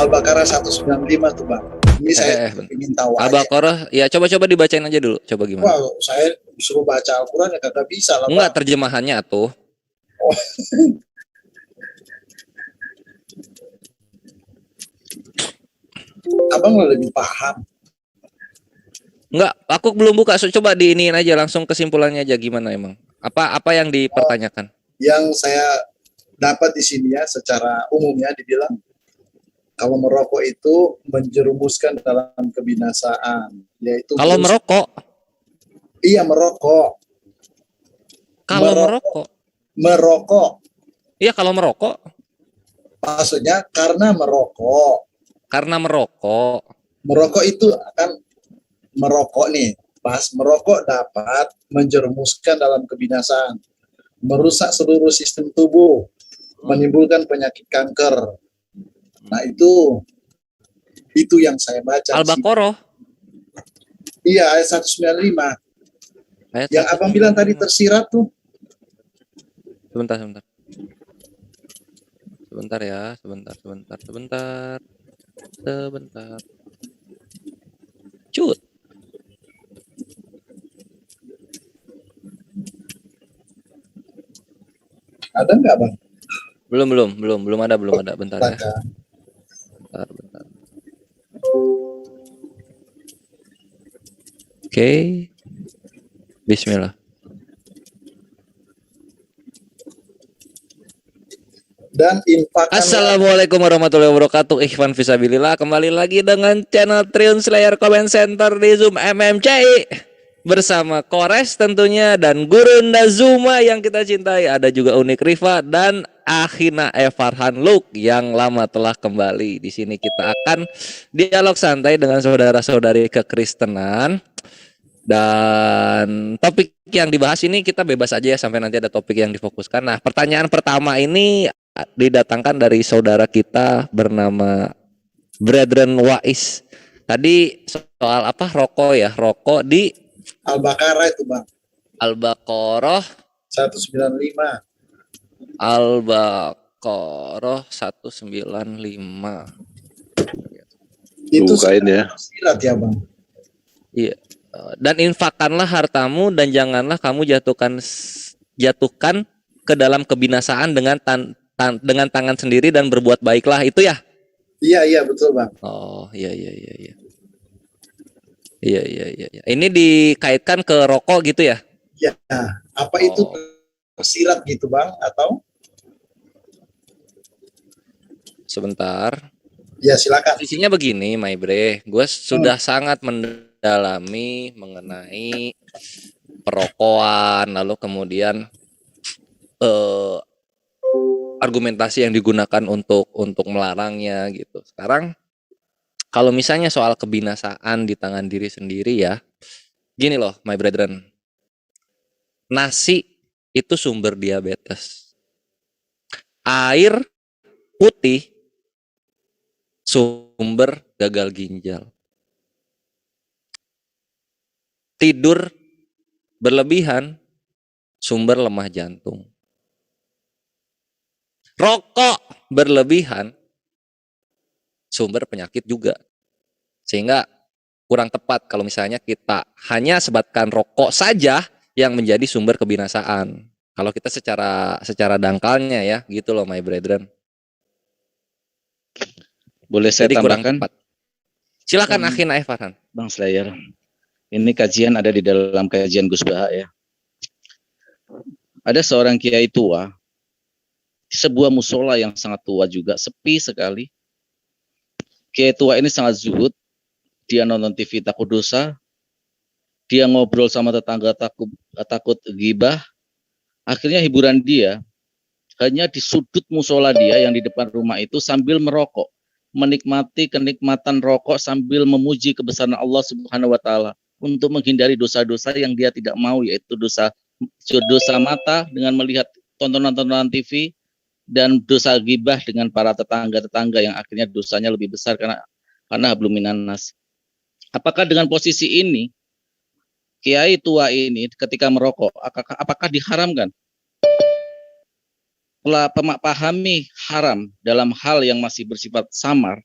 Al-Baqarah 195 tuh Bang. Ini saya ingin tahu aja. Al-Baqarah, ya coba-coba dibacain aja dulu. Coba gimana? Wah, saya disuruh baca Al-Quran ya kagak bisa lah Bang. Enggak, terjemahannya tuh. Oh. Abang lebih paham. Enggak, aku belum buka. Coba diiniin aja langsung kesimpulannya aja gimana emang. Apa yang dipertanyakan? Yang saya dapat di sini ya secara umumnya dibilang kalau merokok itu menjerumuskan dalam kebinasaan, yaitu kalau merokok. Iya, merokok. Kalau merokok. Merokok. Iya, kalau merokok. Maksudnya karena merokok. Karena merokok. Merokok itu akan merokok nih. Pas merokok dapat menjerumuskan dalam kebinasaan, merusak seluruh sistem tubuh, menimbulkan penyakit kanker. Nah, itu yang saya baca. Al-Baqarah. Iya, ayat 195. Yang abang bilang tadi tersirat tuh. Sebentar ya, sebentar. Cut. Ada nggak Bang? Belum ada. Bentar ya. Bentar. Oke. Bismillah. Dan infakkan. Assalamualaikum warahmatullahi wabarakatuh. Ikhwan fisabilillah, kembali lagi dengan channel Triun Slayer Comment Center di Zoom MMCI bersama Kores tentunya dan Gurunda Zuma yang kita cintai. Ada juga Unik Riva dan Akhina Farhan Luke yang lama telah kembali. Di sini kita akan dialog santai dengan saudara-saudari kekristenan. Dan topik yang dibahas ini kita bebas aja ya sampai nanti ada topik yang difokuskan. Nah, pertanyaan pertama ini didatangkan dari saudara kita bernama Brethren Wais. Tadi soal apa? Rokok ya, rokok di Al-Baqarah itu Bang. Al-Baqarah 195. Al-Baqarah 195. Itu bukain ya. Sirat ya Bang. Iya. Dan infakkanlah hartamu dan janganlah kamu jatuhkan ke dalam kebinasaan dengan tangan sendiri dan berbuat baiklah, itu ya? Iya betul Bang. Oh iya. Ini dikaitkan ke rokok gitu ya? Ya. Apa itu tersirat gitu Bang atau? Sebentar. Ya silakan. Isinya begini, My Bre. Gue sudah sangat mendalami mengenai perrokokan, lalu kemudian argumentasi yang digunakan untuk melarangnya gitu. Sekarang kalau misalnya soal kebinasaan di tangan diri sendiri ya, gini loh, my brethren. Nasi itu sumber diabetes. Air putih sumber gagal ginjal. Tidur berlebihan sumber lemah jantung. Rokok berlebihan sumber penyakit juga. Sehingga kurang tepat kalau misalnya kita hanya sebatkan rokok saja yang menjadi sumber kebinasaan. Kalau kita secara dangkalnya ya, gitu loh my brethren. Boleh saya jadi tambahkan? Silakan Akhina Farhan. Bang Slayer. Ini kajian ada di dalam kajian Gus Baha ya. Ada seorang kiai tua di sebuah musola yang sangat tua juga, sepi sekali. Kiai tua ini sangat zuhud. Dia nonton TV takut dosa. Dia ngobrol sama tetangga takut gibah. Akhirnya hiburan dia hanya di sudut musola dia yang di depan rumah itu sambil merokok, menikmati kenikmatan rokok sambil memuji kebesaran Allah Subhanahu wa taala untuk menghindari dosa-dosa yang dia tidak mau, yaitu dosa mata dengan melihat tontonan-tontonan TV dan dosa ghibah dengan para tetangga-tetangga yang akhirnya dosanya lebih besar karena hablum minan nas. Apakah dengan posisi ini kiai tua ini ketika merokok apakah diharamkan? Telah pahami haram dalam hal yang masih bersifat samar,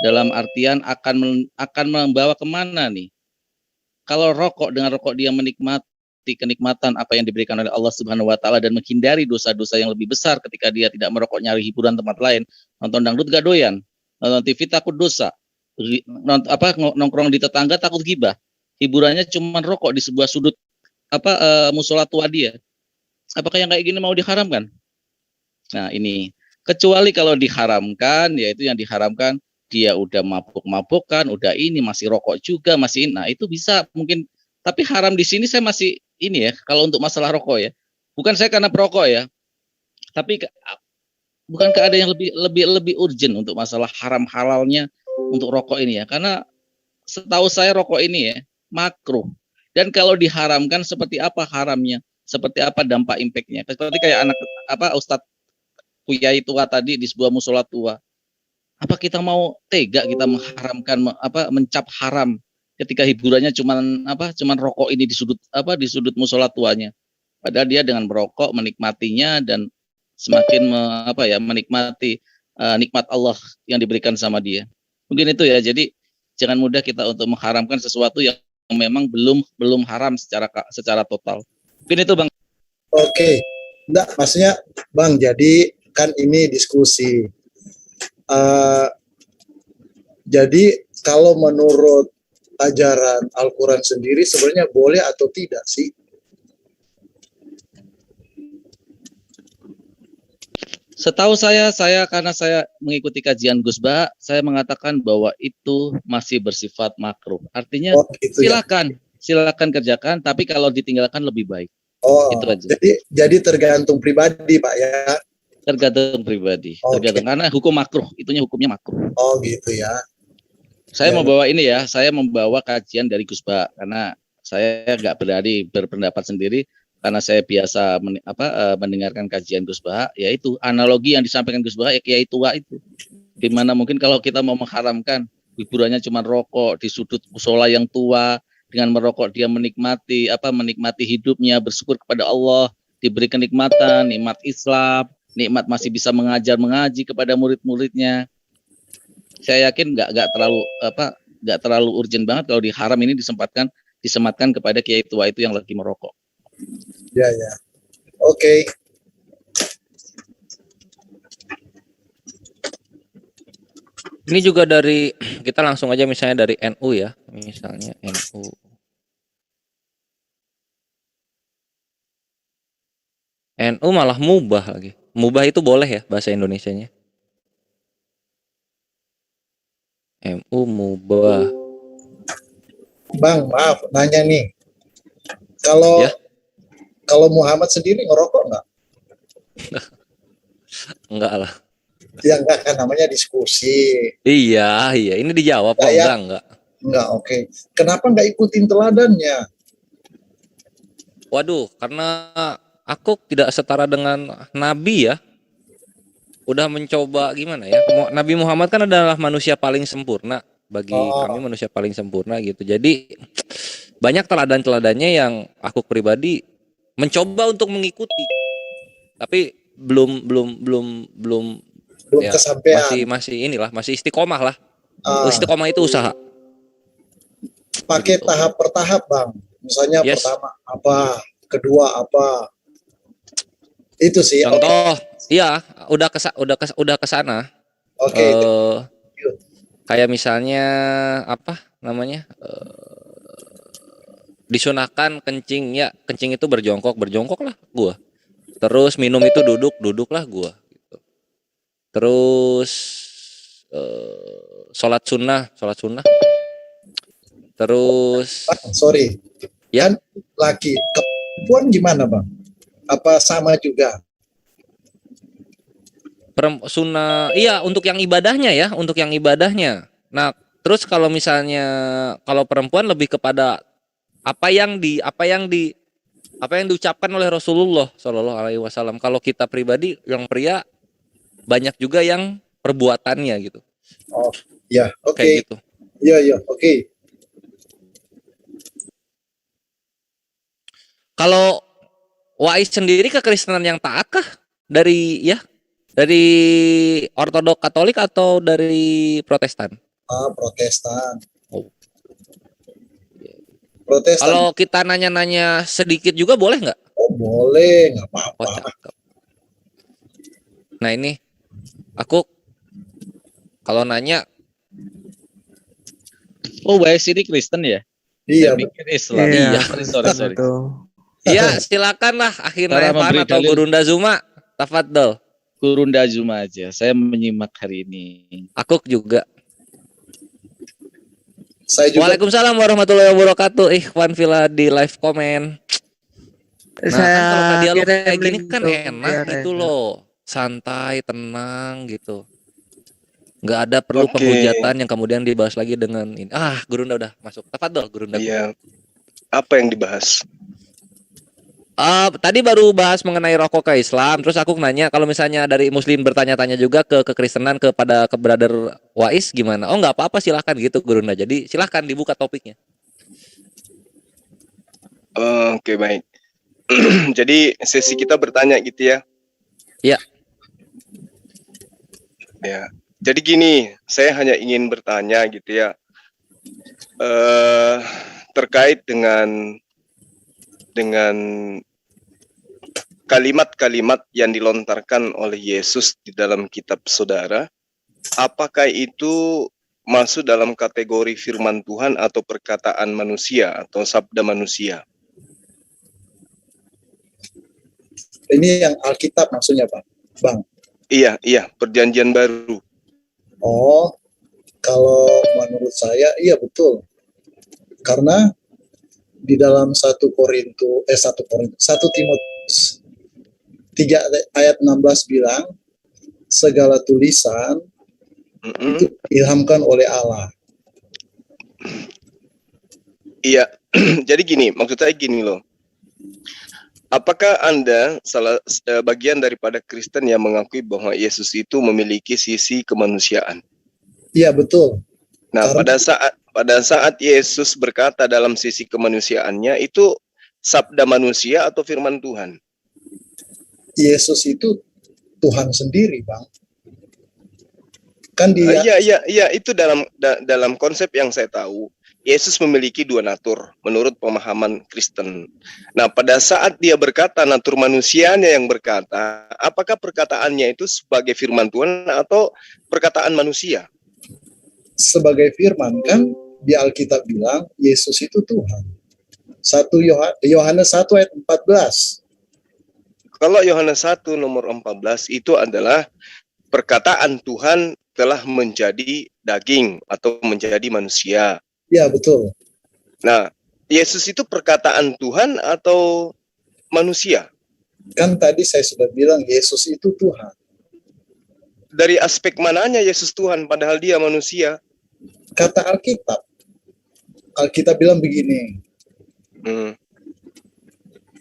Dalam artian akan membawa kemana nih? Kalau rokok, dengan rokok dia menikmati kenikmatan apa yang diberikan oleh Allah Subhanahu wa taala dan menghindari dosa-dosa yang lebih besar ketika dia tidak merokok, nyari hiburan tempat lain, nonton dangdut gak doyan, nonton TV takut dosa, nongkrong di tetangga takut gibah. Hiburannya cuma rokok di sebuah sudut musola tua dia. Apakah yang kayak gini mau diharamkan? Nah, ini kecuali kalau diharamkan, yaitu yang diharamkan dia udah mabuk-mabukan, udah ini masih rokok juga, masih ini. Nah, itu bisa mungkin, tapi haram di sini saya masih ini ya, kalau untuk masalah rokok ya. Bukan saya karena perokok ya. Tapi bukankah ada yang lebih urgent untuk masalah haram halalnya untuk rokok ini ya? Karena setahu saya rokok ini ya makruh. Dan kalau diharamkan seperti apa haramnya? Seperti apa dampak impactnya? Seperti kayak Ustadz Kuyai tua tadi di sebuah musola tua. Apa kita mau tega kita mengharamkan mencap haram ketika hiburannya cuman rokok ini di sudut musola tuanya. Padahal dia dengan merokok menikmatinya dan semakin menikmati nikmat Allah yang diberikan sama dia. Mungkin itu ya. Jadi jangan mudah kita untuk mengharamkan sesuatu yang memang belum haram secara total. Mungkin itu Bang. Oke. Enggak, maksudnya Bang, jadi kan ini diskusi. Jadi kalau menurut ajaran Al-Quran sendiri sebenarnya boleh atau tidak sih? Setahu saya karena saya mengikuti kajian Gus Bah, saya mengatakan bahwa itu masih bersifat makruh. Artinya gitu silakan kerjakan, tapi kalau ditinggalkan lebih baik. Itu aja. Jadi tergantung pribadi Pak ya. Tergantung pribadi, tergantung karena hukumnya makruh. Oh gitu ya. Saya membawa kajian dari Gus Bah karena saya nggak berani berpendapat sendiri karena saya biasa mendengarkan kajian Gus Bah, yaitu analogi yang disampaikan Gus Bah kiai tua itu. Gimana mungkin kalau kita mau mengharamkan hiburannya cuma rokok di sudut musola yang tua, dengan merokok dia menikmati hidupnya, bersyukur kepada Allah, diberi kenikmatan, nikmat Islam, nikmat masih bisa mengaji kepada murid-muridnya. Saya yakin nggak terlalu urgent banget kalau diharam ini disematkan kepada kiai tua itu yang lagi merokok. Ya. Oke. Ini juga dari, kita langsung aja misalnya dari NU ya, misalnya NU. NU malah mubah lagi. Mubah itu boleh ya bahasa Indonesianya? MU mubah. Bang, maaf nanya nih. Kalau Muhammad sendiri ngerokok nggak? Enggak lah. Ya enggak kan, namanya diskusi. Iya. Ini dijawab kok. Enggak. Enggak, oke. Kenapa nggak ikutin teladannya? Waduh, karena aku tidak setara dengan Nabi ya. Udah mencoba gimana ya? Nabi Muhammad kan adalah manusia paling sempurna. Bagi kami manusia paling sempurna gitu. Jadi banyak teladan-teladannya yang aku pribadi mencoba untuk mengikuti. Tapi belum ya, kesampaian. Masih istiqomah lah. Istiqomah itu usaha. Pakai tahap per tahap, Bang. Misalnya pertama apa, kedua apa. Itu sih. Contoh, iya, udah kesana. Oke. Kayak misalnya disunahkan kencing itu berjongkok lah gua. Terus minum itu duduk lah gua. Gitu. Terus sholat sunnah. Terus sorry, kan laki perempuan gimana Bang? Apa sama juga? Sunnah, iya untuk yang ibadahnya. Nah, terus kalau misalnya kalau perempuan lebih kepada apa yang diucapkan oleh Rasulullah Shallallahu Alaihi Wasallam. Kalau kita pribadi yang pria banyak juga yang perbuatannya gitu. Oh, ya, oke. Kayak gitu. Iya, oke. Kalau Wais sendiri kekristenan yang taatkah dari Ortodok Katolik atau dari Protestan? Protestan. Oh. Protestan. Kalau kita nanya-nanya sedikit juga boleh nggak? Oh, boleh, nggak Oh, apa-apa. cakep. Nah ini, aku kalau nanya, Oh, Wais ini Kristen ya? Iya, Saya pikir Islam. Iya. Sorry. ya silakan lah, akhirnya Cara Evan memberi atau dalil. Gurunda Zuma, tafadhol. Gurunda Zuma aja. Saya menyimak hari ini. Aku juga. saya juga. Waalaikumsalam warahmatullahi wabarakatuh. Ikhwan Villa di live comment. Nah Saya kan kalau dialog kirim kayak gini link kan tuh, enak biar gitu enak. loh, santai, tenang gitu. Nggak ada perlu Oke. penghujatan yang kemudian dibahas lagi dengan ini. Gurunda udah masuk. Tafadhol Gurunda. Iya. Apa yang dibahas? Tadi baru bahas mengenai rokok ke Islam, terus aku nanya kalau misalnya dari Muslim bertanya-tanya juga ke kekristenan kepada ke brother Wais gimana? Oh nggak apa-apa, silahkan gitu Gurunda. Jadi silahkan dibuka topiknya. Oke, baik. Jadi sesi kita bertanya gitu ya. Iya. Ya. Jadi gini, saya hanya ingin bertanya gitu ya. Terkait dengan kalimat-kalimat yang dilontarkan oleh Yesus di dalam kitab saudara, apakah itu masuk dalam kategori firman Tuhan atau perkataan manusia atau sabda manusia? Ini yang Alkitab maksudnya, Pak, Bang. Iya, perjanjian baru. Oh, kalau menurut saya iya betul. Karena di dalam 1 Timotius 3 ayat 16 bilang segala tulisan itu diilhamkan oleh Allah. Iya, jadi gini, maksud saya gini loh. Apakah Anda bagian daripada Kristen yang mengakui bahwa Yesus itu memiliki sisi kemanusiaan? Iya, betul. Nah, Karena pada saat Yesus berkata dalam sisi kemanusiaannya itu sabda manusia atau firman Tuhan? Yesus itu Tuhan sendiri, Bang. Kan dia Iya, itu dalam konsep yang saya tahu. Yesus memiliki dua natur menurut pemahaman Kristen. Nah, pada saat dia berkata natur manusianya yang berkata, apakah perkataannya itu sebagai firman Tuhan atau perkataan manusia? sebagai firman, kan di Alkitab bilang Yesus itu Tuhan. Yohanes 1 ayat 14. Kalau Yohanes 1 nomor 14 itu adalah perkataan Tuhan telah menjadi daging atau menjadi manusia. Ya, betul. Nah, Yesus itu perkataan Tuhan atau manusia? Kan tadi saya sudah bilang Yesus itu Tuhan. Dari aspek mananya Yesus Tuhan padahal dia manusia? Kata Alkitab. Alkitab bilang begini.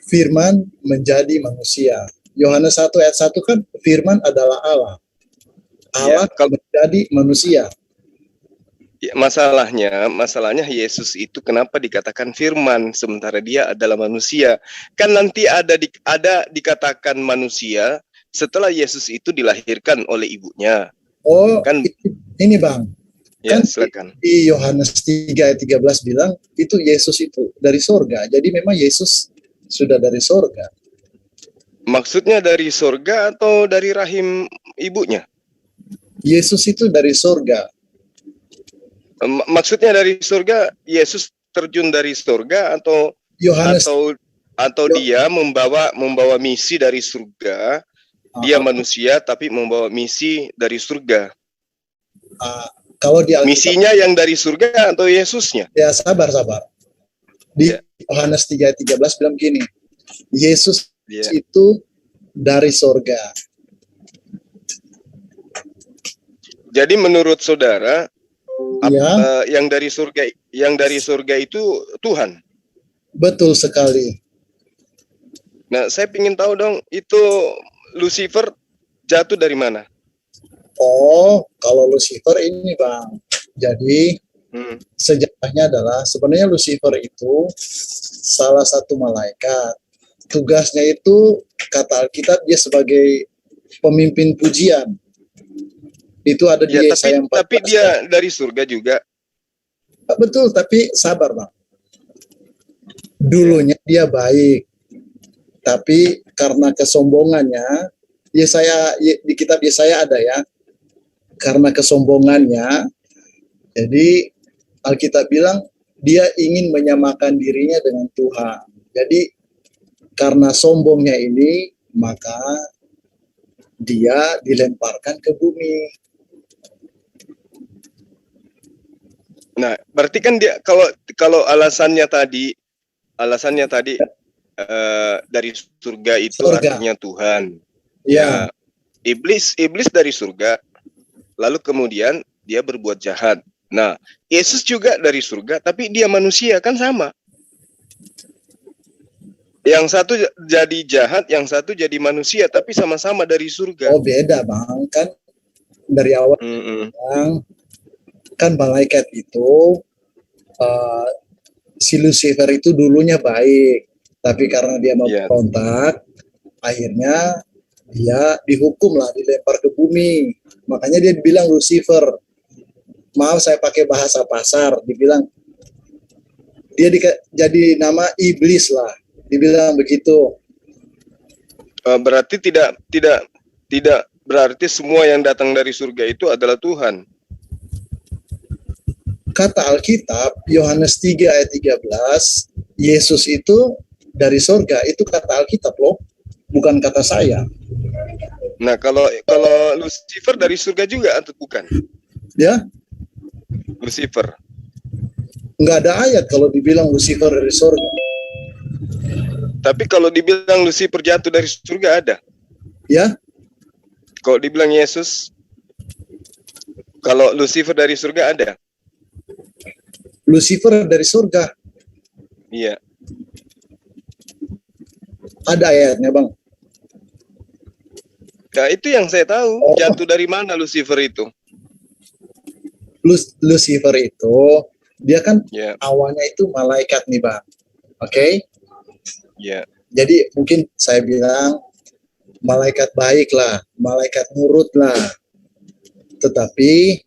Firman menjadi manusia. Yohanes 1 ayat 1 kan firman adalah Allah. Allah menjadi manusia. Ya, masalahnya Yesus itu kenapa dikatakan firman sementara dia adalah manusia? Kan nanti ada dikatakan manusia setelah Yesus itu dilahirkan oleh ibunya. Oh, kan ini Bang. Ya, kan silakan. Di Yohanes 3 ayat 13 bilang itu Yesus itu dari sorga. Jadi memang Yesus sudah dari sorga. Maksudnya dari sorga atau dari rahim ibunya? Yesus itu dari sorga. Maksudnya dari surga, Yesus terjun dari surga atau Yohanes dia membawa misi dari surga. Dia manusia tapi membawa misi dari surga. Kalau di Alkitab, misinya yang dari surga atau Yesusnya? Ya, sabar. Di Yohanes 3 ayat 13 bilang gini. Yesus itu dari sorga. Jadi menurut saudara yang dari surga itu Tuhan. Betul sekali. Nah, saya ingin tahu dong, itu Lucifer jatuh dari mana? Oh, kalau Lucifer ini Bang. Jadi sejarahnya adalah sebenarnya Lucifer itu salah satu malaikat. Tugasnya itu kata Alkitab dia sebagai pemimpin pujian. Itu ada di Ya, Yesaya 14. tapi dia dari surga juga. Betul, tapi sabar Bang. Dulunya dia baik, tapi karena kesombongannya, di kitab Yesaya ada ya, karena kesombongannya, jadi Alkitab bilang dia ingin menyamakan dirinya dengan Tuhan. Jadi karena sombongnya ini, maka dia dilemparkan ke bumi. Nah, berarti kan dia kalau alasannya tadi dari surga itu artinya Tuhan. Ya. Iblis dari surga, lalu kemudian dia berbuat jahat. Nah, Yesus juga dari surga, tapi dia manusia, kan sama. Yang satu jadi jahat, yang satu jadi manusia, tapi sama-sama dari surga. Oh, beda Bang, kan dari awal kan malaikat itu si Lucifer itu dulunya baik, tapi karena dia memberontak, akhirnya dia dihukum lah, dilempar ke bumi. Makanya dia bilang Lucifer. Maaf saya pakai bahasa pasar, dibilang dia jadi nama iblis lah, dibilang begitu. Berarti tidak berarti semua yang datang dari surga itu adalah Tuhan. Kata Alkitab, Yohanes 3 ayat 13, Yesus itu dari surga, itu kata Alkitab loh, bukan kata saya. Nah, kalau Lucifer dari surga juga atau bukan? Ya? Lucifer. Nggak ada ayat kalau dibilang Lucifer dari surga. Tapi kalau dibilang Lucifer jatuh dari surga ada. Ya? Kalau dibilang Yesus, kalau Lucifer dari surga ada. Lucifer dari surga. Iya. Ada ayatnya Bang. Nah, itu yang saya tahu. Jatuh dari mana Lucifer itu? Lucifer itu dia kan awalnya itu malaikat nih Bang. Oke? Ya. Jadi mungkin saya bilang malaikat baik lah, malaikat nurut lah. Tetapi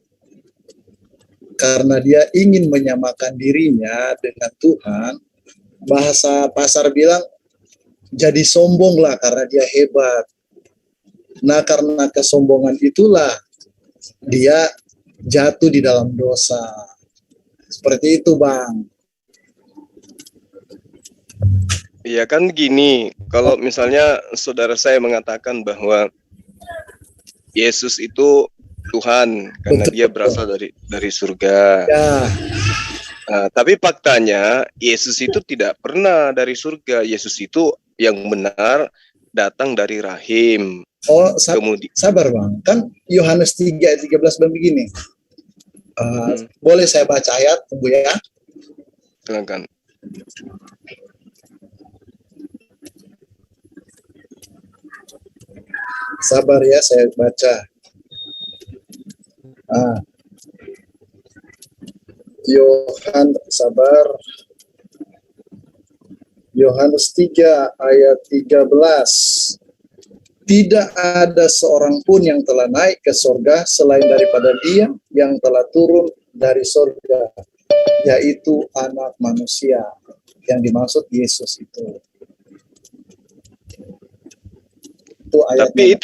karena dia ingin menyamakan dirinya dengan Tuhan, bahasa pasar bilang jadi sombong lah karena dia hebat. Nah, karena kesombongan itulah dia jatuh di dalam dosa. Seperti itu, Bang. Iya kan gini, kalau misalnya saudara saya mengatakan bahwa Yesus itu Tuhan karena dia berasal dari surga. Ya. Nah, tapi faktanya Yesus itu tidak pernah dari surga. Yesus itu yang benar datang dari rahim. Oh, sabar Bang. Kan Yohanes 3 ayat 13 Bang begini. Boleh saya baca ayat, tunggu ya. Silakan. Sabar ya, saya baca. Yohanes 3 ayat 13. Tidak ada seorang pun yang telah naik ke surga selain daripada Dia yang telah turun dari surga, yaitu Anak Manusia. Yang dimaksud Yesus itu. Tapi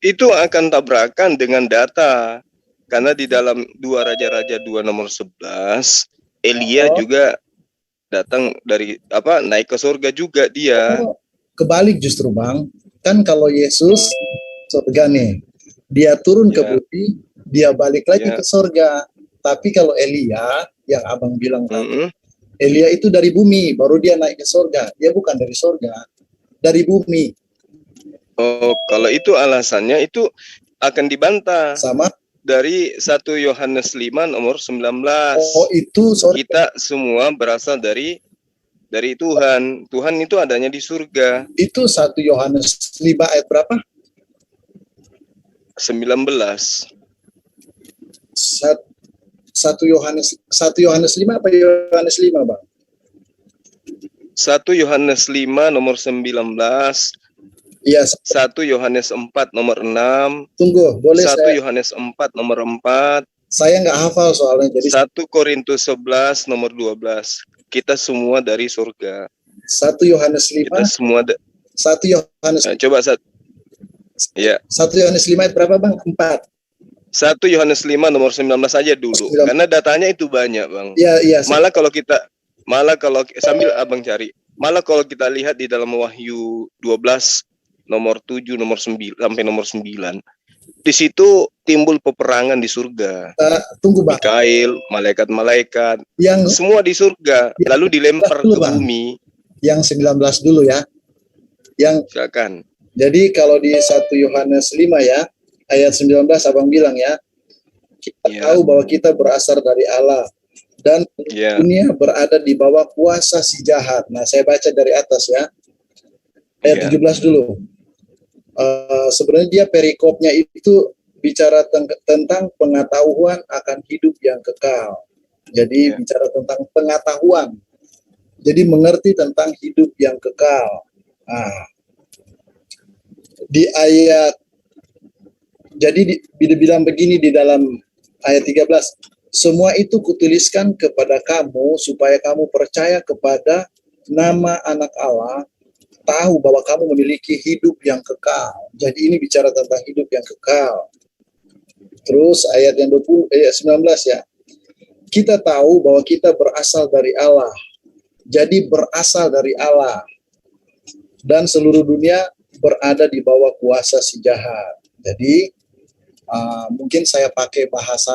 itu akan tabrakan dengan data. Karena di dalam 2 Raja-Raja 2 nomor 11, Elia juga datang naik ke surga juga dia. Kebalik justru Bang. Kan kalau Yesus surga nih, dia turun ke bumi, dia balik lagi ke surga. Tapi kalau Elia yang Abang bilang tadi, Elia itu dari bumi, baru dia naik ke surga. Dia bukan dari surga, dari bumi. Oh, kalau itu alasannya itu akan dibantah. Sama dari 1 Yohanes 5 nomor 19. Oh, itu kita semua berasal dari Tuhan. Tuhan itu adanya di surga. Itu 1 Yohanes 5 ayat berapa? 19. 1 Yohanes 5 apa Yohanes 5, Bang? 1 Yohanes 5 nomor 19. Iya, 1 Yohanes 4 nomor 6, tunggu, boleh 1 saya Yohanes 4 nomor 4, nggak hafal soalnya, jadi 1 Korintus 11 nomor 12. Kita semua dari surga. 1 Yohanes 5, Kita semua 1 Yohanes coba ya. 1 Yohanes 5 ayat berapa, Bang? 4. 1 Yohanes 5 nomor 19 aja dulu. 19. Karena datanya itu banyak, Bang. Iya. Malah kalau sambil Abang cari, malah kalau kita lihat di dalam Wahyu 12 nomor 7 nomor 9 sampai nomor 9, di situ timbul peperangan di surga. Tunggu, Bang. Mikail, malaikat-malaikat, Yang semua di surga, lalu dilempar dulu, ke Bang. bumi. Yang 19 dulu ya. Yang Silakan. jadi kalau di 1 Yohanes 5 ya, ayat 19 Abang bilang ya, kita Ya. tahu bahwa kita berasal dari Allah dan Ya. dunia berada di bawah kuasa si jahat. Nah, saya baca dari atas ya. Ayat Ya. 17 dulu. Sebenarnya dia perikopnya itu bicara tentang pengetahuan akan hidup yang kekal. Jadi Ya. bicara tentang pengetahuan. Jadi mengerti tentang hidup yang kekal. Nah, di ayat, jadi dibilang begini di dalam ayat 13, semua itu kutuliskan kepada kamu supaya kamu percaya kepada nama anak Allah, tahu bahwa kamu memiliki hidup yang kekal. Jadi ini bicara tentang hidup yang kekal. Terus ayat yang 19 ya. Kita tahu bahwa kita berasal dari Allah. Jadi berasal dari Allah. Dan seluruh dunia berada di bawah kuasa si jahat. Jadi mungkin saya pakai bahasa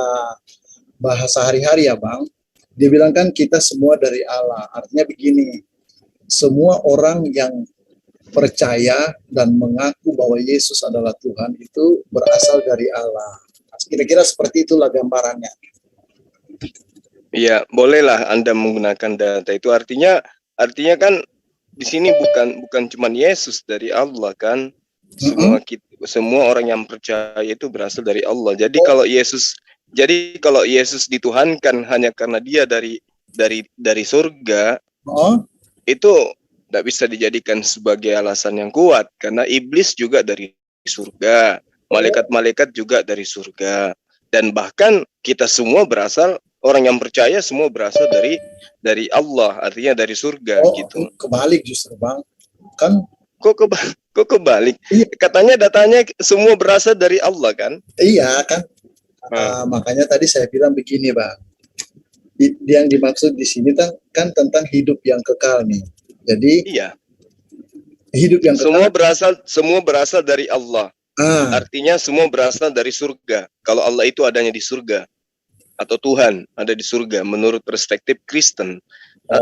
hari-hari ya, Bang. Dia bilang kan kita semua dari Allah. Artinya begini, semua orang yang percaya dan mengaku bahwa Yesus adalah Tuhan itu berasal dari Allah. Kira-kira seperti itulah gambarannya. Iya, bolehlah Anda menggunakan data itu. Artinya kan di sini bukan cuma Yesus dari Allah kan. Semua orang yang percaya itu berasal dari Allah. Jadi kalau Yesus dituhankan hanya karena dia dari surga, itu tidak bisa dijadikan sebagai alasan yang kuat, karena iblis juga dari surga, malaikat-malaikat juga dari surga, dan bahkan kita semua orang yang percaya semua berasal dari Allah, artinya dari surga gitu. Kebalik justru, Bang. Kan Kok kebalik? Iya. Katanya datanya semua berasal dari Allah kan? Iya kan. Makanya tadi saya bilang begini, Bang. Yang dimaksud di sini kan tentang hidup yang kekal nih. Jadi iya. Hidup yang kekal. Semua berasal dari Allah. Artinya semua berasal dari surga. Kalau Allah itu adanya di surga, atau Tuhan ada di surga menurut perspektif Kristen.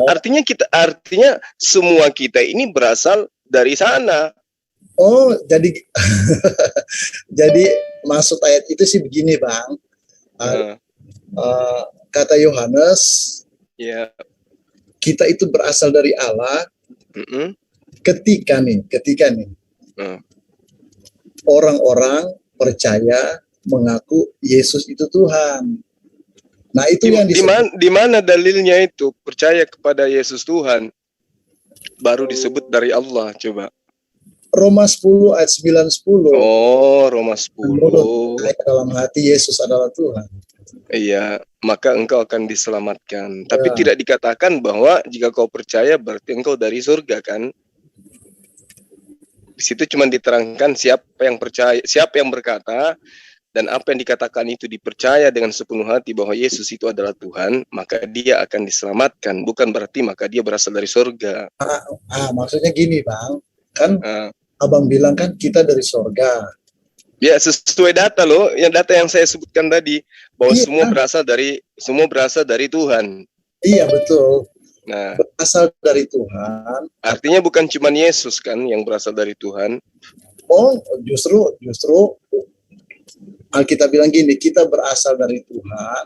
Artinya semua kita ini berasal dari sana. Jadi jadi maksud ayat itu sih begini, Bang. Kata Yohanes, ya, kita itu berasal dari Allah. Ketika nih, orang-orang percaya mengaku Yesus itu Tuhan. Nah, itu yang di mana dalilnya itu percaya kepada Yesus Tuhan baru disebut dari Allah, coba. Roma 10 ayat 9-10. Roma 10. Dalam hati Yesus adalah Tuhan. Iya, maka engkau akan diselamatkan. Tapi tidak dikatakan bahwa jika kau percaya berarti engkau dari surga kan? Di situ cuma diterangkan siapa yang percaya, siapa yang berkata dan apa yang dikatakan itu dipercaya dengan sepenuh hati bahwa Yesus itu adalah Tuhan, maka dia akan diselamatkan. Bukan berarti maka dia berasal dari surga. Maksudnya gini, Bang. Kan Abang bilang kan kita dari surga. Ya, sesuai data loh, data yang saya sebutkan tadi bahwa semua berasal dari Tuhan. Iya, betul. Nah, berasal dari Tuhan. Artinya bukan cuma Yesus kan yang berasal dari Tuhan. Justru Alkitab bilang gini, kita berasal dari Tuhan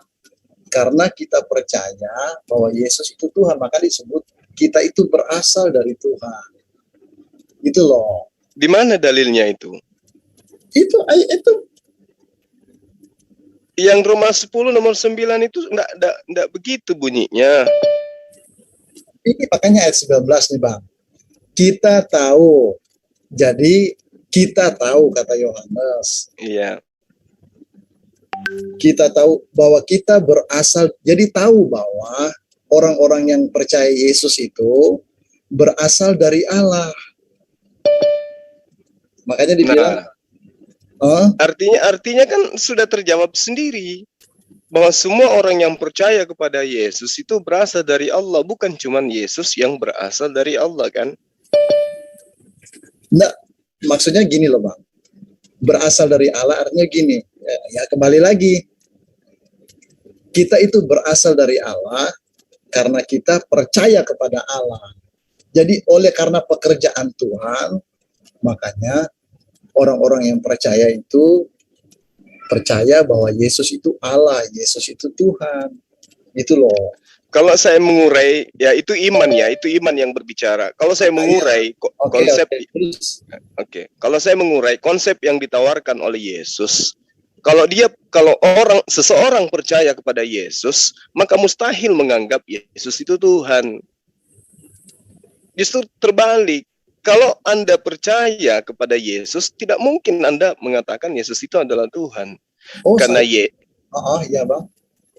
karena kita percaya bahwa Yesus itu Tuhan, maka disebut kita itu berasal dari Tuhan. Itu loh. Di mana dalilnya itu? Itu yang Roma 10 nomor 9 itu enggak begitu bunyinya. Ini makanya ayat 19 nih, Bang. Kita tahu. Jadi Kita tahu, kata Yohanes, Iya. kita tahu bahwa kita berasal, jadi tahu bahwa orang-orang yang percaya Yesus itu berasal dari Allah. Makanya dibilang, Artinya kan sudah terjawab sendiri bahwa semua orang yang percaya kepada Yesus itu berasal dari Allah, bukan cuma Yesus yang berasal dari Allah kan? enggak, maksudnya gini loh Bang. Berasal dari Allah artinya gini, ya kembali lagi. Kita itu berasal dari Allah karena kita percaya kepada Allah. Jadi oleh karena pekerjaan Tuhan, makanya orang-orang yang percaya itu percaya bahwa Yesus itu Allah, Yesus itu Tuhan. Itu loh. Kalau saya mengurai, ya itu iman ya, itu iman yang berbicara. Kalau saya mengurai konsep, Oke. Kalau saya mengurai konsep yang ditawarkan oleh Yesus, kalau seseorang percaya kepada Yesus, maka mustahil menganggap Yesus itu Tuhan. Justru terbalik. Kalau Anda percaya kepada Yesus, tidak mungkin Anda mengatakan Yesus itu adalah Tuhan. Karena ya Bang.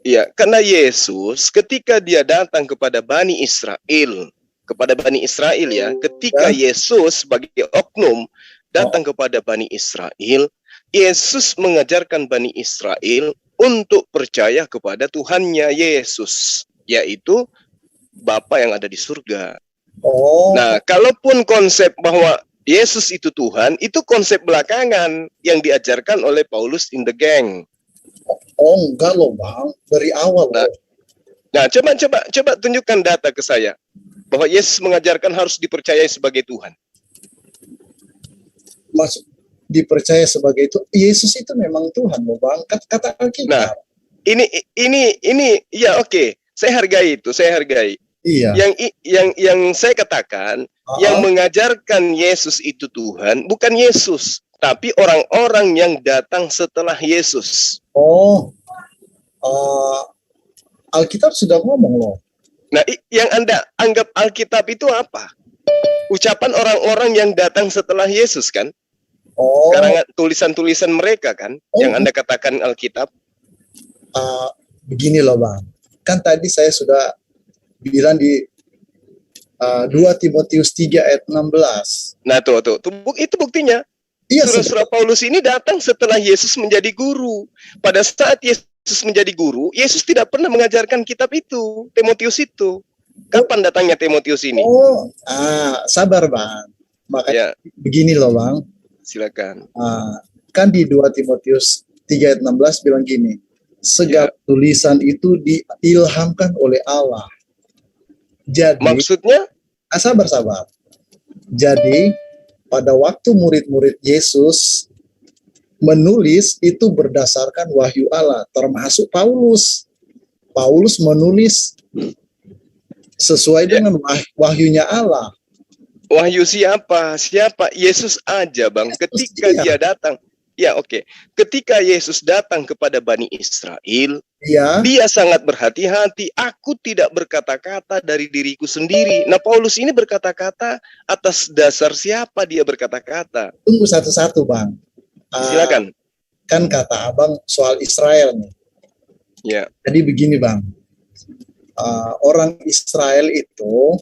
Ya, karena Yesus ketika dia datang kepada Bani Israel ya, ketika Yesus sebagai oknum datang kepada Bani Israel, Yesus mengajarkan Bani Israel untuk percaya kepada Tuhannya Yesus, yaitu Bapa yang ada di surga. Nah, kalaupun konsep bahwa Yesus itu Tuhan, itu konsep belakangan yang diajarkan oleh Paulus in the gang. Enggak loh Bang, dari awal. Nah, coba tunjukkan data ke saya bahwa Yesus mengajarkan harus dipercayai sebagai Tuhan. Maksud dipercaya sebagai itu, Yesus itu memang Tuhan loh Bang, kata Alkitab. Nah, ini ya oke, saya hargai itu, saya hargai. Iya. Yang saya katakan, yang mengajarkan Yesus itu Tuhan bukan Yesus, tapi orang-orang yang datang setelah Yesus. Alkitab sudah ngomong loh. Nah, yang Anda anggap Alkitab itu apa? Ucapan orang-orang yang datang setelah Yesus kan? Karangan tulisan-tulisan mereka kan? Yang Anda katakan Alkitab. Begini loh Bang, kan tadi saya sudah bilang di 2 Timotius 3 ayat 16. Nah itu buktinya. Iya, Surah Paulus ini datang setelah Yesus menjadi guru. Pada saat Yesus menjadi guru, Yesus tidak pernah mengajarkan kitab itu, Timotius itu. Kapan datangnya Timotius ini? Sabar Bang. Makanya begini loh Bang. Silakan. Kan di 2 Timotius 3 ayat 16 bilang gini, segala tulisan itu diilhamkan oleh Allah. Jadi, maksudnya? Sabar. Jadi, pada waktu murid-murid Yesus menulis itu berdasarkan wahyu Allah, termasuk Paulus. Paulus menulis sesuai dengan wahyunya Allah. Wahyu siapa? Yesus aja Bang. Ketika dia datang. Ya oke. Ketika Yesus datang kepada Bani Israel, dia sangat berhati-hati. Aku tidak berkata-kata dari diriku sendiri. Nah, Paulus ini berkata-kata atas dasar siapa dia berkata-kata? Tunggu satu-satu Bang. Silakan. Kan kata Abang soal Israel nih. Ya. Jadi begini Bang. Orang Israel itu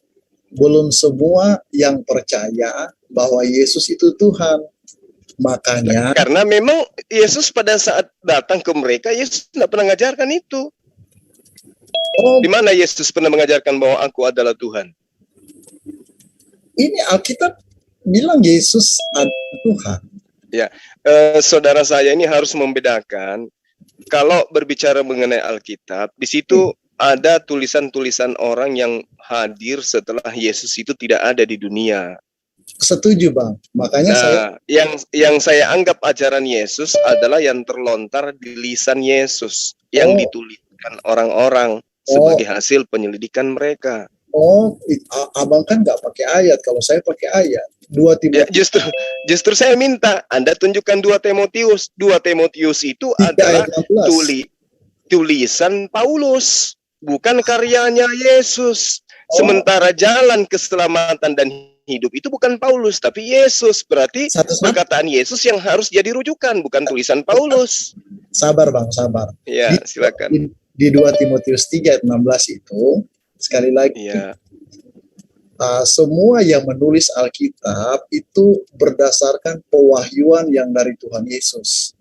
belum semua yang percaya bahwa Yesus itu Tuhan. Makanya karena memang Yesus pada saat datang ke mereka, Yesus tidak pernah mengajarkan itu. Di mana Yesus pernah mengajarkan bahwa aku adalah Tuhan? Ini Alkitab bilang Yesus adalah Tuhan. Ya, saudara saya ini harus membedakan. Kalau berbicara mengenai Alkitab, di situ ada tulisan-tulisan orang yang hadir setelah Yesus itu tidak ada di dunia. Setuju Bang. Makanya yang saya anggap ajaran Yesus adalah yang terlontar di lisan Yesus, yang dituliskan orang-orang sebagai hasil penyelidikan mereka. Abang kan nggak pakai ayat, kalau saya pakai ayat. 2 Timotius. Ya, justru saya minta Anda tunjukkan 2 Timotius. 2 Timotius itu adalah tulisan Paulus, bukan karyanya Yesus. Sementara jalan keselamatan dan hidup itu bukan Paulus, tapi Yesus. Berarti Satu perkataan Yesus yang harus jadi rujukan, bukan tulisan Paulus. sabar Bang, sabar. Ya, silakan. Di 2 Timotius 3 ayat 16 itu, sekali lagi, Ya, semua yang menulis Alkitab itu berdasarkan pewahyuan yang dari Tuhan Yesus.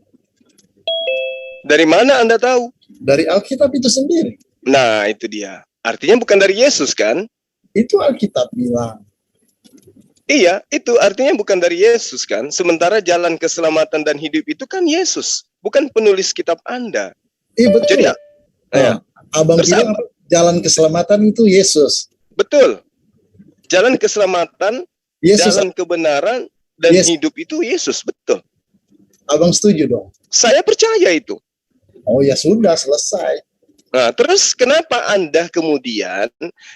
dari mana Anda tahu? Dari Alkitab itu sendiri. Nah, itu dia. Artinya bukan dari Yesus kan? Itu Alkitab bilang. Iya, itu artinya bukan dari Yesus kan? Sementara jalan keselamatan dan hidup itu kan Yesus, bukan penulis kitab Anda. Betul. Jadi, ya, Abang Terus bilang jalan keselamatan itu Yesus. betul. Jalan keselamatan, Yesus, jalan kebenaran, dan Yes. hidup itu Yesus, betul. Abang setuju dong? Saya percaya itu. Oh ya sudah, selesai. Nah, terus kenapa Anda kemudian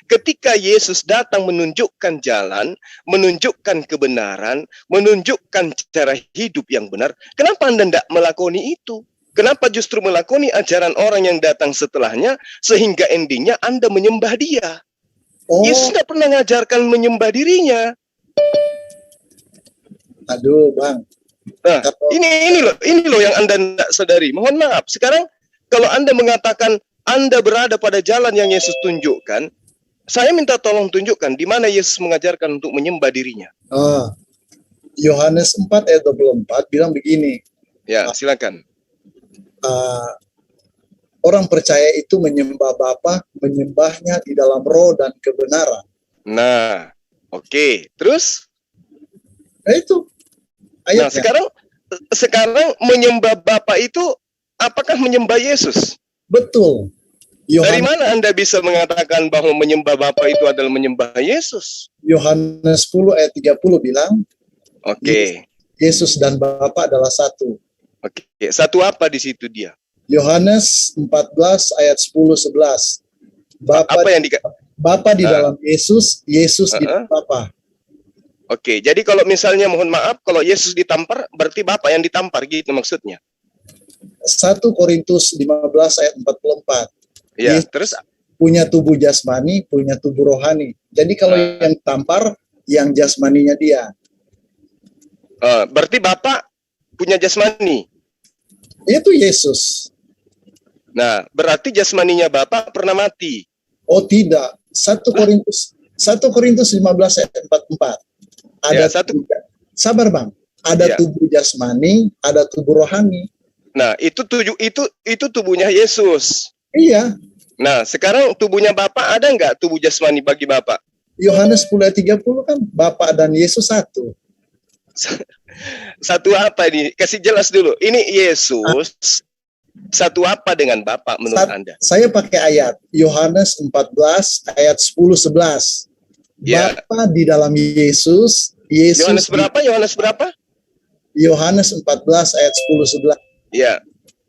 ketika Yesus datang menunjukkan jalan, menunjukkan kebenaran, menunjukkan cara hidup yang benar, kenapa Anda tidak melakoni itu? Kenapa justru melakoni ajaran orang yang datang setelahnya sehingga endingnya Anda menyembah dia? Oh, Yesus tidak pernah mengajarkan menyembah dirinya. aduh Bang. Nah, Kalau- ini loh yang Anda tidak sadari. Mohon maaf. Sekarang kalau Anda mengatakan Anda berada pada jalan yang Yesus tunjukkan, saya minta tolong tunjukkan di mana Yesus mengajarkan untuk menyembah dirinya. Yohanes 4 ayat 24 bilang begini, Ya, silakan. orang percaya itu menyembah Bapa, menyembahnya di dalam roh dan kebenaran. Nah, oke. Terus? Nah itu Nah, ayatnya. sekarang menyembah Bapa itu apakah menyembah Yesus? Betul. Dari Yohanes, mana Anda bisa mengatakan bahwa menyembah Bapa itu adalah menyembah Yesus? Yohanes 10 ayat 30 bilang, Oke. Yesus dan Bapa adalah satu. Oke. Satu apa di situ dia? Yohanes 14 ayat 10-11. Apa yang Bapa di Ah. dalam Yesus, Yesus di dalam Bapa. Oke, jadi kalau misalnya mohon maaf, kalau Yesus ditampar, berarti Bapa yang ditampar gitu maksudnya. 1 Korintus 15 ayat 44. Ya, Yesus terus punya tubuh jasmani, punya tubuh rohani. Jadi kalau yang tampar, yang jasmaninya dia. berarti Bapa punya jasmani. Itu Yesus. Nah, berarti jasmaninya Bapa pernah mati. Oh tidak. 1 Korintus 15 ayat 44. Ya, Sabar Bang. Ada Ya. tubuh jasmani, ada tubuh rohani. Nah, itu tubuhnya Yesus. Iya. Nah, sekarang tubuhnya Bapa ada nggak tubuh jasmani bagi Bapa? Yohanes 10 ayat 30 kan Bapa dan Yesus satu. Satu apa ini? Kasih jelas dulu. Ini Yesus satu apa dengan Bapa menurut Anda? Saya pakai ayat Yohanes 14 ayat 10-11. Ya. Bapa di dalam Yesus, Yohanes berapa? Yohanes 14 ayat 10-11. Ya.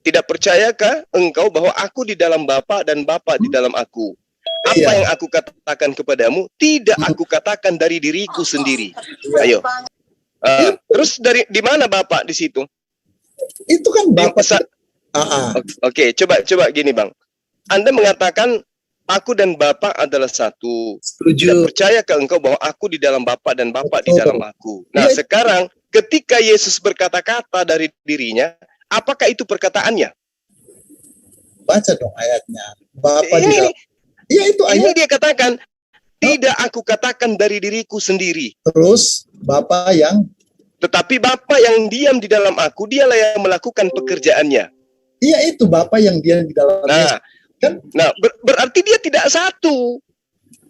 Tidak percayakah engkau bahwa aku di dalam Bapa dan Bapa di dalam aku? Apa Iya. yang aku katakan kepadamu tidak aku katakan dari diriku sendiri. Iya. Ayo. Terus di mana Bapa di situ? Itu kan Bapa. Oke, coba gini Bang. Anda mengatakan aku dan Bapa adalah satu. Setuju. Tidak percayakah engkau bahwa aku di dalam Bapa dan Bapa di dalam aku? Nah, Iya. sekarang ketika Yesus berkata-kata dari dirinya, apakah itu perkataannya? Baca dong ayatnya. Bapa di Ini dalam. Iya itu ayat. dia katakan, tidak aku katakan dari diriku sendiri. Terus Bapa yang. Tetapi Bapa yang diam di dalam aku, dialah yang melakukan pekerjaannya. Iya itu Bapa yang dia di dalam. Nah, Kan? Berarti dia tidak satu.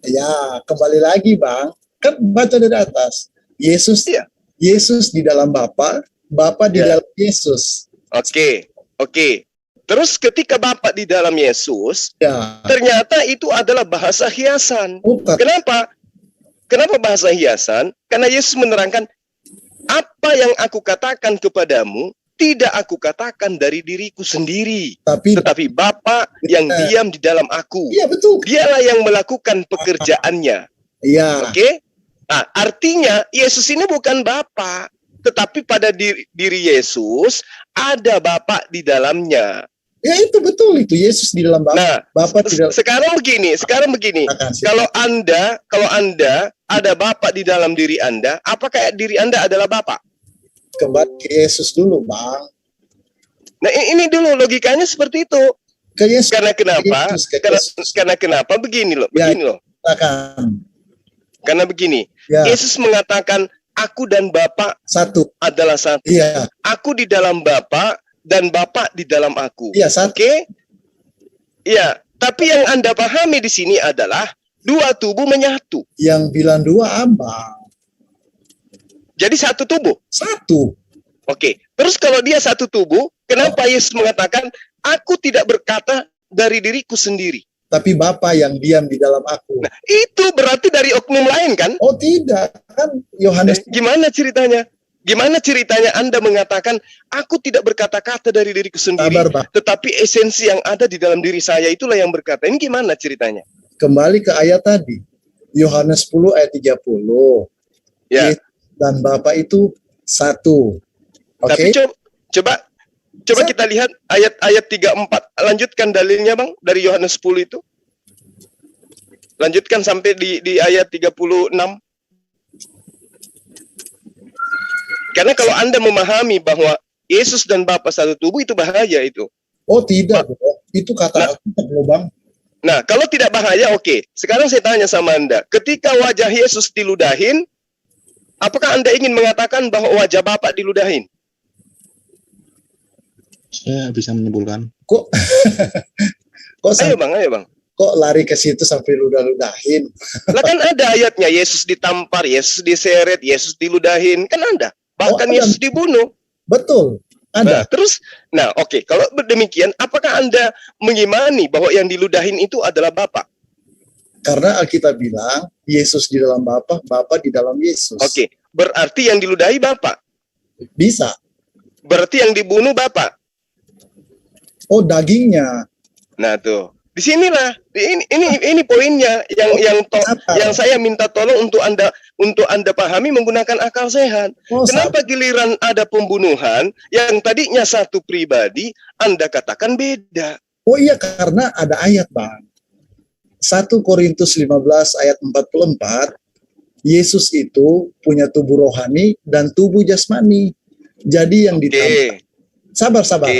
Ya kembali lagi Bang. Kan baca dari atas. Yesus. Iya. Yesus di dalam Bapa. Bapa di Ya. dalam Yesus. Oke. Terus ketika Bapa di dalam Yesus, Ya. ternyata itu adalah bahasa hiasan. Bukan. Kenapa? Kenapa bahasa hiasan? Karena Yesus menerangkan, apa yang aku katakan kepadamu, tidak aku katakan dari diriku sendiri. Tetapi Bapa yang diam di dalam aku. Iya betul. Dialah yang melakukan pekerjaannya. Iya. Oke? Nah, artinya Yesus ini bukan Bapa, tetapi pada diri Yesus ada Bapa di dalamnya. Ya itu betul, itu Yesus di dalam Bapa. Nah, Bapa tidak sekarang begini. akan Kalau Anda ada Bapa di dalam diri Anda, apakah diri Anda adalah Bapa? kembali ke Yesus dulu, Bang. Nah, ini dulu logikanya seperti itu. Ke Yesus. Karena kenapa? Yesus, ke Karena, Yesus. karena kenapa? Begini loh. Ya. Katakan. Karena begini. Ya, Yesus mengatakan, aku dan Bapa satu. adalah satu. Iya, Aku di dalam Bapa dan Bapa di dalam aku. iya satu. Oke? Iya. Tapi yang Anda pahami di sini adalah dua tubuh menyatu. Yang bilang dua Abang. Jadi satu tubuh. Satu. Oke. Terus kalau dia satu tubuh, kenapa Yesus mengatakan, aku tidak berkata dari diriku sendiri? Tapi Bapa yang diam di dalam aku. Nah, itu berarti dari oknum lain kan? Oh tidak, kan Yohanes. Gimana ceritanya? Gimana ceritanya Anda mengatakan, aku tidak berkata-kata dari diriku sendiri, Sabar, Bang. tetapi esensi yang ada di dalam diri saya itulah yang berkata. Ini gimana ceritanya? Kembali ke ayat tadi. Yohanes 10 ayat 30. Ya. Yesus dan Bapa itu satu. Tapi Oke. coba kita lihat ayat 34. Lanjutkan dalilnya, Bang, dari Yohanes 10 itu. Lanjutkan sampai di ayat 36. Karena kalau Anda memahami bahwa Yesus dan Bapa satu tubuh, itu bahaya itu. Oh tidak, bro. Itu kata Alkitab loh, Bang. Nah, kalau tidak bahaya, oke. Sekarang saya tanya sama Anda. Ketika wajah Yesus diludahin, apakah Anda ingin mengatakan bahwa wajah Bapa diludahin? Saya bisa menyimpulkan. Kok Ayo Bang. kok lari ke situ sampai ludah-ludahin? Lah kan ada ayatnya, Yesus ditampar, Yesus diseret, Yesus diludahin. Kan ada. Bahkan ada. Yesus dibunuh. Betul, Nah, ada. terus, oke. Kalau demikian, apakah Anda mengimani bahwa yang diludahin itu adalah Bapa? Karena Alkitab bilang Yesus di dalam Bapa, Bapa di dalam Yesus. Oke. Berarti yang diludahi Bapa. Bisa. Berarti yang dibunuh Bapa. Oh dagingnya. Nah tuh, di sinilah ini poinnya yang saya minta tolong untuk anda pahami menggunakan akal sehat. Oh, Kenapa giliran ada pembunuhan yang tadinya satu pribadi Anda katakan beda? Oh iya, karena ada ayat, Bang. 1 Korintus 15 ayat 44, Yesus itu punya tubuh rohani dan tubuh jasmani. Jadi yang ditampar, sabar.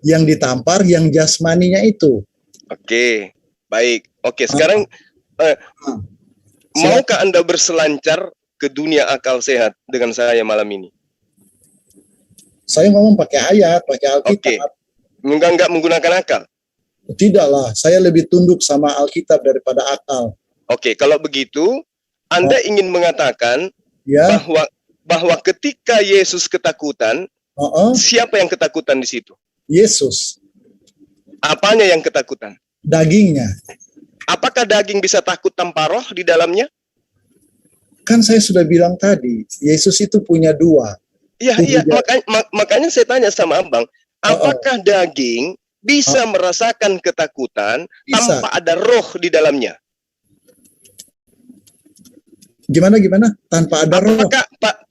Yang ditampar yang jasmaninya itu. Oke, baik. Oke, sekarang maukah Anda berselancar ke dunia akal sehat dengan saya malam ini? Saya ngomong pakai ayat, pakai Alkitab. Enggak menggunakan akal. Tidaklah, saya lebih tunduk sama Alkitab daripada akal. Oke, kalau begitu, Anda ingin mengatakan Ya. bahwa ketika Yesus ketakutan, siapa yang ketakutan di situ? Yesus. Apanya yang ketakutan? Dagingnya. Apakah daging bisa takut tanpa roh di dalamnya? Kan saya sudah bilang tadi, Yesus itu punya dua. Iya, makanya saya tanya sama Abang, apakah daging bisa merasakan ketakutan tanpa ada roh di dalamnya? Gimana? Tanpa ada roh.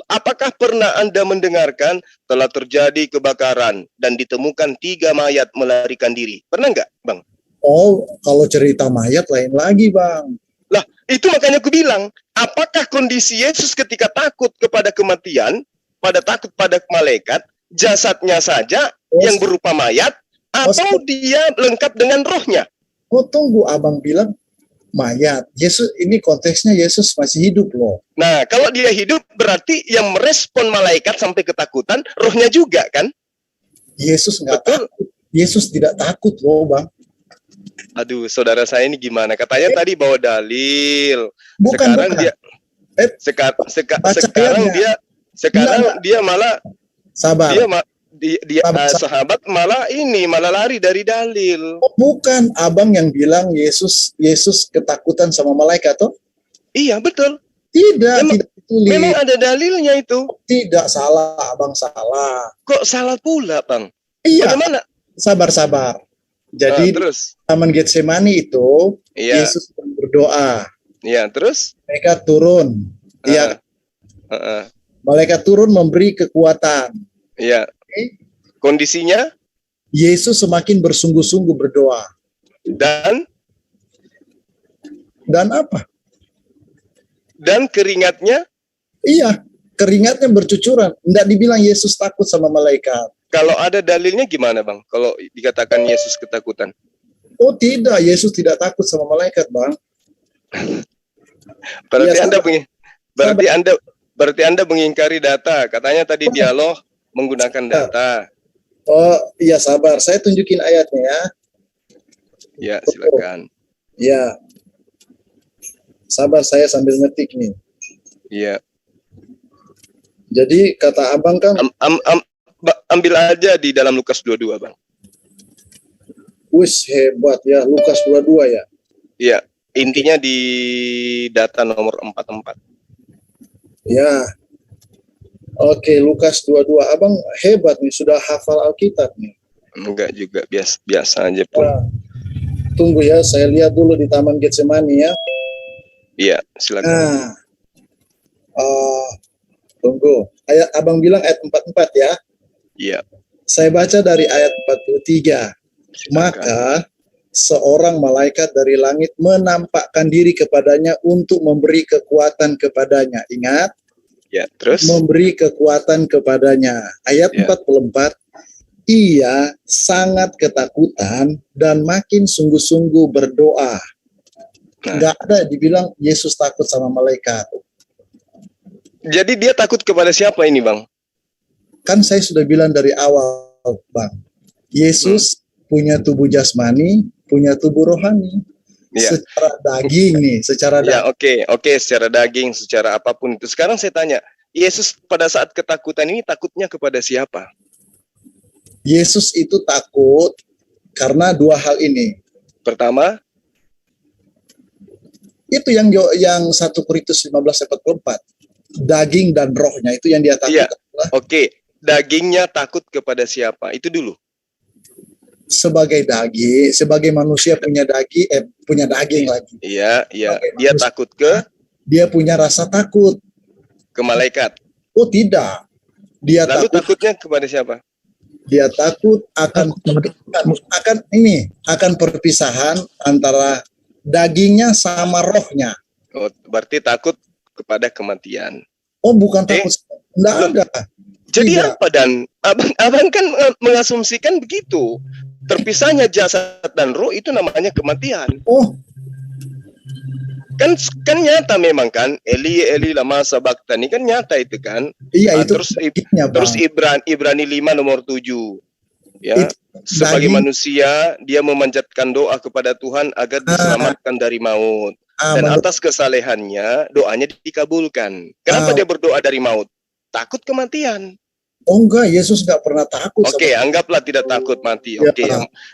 Apakah pernah Anda mendengarkan telah terjadi kebakaran dan ditemukan 3 mayat melarikan diri? Pernah nggak, Bang? Oh, kalau cerita mayat lain lagi, Bang. Lah, itu makanya aku bilang, apakah kondisi Yesus ketika takut kepada kematian, takut pada malaikat, jasadnya saja yang berupa mayat, atau dia lengkap dengan rohnya? Oh, tunggu, Abang bilang mayat. Yesus, ini konteksnya Yesus masih hidup loh. Nah, kalau dia hidup berarti yang merespon malaikat sampai ketakutan rohnya juga kan? Yesus nggak takut. Yesus tidak takut loh, Bang. Aduh, saudara saya ini gimana? Katanya tadi bawa dalil. Bukan. Sekarang dia malah sabar. Sahabat malah lari dari dalil. Oh, bukan, Abang yang bilang Yesus ketakutan sama malaikat toh? Iya, betul. Tidak ditulis. Memang ada dalilnya itu. Tidak salah, Abang salah. Kok salah pula, Bang? Iya. Bagaimana? Sabar. Jadi terus Taman Getsemani itu Yesus berdoa. Iya, terus mereka turun. Iya. Malaikat turun memberi kekuatan. Iya. Kondisinya Yesus semakin bersungguh-sungguh berdoa. Dan apa? Dan keringatnya, Iya, keringatnya bercucuran. Tidak dibilang Yesus takut sama malaikat. kalau ada dalilnya gimana Bang? Kalau dikatakan Yesus ketakutan? Oh tidak, Yesus tidak takut sama malaikat, Bang. Berarti Ya, Anda sabar. berarti Anda mengingkari data. Katanya tadi dialog menggunakan data. Oh iya, sabar. Saya tunjukin ayatnya ya. Ya, silakan. Ya, sabar, saya sambil ngetik nih. Iya. Jadi kata abang kan, Ambil aja di dalam Lukas 22, Bang. wis hebat ya, Lukas 22 ya. Iya, intinya di data nomor 44. Ya. Oke, Lukas 22. Abang hebat nih, sudah hafal Alkitab nih. Enggak juga, biasa aja pun. Nah, tunggu ya, saya lihat dulu di Taman Getsemani ya. Iya, silakan. Nah, tunggu. Abang bilang ayat 44 ya. Iya. Saya baca dari ayat 43. Maka seorang malaikat dari langit menampakkan diri kepadanya untuk memberi kekuatan kepadanya. Ingat? Ya, terus? Memberi kekuatan kepadanya. Ayat Ya. 44. Ia sangat ketakutan dan makin sungguh-sungguh berdoa. Nah. Nggak ada dibilang Yesus takut sama malaikat. Jadi dia takut kepada siapa ini, Bang? Kan saya sudah bilang dari awal, Bang. Yesus punya tubuh jasmani, punya tubuh rohani. Ya. Secara daging nih, secara Ya, daging. oke, secara daging, secara apapun itu. Sekarang saya tanya, Yesus pada saat ketakutan ini takutnya kepada siapa? Yesus itu takut karena dua hal ini. Pertama, itu yang 1 Korintus 15:44. Daging dan rohnya itu yang dia takut. Iya. Oke, dagingnya takut kepada siapa? Itu dulu. Sebagai daging, sebagai manusia punya daging lagi. Iya. Sebagai Dia manusia, takut ke dia punya rasa takut. malaikat. Oh tidak. Dia Lalu takut, takutnya kepada siapa? dia takut akan perpisahan antara dagingnya sama rohnya. Oh, berarti takut kepada kematian. Oh bukan takut, enggak ada. Jadi Tidak. apa dan abang kan mengasumsikan begitu. Terpisahnya jasad dan roh itu namanya kematian. Oh Kan nyata memang kan, Eli lama sabaktani kan nyata itu kan. iya, itu Terus dagingnya, Bang. terus Ibrani 5 nomor 7. Ya, Itu sebagai daging. manusia dia memanjatkan doa kepada Tuhan agar diselamatkan dari maut. Dan atas kesalehannya doanya dikabulkan. Kenapa dia berdoa dari maut? Takut kematian. Oh enggak, Yesus enggak pernah takut. Oke, anggaplah tidak takut mati. Ya. Oke,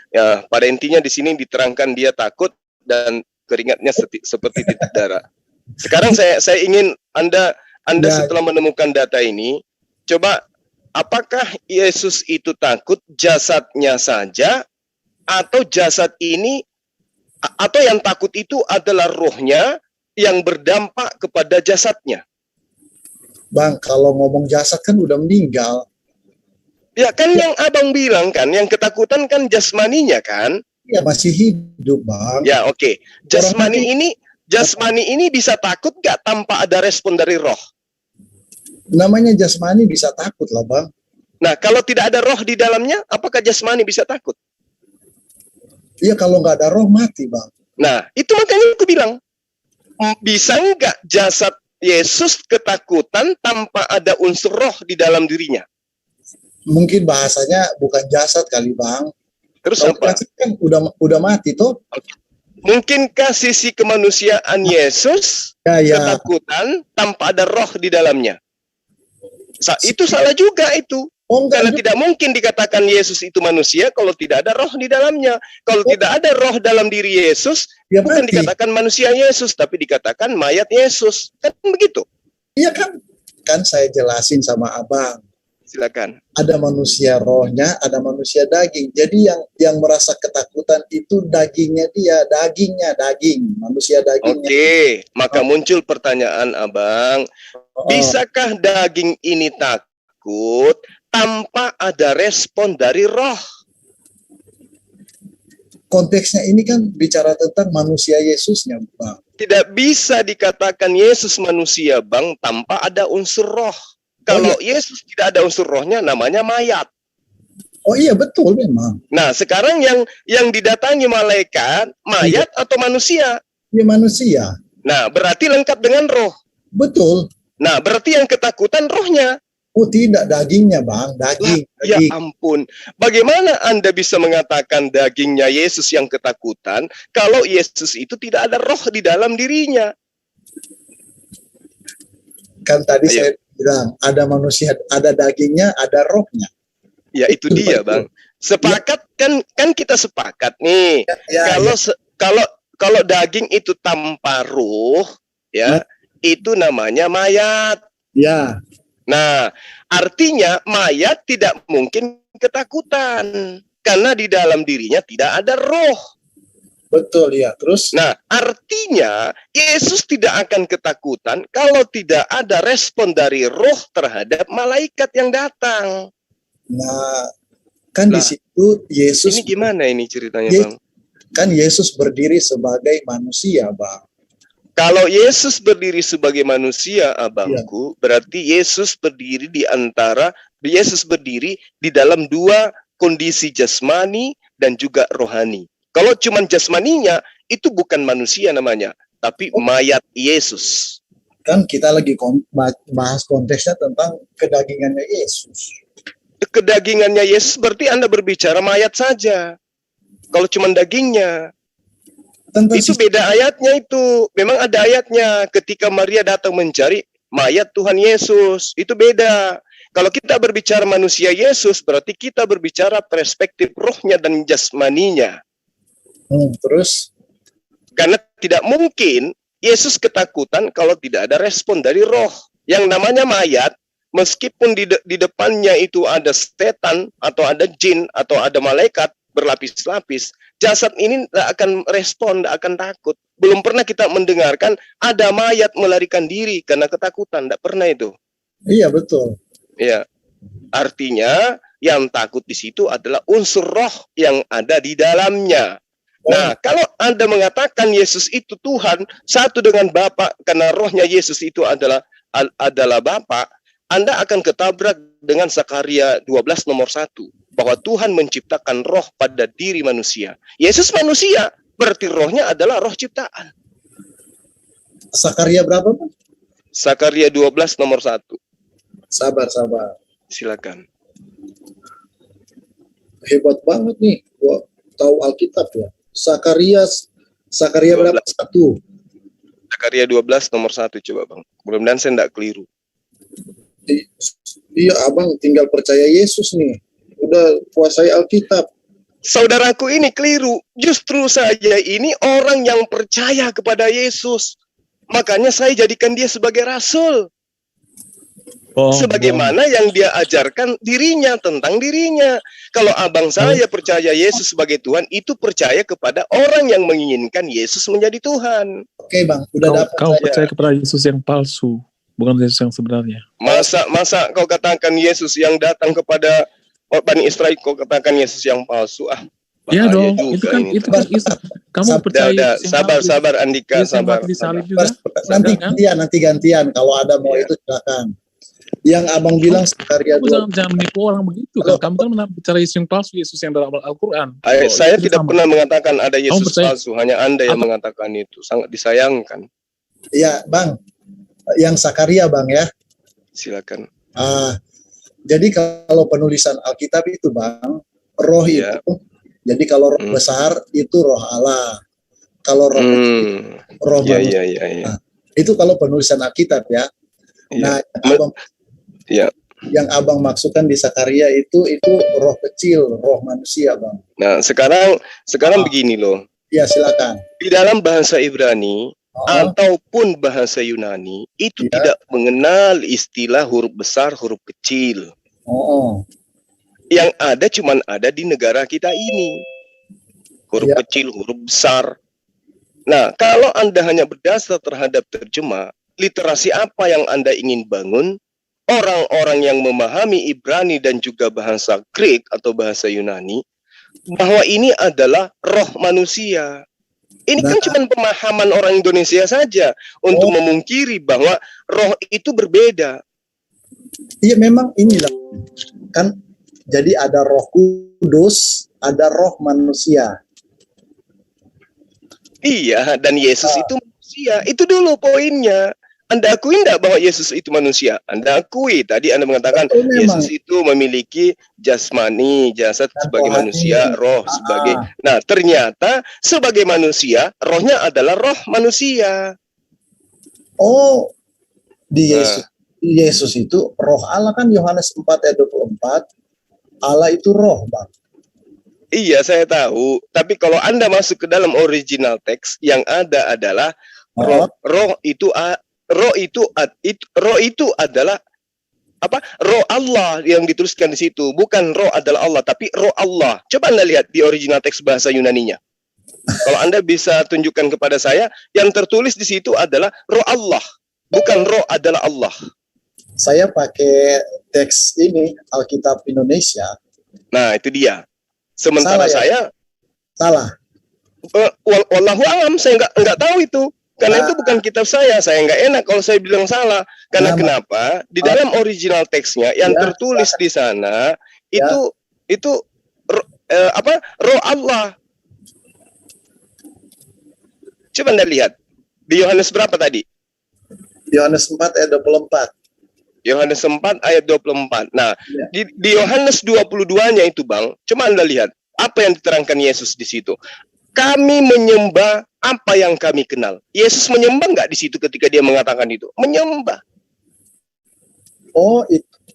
ya, pada intinya di sini diterangkan dia takut dan keringatnya seperti titik darah. Sekarang saya ingin Anda Ya. setelah menemukan data ini, coba apakah Yesus itu takut jasadnya saja atau jasad ini atau yang takut itu adalah rohnya yang berdampak kepada jasadnya? Bang, kalau ngomong jasad kan udah meninggal. Ya kan yang abang bilang kan, yang ketakutan kan jasmaninya kan? Ya masih hidup, Bang. Ya oke. Jasmani ini bisa takut gak tanpa ada respon dari roh? Namanya jasmani bisa takut lah, Bang. Nah kalau tidak ada roh di dalamnya, apakah jasmani bisa takut? Iya, kalau nggak ada roh mati, Bang. Nah itu makanya aku bilang, bisa nggak jasad Yesus ketakutan tanpa ada unsur roh di dalam dirinya? Mungkin bahasanya bukan jasad kali, Bang. Terus Kalau apa? jasad kan udah mati tuh. Mungkinkah sisi kemanusiaan Yesus Ya. ketakutan tanpa ada roh di dalamnya? Itu salah juga itu. Oh enggak, Karena tidak mungkin dikatakan Yesus itu manusia kalau tidak ada roh di dalamnya. Kalau tidak ada roh dalam diri Yesus, dia bukan mati. dikatakan manusia Yesus, tapi dikatakan mayat Yesus. Kan begitu? Iya kan? Kan saya jelasin sama Abang. Silakan. Ada manusia rohnya, ada manusia daging. Jadi yang merasa ketakutan itu dagingnya dia, daging, manusia dagingnya. Oke, maka muncul pertanyaan Abang, bisakah daging ini takut tanpa ada respon dari roh? konteksnya ini kan bicara tentang manusia Yesusnya, Bang. Tidak bisa dikatakan Yesus manusia, Bang, tanpa ada unsur roh. Kalau Yesus tidak ada unsur rohnya, namanya mayat. Oh iya, betul memang. Nah, sekarang yang didatangi malaikat, mayat atau manusia? Dia manusia. Nah, berarti lengkap dengan roh. Betul. Nah, berarti yang ketakutan rohnya. Oh tidak, dagingnya, Bang. Daging. Ya ampun. Bagaimana Anda bisa mengatakan dagingnya Yesus yang ketakutan kalau Yesus itu tidak ada roh di dalam dirinya? Kan tadi Ayo. saya bilang, ada manusia, ada dagingnya, ada rohnya. Ya itu dia, Bang. Sepakat kan kita sepakat nih. Kalau daging itu tanpa ruh, ya, itu namanya mayat. Ya. Nah, artinya mayat tidak mungkin ketakutan karena di dalam dirinya tidak ada roh. Betul ya. Terus? Nah, artinya Yesus tidak akan ketakutan kalau tidak ada respon dari roh terhadap malaikat yang datang. Nah, kan di situ Yesus. Ini gimana ini ceritanya, Bang? Kan Yesus berdiri sebagai manusia, Bang. Kalau Yesus berdiri sebagai manusia, abangku, berarti Yesus berdiri Yesus berdiri di dalam dua kondisi jasmani dan juga rohani. Kalau cuma jasmaninya, itu bukan manusia namanya, tapi mayat Yesus. Kan kita lagi bahas konteksnya tentang kedagingannya Yesus. Kedagingannya Yesus berarti Anda berbicara mayat saja. Kalau cuma dagingnya. Itu beda ayatnya itu. Memang ada ayatnya ketika Maria datang mencari mayat Tuhan Yesus. Itu beda. Kalau kita berbicara manusia Yesus, berarti kita berbicara perspektif rohnya dan jasmaninya. Terus? Karena tidak mungkin Yesus ketakutan kalau tidak ada respon dari roh. Yang namanya mayat, meskipun di depannya itu ada setan, atau ada jin, atau ada malaikat berlapis-lapis, jasad ini tidak akan respon, tidak akan takut. Belum pernah kita mendengarkan ada mayat melarikan diri karena ketakutan. Tidak pernah itu. Iya, betul. Ya, artinya yang takut di situ adalah unsur roh yang ada di dalamnya. Nah, kalau Anda mengatakan Yesus itu Tuhan, satu dengan Bapa, karena rohnya Yesus itu adalah Bapa, Anda akan ketabrak dengan Zakaria 12 nomor 1. Bahwa Tuhan menciptakan roh pada diri manusia. Yesus manusia, berarti rohnya adalah roh ciptaan. Zakaria berapa, Pak? Zakaria 12 nomor 1. Sabar. Silakan. Hebat banget nih. Gua tahu Alkitab ya. Zakaria berapa? 1. Zakaria 12 nomor 1 coba, Bang. Mudah-mudahan saya tidak keliru. Iya, Abang tinggal percaya Yesus nih. Udah kuasai Alkitab. Saudaraku ini keliru. Justru saya ini orang yang percaya kepada Yesus. Makanya saya jadikan dia sebagai rasul. Sebagaimana yang dia ajarkan dirinya tentang dirinya. Kalau abang saya percaya Yesus sebagai Tuhan, itu percaya kepada orang yang menginginkan Yesus menjadi Tuhan. Oke, Bang, udah dapat. Kau percaya kepada Yesus yang palsu, bukan Yesus yang sebenarnya. Masa kau katakan Yesus yang datang kepada Bani Israel, kau katakan Yesus yang palsu? Iya dong, itu kan kamu percaya. Sabar Andika, sabar. Nanti gantian kalau ada mau itu silakan. Yang abang bilang Zakaria 2. Jangan menipu orang begitu. Kamu kan bicara Yesus yang palsu, Yesus yang dalam Al-Quran. Saya tidak pernah mengatakan ada Yesus palsu, hanya Anda yang mengatakan itu. Sangat disayangkan. Iya, Bang. Yang Zakaria, Bang ya. Silakan. Jadi kalau penulisan Alkitab itu, Bang, roh itu. Jadi kalau roh besar itu roh Allah. Kalau roh roh manusia. Nah, itu kalau penulisan Alkitab ya. Nah, yang abang maksudkan di Zakaria itu roh kecil, roh manusia, Bang. Nah, sekarang begini loh. Ya, silakan. Di dalam bahasa Ibrani ataupun bahasa Yunani itu tidak mengenal istilah huruf besar, huruf kecil. Yang ada cuman ada di negara kita ini. Huruf kecil, huruf besar. Nah, kalau Anda hanya berdasar terhadap terjemah, literasi apa yang Anda ingin bangun? Orang-orang yang memahami Ibrani dan juga bahasa Greek atau bahasa Yunani, bahwa ini adalah roh manusia. Ini kan Nah. cuma pemahaman orang Indonesia saja untuk memungkiri bahwa roh itu berbeda. Iya memang inilah kan, jadi ada Roh Kudus, ada roh manusia. Iya, dan Yesus itu manusia. Itu dulu poinnya. Anda akui enggak bahwa Yesus itu manusia? Anda akui. Tadi Anda mengatakan Betul, memang. Yesus itu memiliki jasmani, jasad Dan sebagai rohani. manusia, roh sebagai. Ah. Nah, ternyata sebagai manusia, rohnya adalah roh manusia. Oh, di Yesus itu roh Allah kan, Yohanes 4 ayat 24. Allah itu roh, Bang. Iya, saya tahu. Tapi kalau Anda masuk ke dalam original teks, yang ada adalah roh. Roh itu adalah apa? Roh Allah yang dituliskan di situ. Bukan roh adalah Allah, tapi roh Allah. Coba Anda lihat di original teks bahasa Yunaninya. Kalau Anda bisa tunjukkan kepada saya, yang tertulis di situ adalah roh Allah, bukan roh adalah Allah. Saya pakai teks ini Alkitab Indonesia. Nah, itu dia. Sementara Salah, ya? saya Salah. wallahu alam, saya nggak tahu itu. Karena Nah. itu bukan kitab saya nggak enak kalau saya bilang salah. Karena Nah, kenapa? Di dalam original teksnya yang Ya, tertulis di sana Ya. itu roh Allah. Coba Anda lihat di Yohanes berapa tadi? Yohanes 4 ayat 24. Yohanes 4 ayat 24. Nah, Ya. di Yohanes 22-nya itu, Bang, coba Anda lihat apa yang diterangkan Yesus di situ. Kami menyembah apa yang kami kenal. Yesus menyembah nggak di situ ketika dia mengatakan itu? Menyembah. Oh,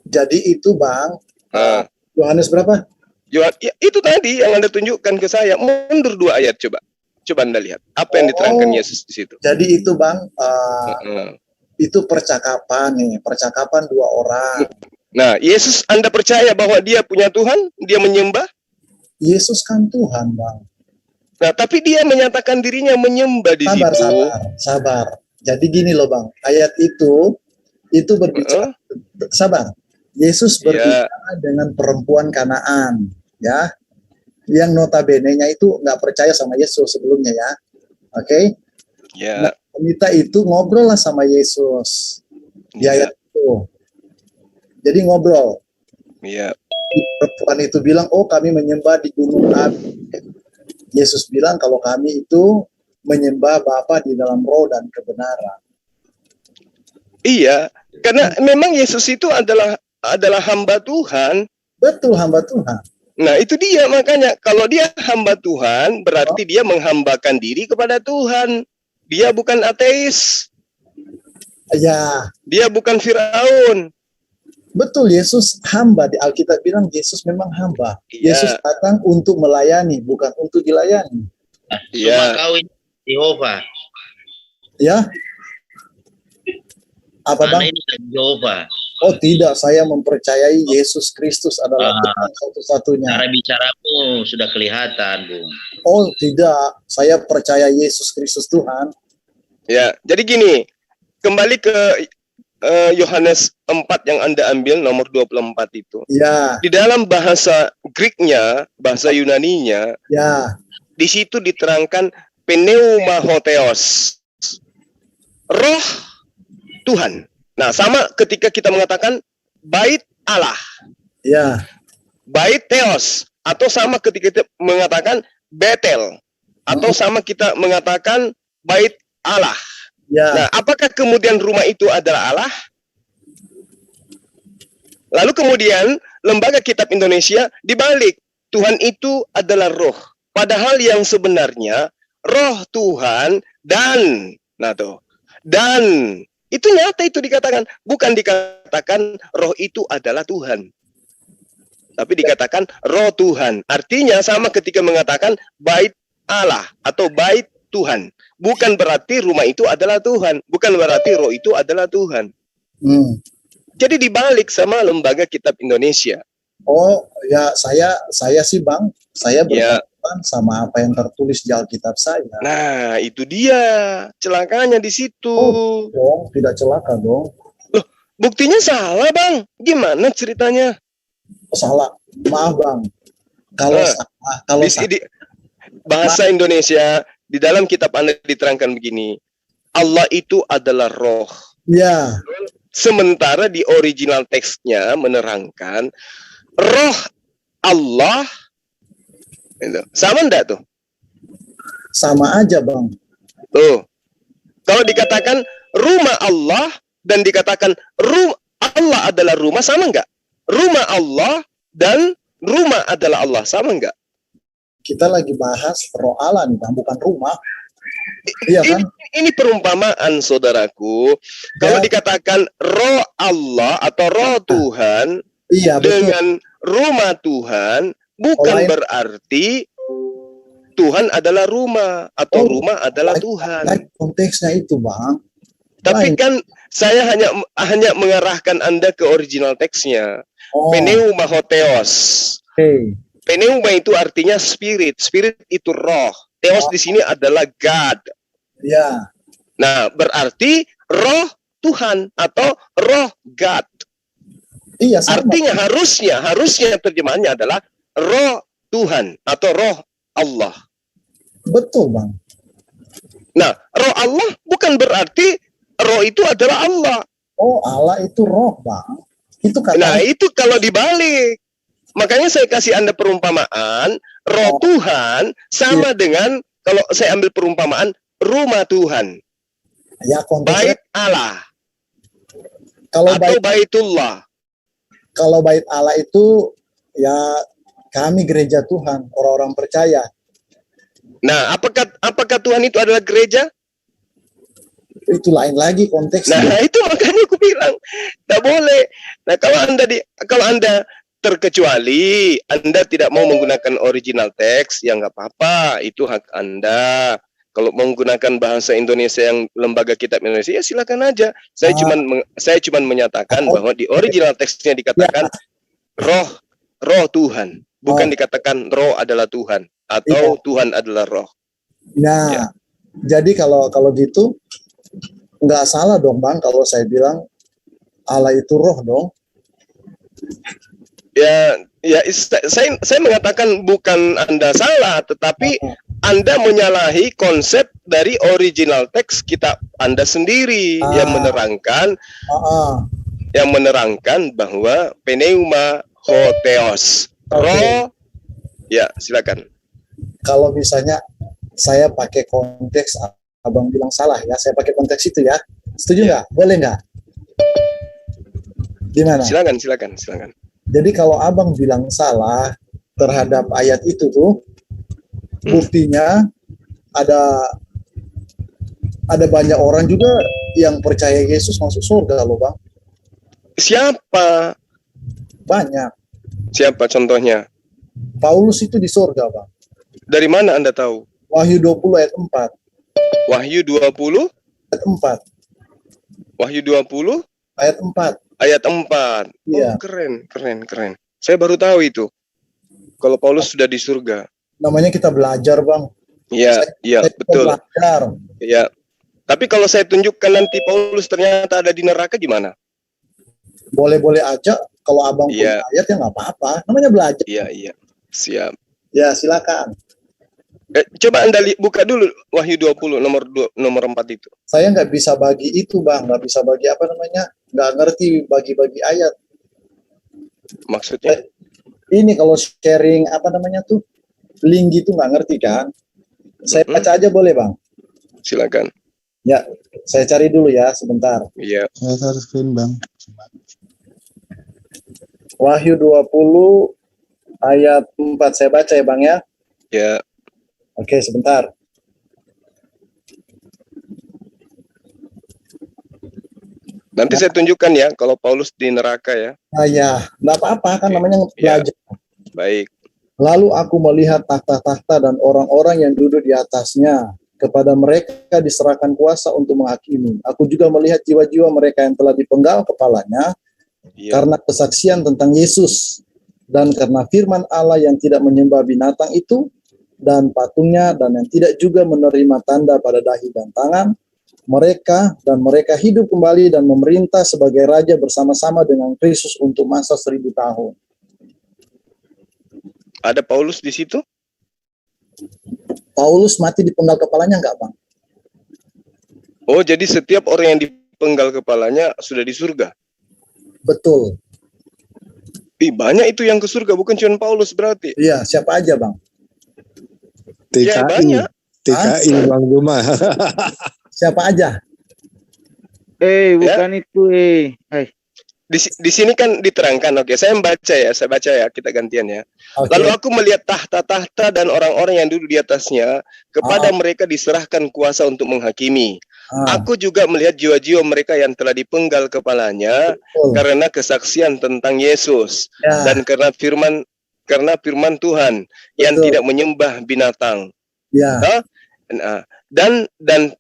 jadi itu, Bang. Nah, Yohanes berapa? ya, itu tadi yang Anda tunjukkan ke saya. Mundur 2 ayat coba. Coba Anda lihat apa yang diterangkan Yesus di situ. Jadi itu, Bang, Nah. itu percakapan dua orang. Nah, Yesus, Anda percaya bahwa dia punya Tuhan? Dia menyembah? Yesus kan Tuhan, Bang. Nah, tapi dia menyatakan dirinya menyembah di situ. Sabar. Jadi gini loh, Bang. Ayat itu berbicara, sabar. Yesus berbicara dengan perempuan Kanaan, ya. Yang notabene-nya itu nggak percaya sama Yesus sebelumnya, ya. Oke? Ya. Nah, wanita itu ngobrol lah sama Yesus di ayat itu. Jadi ngobrol. Iya. Perempuan itu bilang, oh kami menyembah di gunung Abi. Yesus bilang kalau kami itu menyembah Bapa di dalam roh dan kebenaran. Iya, karena memang Yesus itu adalah hamba Tuhan. Betul, hamba Tuhan. Nah, itu dia, makanya kalau dia hamba Tuhan, berarti dia menghambakan diri kepada Tuhan. Dia bukan ateis. Ya. Dia bukan Firaun. Betul, Yesus hamba. Di Alkitab bilang Yesus memang hamba. Iya. Yesus datang untuk melayani, bukan untuk dilayani. Iya. Kau ini Yehova. Ya. Apa, Bang? Ini Yehova. Oh tidak, saya mempercayai Yesus Kristus adalah Tuhan satu-satunya. Cara bicaramu sudah kelihatan, Bung. Oh tidak, saya percaya Yesus Kristus Tuhan. Ya, jadi gini, kembali ke Yohanes 4 yang Anda ambil nomor 24 itu. Ya. Di dalam bahasa Greeknya, bahasa Yunaninya, ya. Di situ diterangkan pneumahotheos. Roh Tuhan. Nah, sama ketika kita mengatakan bait Allah. Ya. Bait Theos, atau sama ketika kita mengatakan Betel, atau sama kita mengatakan bait Allah. Ya. Nah, apakah kemudian rumah itu adalah Allah? Lalu kemudian Lembaga Kitab Indonesia dibalik, Tuhan itu adalah roh. Padahal yang sebenarnya roh Tuhan dan itu nyata, itu dikatakan, bukan dikatakan roh itu adalah Tuhan, tapi dikatakan roh Tuhan. Artinya sama ketika mengatakan bait Allah atau bait Tuhan, bukan berarti rumah itu adalah Tuhan, bukan berarti roh itu adalah Tuhan. Jadi dibalik sama Lembaga Kitab Indonesia. Oh ya, saya sih Bang, saya berpendapat sama apa yang tertulis di Alkitab saya. Nah, itu dia celakanya di situ. Oh, dong, tidak celaka dong. Loh, buktinya salah, Bang. Gimana ceritanya? Salah, maaf Bang. Kalau Ah, sama, kalau Di, sama, di bahasa Indonesia di dalam kitab Anda diterangkan begini. Allah itu adalah roh. ya Sementara di original teksnya menerangkan roh Allah itu. Sama enggak tuh? sama aja Bang. Tuh. Kalau dikatakan rumah Allah dan dikatakan Allah adalah rumah, sama enggak? Rumah Allah dan rumah adalah Allah, sama enggak? Kita lagi bahas roh Allah nih Bang, bukan rumah. Iya kan? Ini perumpamaan, saudaraku. Kalau Ya, dikatakan roh Allah atau roh Tuhan iya betul. dengan rumah Tuhan, bukan Lain- berarti Tuhan adalah rumah atau Oh, rumah adalah lain- Tuhan. lain konteksnya itu Bang. Tapi Lain. kan saya hanya mengarahkan Anda ke original teksnya. Oh, Pneuma hotheos. oke. Pneuma itu artinya spirit. Spirit itu roh. Theos di sini adalah God. Ya, Nah, berarti roh Tuhan atau roh God. iya sama. Artinya harusnya terjemahannya adalah roh Tuhan atau roh Allah. Betul Bang. Nah, roh Allah bukan berarti roh itu adalah Allah. Oh, Allah itu roh Bang. Itu kata Nah, itu kalau dibalik. Makanya saya kasih Anda perumpamaan, roh Tuhan sama dengan, kalau saya ambil perumpamaan, rumah Tuhan, ya konteksnya. bait Allah, Kalau atau bait baitullah. kalau bait Allah itu ya kami gereja Tuhan, orang-orang percaya. Nah, apakah Tuhan itu adalah gereja? Itu lain lagi konteksnya. Nah, itu makanya aku bilang, tidak boleh. Nah, kalau anda terkecuali Anda tidak mau menggunakan original teks, ya nggak apa-apa, itu hak Anda. Kalau menggunakan bahasa Indonesia yang lembaga kitab Indonesia, ya silakan aja. Saya cuman menyatakan bahwa di original teksnya dikatakan roh Tuhan, bukan dikatakan roh adalah Tuhan atau Tuhan adalah roh. Nah, Ya. jadi kalau gitu nggak salah dong Bang kalau saya bilang Allah itu roh dong. Saya mengatakan bukan Anda salah, tetapi Anda menyalahi konsep dari original teks kitab Anda sendiri yang menerangkan bahwa pneuma hotheos, roh. Ya, silakan. Kalau misalnya saya pakai konteks Abang bilang salah ya, saya pakai konteks itu ya. Setuju nggak? Boleh nggak? Gimana? Silakan. Jadi kalau Abang bilang salah terhadap ayat itu tuh, buktinya ada banyak orang juga yang percaya Yesus masuk surga loh Bang. Siapa? Banyak. Siapa contohnya? Paulus itu di surga Bang. Dari mana Anda tahu? Wahyu 20 ayat 4. Wahyu 20 Ayat 4. Wahyu 20 Ayat 4. ayat 4. Iya. Oh, keren. Saya baru tahu itu. Kalau Paulus sudah di surga. Namanya kita belajar Bang. Iya, Kita betul. Belajar. Iya. Tapi kalau saya tunjukkan nanti Paulus ternyata ada di neraka gimana? Boleh-boleh aja. Kalau Abang Iya. punya ayat ya nggak apa-apa. Namanya belajar. Iya. Siap. Ya silakan. Coba Anda buka dulu Wahyu 20 nomor 4 itu. Saya nggak bisa bagi itu Bang. Nggak bisa bagi apa namanya. Nggak ngerti bagi-bagi ayat. Maksudnya? Ini kalau sharing apa namanya tuh. Link gitu nggak ngerti kan. Saya baca aja boleh Bang? Silakan. Ya, saya cari dulu ya sebentar. Iya. Saya share screen Bang. Wahyu 20 ayat 4 saya baca ya Bang ya. Ya. Oke, sebentar. Nanti saya tunjukkan ya kalau Paulus di neraka ya. Nah ya, nggak apa-apa kan Oke. namanya Ya. belajar. Baik. Lalu aku melihat tahta-tahta dan orang-orang yang duduk di atasnya. Kepada mereka diserahkan kuasa untuk menghakimi. Aku juga melihat jiwa-jiwa mereka yang telah dipenggal kepalanya Iya. karena kesaksian tentang Yesus dan karena firman Allah yang tidak menyembah binatang itu dan patungnya dan yang tidak juga menerima tanda pada dahi dan tangan mereka hidup kembali dan memerintah sebagai raja bersama-sama dengan Kristus untuk masa 1000 tahun. Ada Paulus di situ? Paulus mati dipenggal kepalanya enggak, Bang? Oh, jadi setiap orang yang dipenggal kepalanya sudah di surga. Betul. Banyak itu yang ke surga, bukan cuma Paulus berarti. Iya, siapa aja, Bang? Ya, banyak. TKI Bang Zuma. Siapa aja? Bukan itu, Hai. Di sini kan diterangkan, oke, saya baca ya, kita gantian ya. Oke. Lalu aku melihat tahta-tahta dan orang-orang yang duduk di atasnya, kepada mereka diserahkan kuasa untuk menghakimi. Aku juga melihat jiwa-jiwa mereka yang telah dipenggal kepalanya karena kesaksian tentang Yesus dan karena firman Tuhan yang tidak menyembah binatang. Dan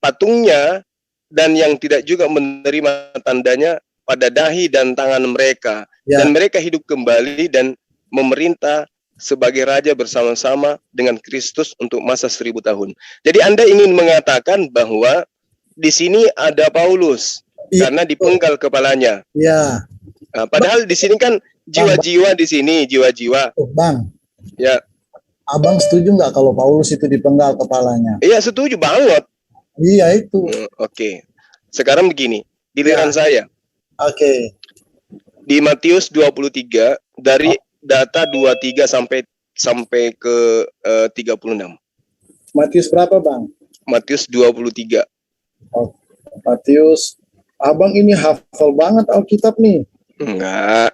patungnya, dan yang tidak juga menerima tandanya pada dahi dan tangan mereka, dan mereka hidup kembali dan memerintah sebagai raja bersama-sama dengan Kristus untuk masa 1000 tahun. Jadi Anda ingin mengatakan bahwa di sini ada Paulus karena dipenggal kepalanya. Iya. Nah, padahal di sini kan jiwa-jiwa di sini, jiwa-jiwa. Bang. Ya. Abang setuju nggak kalau Paulus itu dipenggal kepalanya? Iya, setuju banget. Iya itu. Oke. Sekarang begini, giliran saya. Oke. Di Matius 23 dari data 23 sampai ke 36. Matius berapa, Bang? Matius 23. Oh, Matius. Abang ini hafal banget Alkitab nih. Enggak.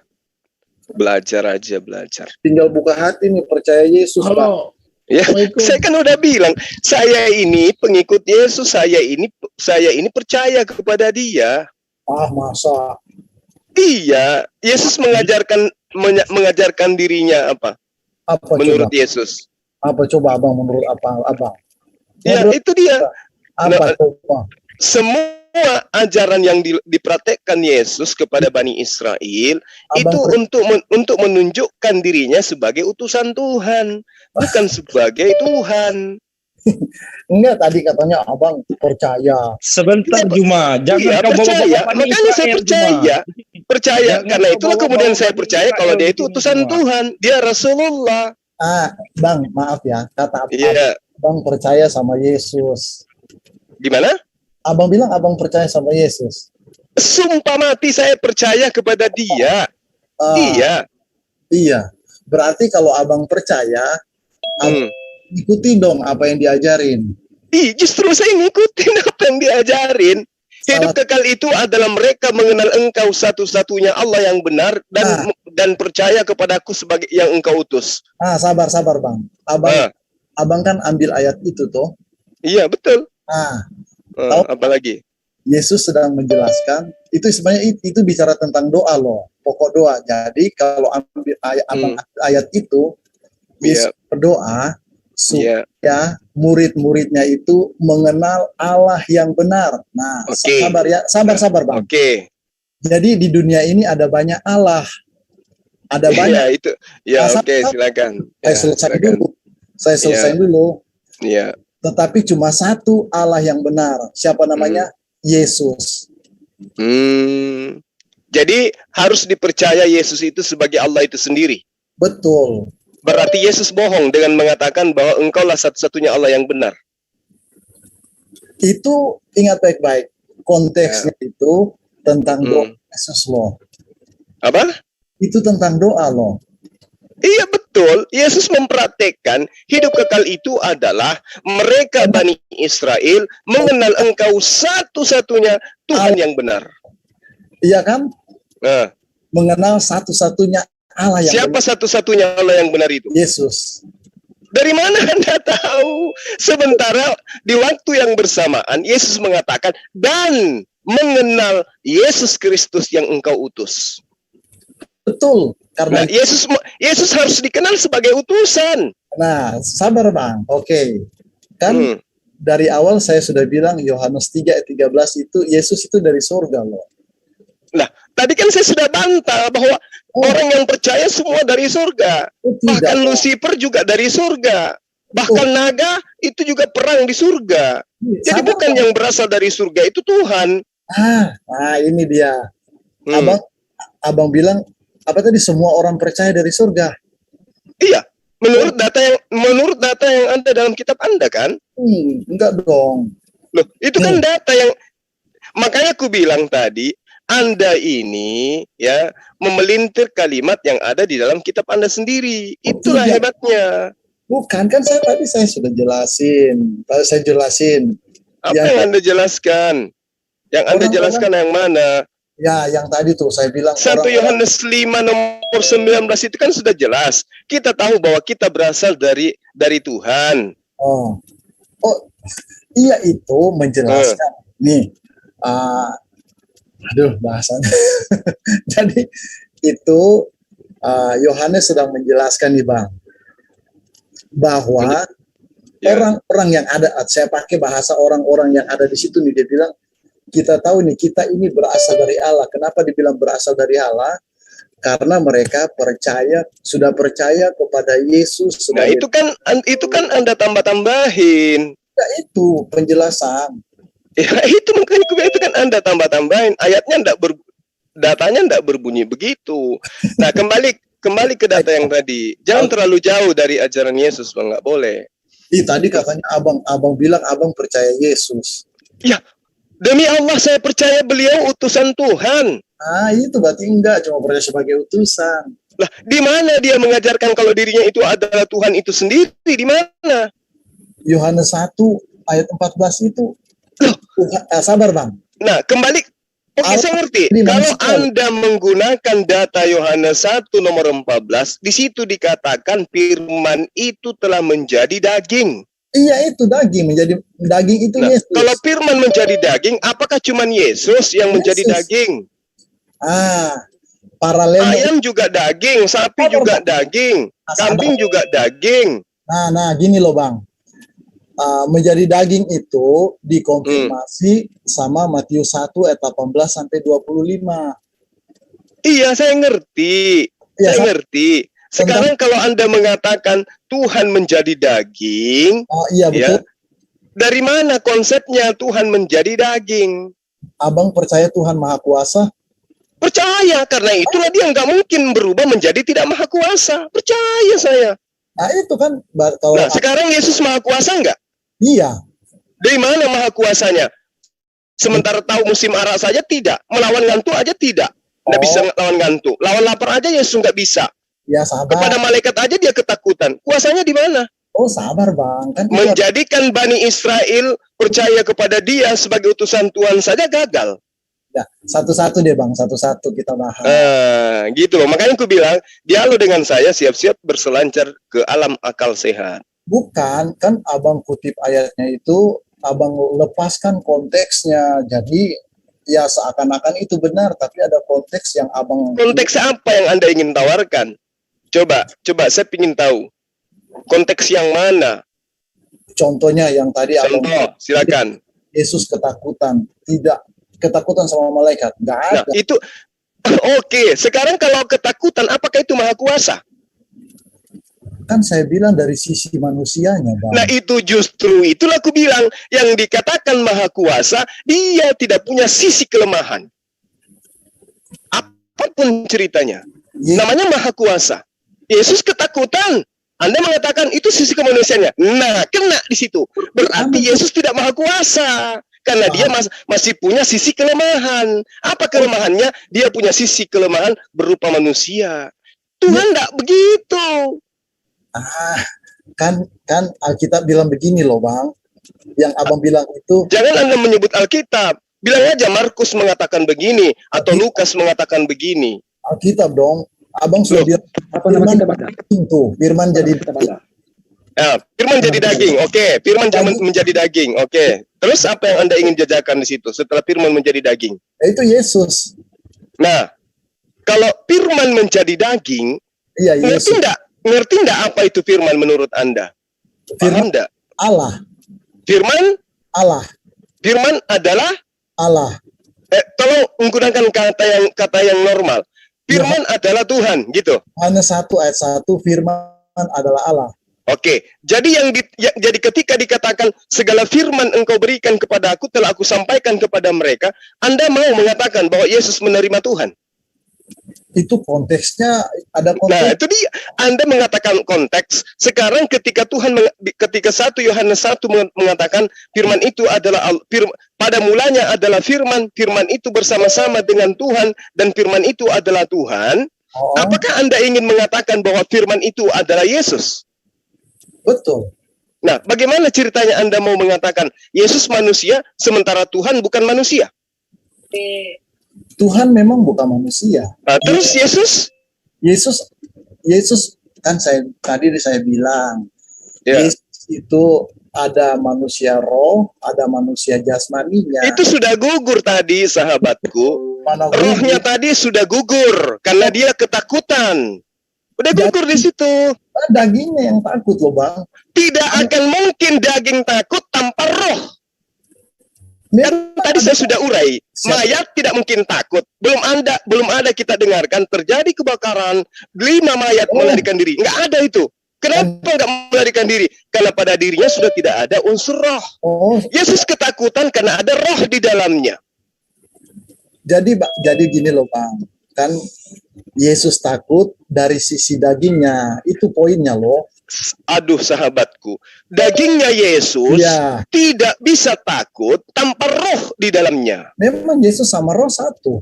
Belajar aja, belajar. Tinggal buka hati nih, percaya Yesus, Pak. Ya, saya kan udah bilang, saya ini pengikut Yesus, saya ini percaya kepada Dia. Masa? Iya, Yesus mengajarkan dirinya apa? Apa menurut coba? Yesus? Apa coba Abang menurut Abang? Ya, itu dia. Apa coba? Semua ajaran yang dipraktekkan Yesus kepada Bani Israel itu untuk menunjukkan dirinya sebagai utusan Tuhan, bukan sebagai Tuhan. Enggak, tadi katanya Abang percaya. Sebentar Juma, jangan kau percaya. bawa Makanya saya percaya karena itulah kemudian saya percaya kalau dia itu utusan Tuhan, dia Rasulullah. Bang, maaf ya, kata Abang percaya sama Yesus. Gimana? Abang bilang Abang percaya sama Yesus. Sumpah mati saya percaya kepada Dia. Iya. Berarti kalau Abang percaya, ikuti dong apa yang diajarin. Justru saya ngikutin apa yang diajarin. Hidup kekal itu adalah mereka mengenal Engkau satu-satunya Allah yang benar dan percaya kepadaku sebagai yang Engkau utus. Sabar Bang. Abang kan ambil ayat itu toh. Iya, betul. Apalagi? Yesus sedang menjelaskan, itu sebenarnya itu bicara tentang doa loh, pokok doa. Jadi kalau ambil ayat itu, Yesus berdoa supaya murid-muridnya itu mengenal Allah yang benar. Nah, sabar Bang. Jadi di dunia ini ada banyak Allah. Ada banyak. Itu. Silakan. Saya selesai dulu. Iya. Tetapi cuma satu Allah yang benar. Siapa namanya? Yesus. Jadi harus dipercaya Yesus itu sebagai Allah itu sendiri. Betul. Berarti Yesus bohong dengan mengatakan bahwa engkaulah satu-satunya Allah yang benar. Itu ingat baik-baik. Konteksnya itu tentang doa Yesus loh. Apa? Itu tentang doa loh. Iya betul, Yesus mempraktekkan hidup kekal itu adalah mereka Bani Israel mengenal Engkau satu-satunya Tuhan yang benar. Iya kan? Mengenal satu-satunya Allah yang Siapa benar. Satu-satunya Allah yang benar itu? Yesus. Dari mana Anda tahu? Sementara di waktu yang bersamaan Yesus mengatakan dan mengenal Yesus Kristus yang Engkau utus. Betul. Karena Yesus harus dikenal sebagai utusan. Nah, sabar Bang. Oke. Kan dari awal saya sudah bilang Yohanes 3 ayat 13 itu Yesus itu dari surga loh. Nah, tadi kan saya sudah bantah bahwa orang yang percaya semua dari surga. Bahkan Lucifer juga dari surga. Bahkan naga itu juga perang di surga. Jadi bukan yang berasal dari surga itu Tuhan. Nah ini dia. Abang bilang apa tadi, semua orang percaya dari surga? Iya, menurut data yang ada dalam kitab Anda kan? Enggak dong. Loh, itu kan data yang, makanya aku bilang tadi, Anda ini ya memelintir kalimat yang ada di dalam kitab Anda sendiri. Itulah tidak. hebatnya. Bukan, kan saya sudah jelasin. Saya jelasin. Apa yang Anda jelaskan? Yang Anda jelaskan yang mana? Ya, yang tadi tuh saya bilang 1 Yohanes 5 nomor 19 itu kan sudah jelas. Kita tahu bahwa kita berasal dari Tuhan. Oh, iya, itu menjelaskan. Nih, aduh bahasanya. Jadi itu Yohanes sedang menjelaskan nih Bang, bahwa orang-orang yang ada, saya pakai bahasa orang-orang yang ada di situ nih, dia bilang kita tahu nih kita ini berasal dari Allah. Kenapa dibilang berasal dari Allah? Karena mereka sudah percaya kepada Yesus. Nah, itu kan Anda tambah-tambahin. Ya, itu penjelasan. Ya, itu makanya itu kan Anda tambah-tambahin. Ayatnya datanya enggak berbunyi begitu. Nah, kembali ke data yang tadi. Jangan terlalu jauh dari ajaran Yesus, Bang, enggak boleh. Tadi katanya abang bilang abang percaya Yesus. Ya, demi Allah saya percaya beliau utusan Tuhan. Itu berarti enggak cuma percaya sebagai utusan. Lah, di mana dia mengajarkan kalau dirinya itu adalah Tuhan itu sendiri? Di mana? Yohanes 1 ayat 14 itu. Sabar Bang. Nah, kembali. Oke, saya ngerti. Kalau Anda menggunakan data Yohanes 1 nomor 14, di situ dikatakan firman itu telah menjadi daging. Iya, itu daging, menjadi daging itu Yesus. Kalau firman menjadi daging, apakah cuma Yesus yang menjadi daging? Paralel. Ayam juga daging, sapi juga daging, kambing juga daging. Nah, gini loh Bang. Menjadi daging itu dikonfirmasi sama Matius 1 ayat 18 sampai 25. Iya, saya ngerti. Ya, saya ngerti. Sekarang kalau Anda mengatakan Tuhan menjadi daging, iya betul. Ya, dari mana konsepnya Tuhan menjadi daging? Abang percaya Tuhan Maha Kuasa? Percaya, karena itulah dia nggak mungkin berubah menjadi tidak Maha Kuasa. Percaya saya. Nah itu kan. Kalau sekarang Yesus Maha Kuasa nggak? Iya. Dari mana Maha Kuasanya? Sementara tahu musim arak saja tidak, melawan ngantuk aja tidak. Nggak bisa lawan ngantuk. Lawan lapar aja Yesus nggak bisa. Ya sabar. Kepada malaikat aja dia ketakutan. Kuasanya di mana? Oh sabar Bang. Kan menjadikan Bani Israel percaya kepada dia sebagai utusan Tuhan saja gagal. Ya, satu-satu deh Bang, satu-satu kita bahas. Gitu loh. Makanya aku bilang, dialog dengan saya siap-siap berselancar ke alam akal sehat. Bukan, kan Abang kutip ayatnya itu, Abang lepaskan konteksnya. Jadi ya seakan-akan itu benar, tapi ada konteks yang Abang. Konteks apa yang Anda ingin tawarkan? Coba saya ingin tahu. Konteks yang mana? Contohnya yang tadi Abang. Silakan. Yesus ketakutan, tidak ketakutan sama malaikat, nggak ada. Nah, itu oke. Sekarang kalau ketakutan, apakah itu Maha Kuasa? Kan saya bilang dari sisi manusianya, Bang. Nah, itu justru itulah aku bilang, yang dikatakan Maha Kuasa, dia tidak punya sisi kelemahan. Apapun ceritanya, namanya Maha Kuasa. Yesus ketakutan, Anda mengatakan itu sisi kemanusiaannya. Nah, kena di situ. Berarti Yesus tidak Maha Kuasa. Karena dia masih punya sisi kelemahan. Apa kelemahannya? Dia punya sisi kelemahan berupa manusia. Tuhan enggak begitu. Kan Alkitab bilang begini loh Bang. Yang Abang bilang itu. Jangan Anda menyebut Alkitab. Bilang aja Markus mengatakan begini. Atau Lukas mengatakan begini. Alkitab dong. Abang sudah bilang. Firman jadi Firman jadi daging, oke. Firman menjadi daging, oke. Terus apa yang Anda ingin jajakan di situ setelah firman menjadi daging? Itu Yesus. Nah, kalau firman menjadi daging, iya, Yesus. Ngerti enggak apa itu firman menurut Anda? Paham enggak? Allah. Firman? Allah. Firman adalah? Allah. Tolong menggunakan kata yang normal. Firman adalah Tuhan, gitu. Yohanes 1 ayat 1, firman adalah Allah. Oke, jadi jadi ketika dikatakan segala firman engkau berikan kepada aku telah aku sampaikan kepada mereka, Anda mau mengatakan bahwa Yesus menerima Tuhan? Itu konteksnya ada Nah, konteks. itu dia. Anda mengatakan konteks. Sekarang ketika ketika 1 Yohanes 1 mengatakan firman itu adalah pada mulanya adalah firman, firman itu bersama-sama dengan Tuhan dan firman itu adalah Tuhan. Oh, Apakah Anda ingin mengatakan bahwa firman itu adalah Yesus? betul. Nah, bagaimana ceritanya Anda mau mengatakan Yesus manusia sementara Tuhan bukan manusia? Tuhan memang bukan manusia. Nah, terus Yesus kan tadi saya bilang, ya, Yesus itu ada manusia roh, ada manusia jasmaninya. itu sudah gugur tadi, sahabatku. Mana Rohnya tadi sudah gugur karena dia ketakutan. Udah gugur di situ. dagingnya yang takut loh, Bang. Tidak akan mungkin daging takut tanpa roh. Dan tadi saya sudah urai, mayat tidak mungkin takut. Belum ada kita dengarkan terjadi kebakaran, 5 mayat melarikan diri. Nggak ada itu. Kenapa nggak melarikan diri? Karena pada dirinya sudah tidak ada unsur roh. Oh, Yesus ketakutan karena ada roh di dalamnya. jadi gini loh, Bang. Kan Yesus takut dari sisi dagingnya. Itu poinnya loh. Aduh sahabatku, dagingnya Yesus Ya, tidak bisa takut tanpa roh di dalamnya. memang Yesus sama roh satu.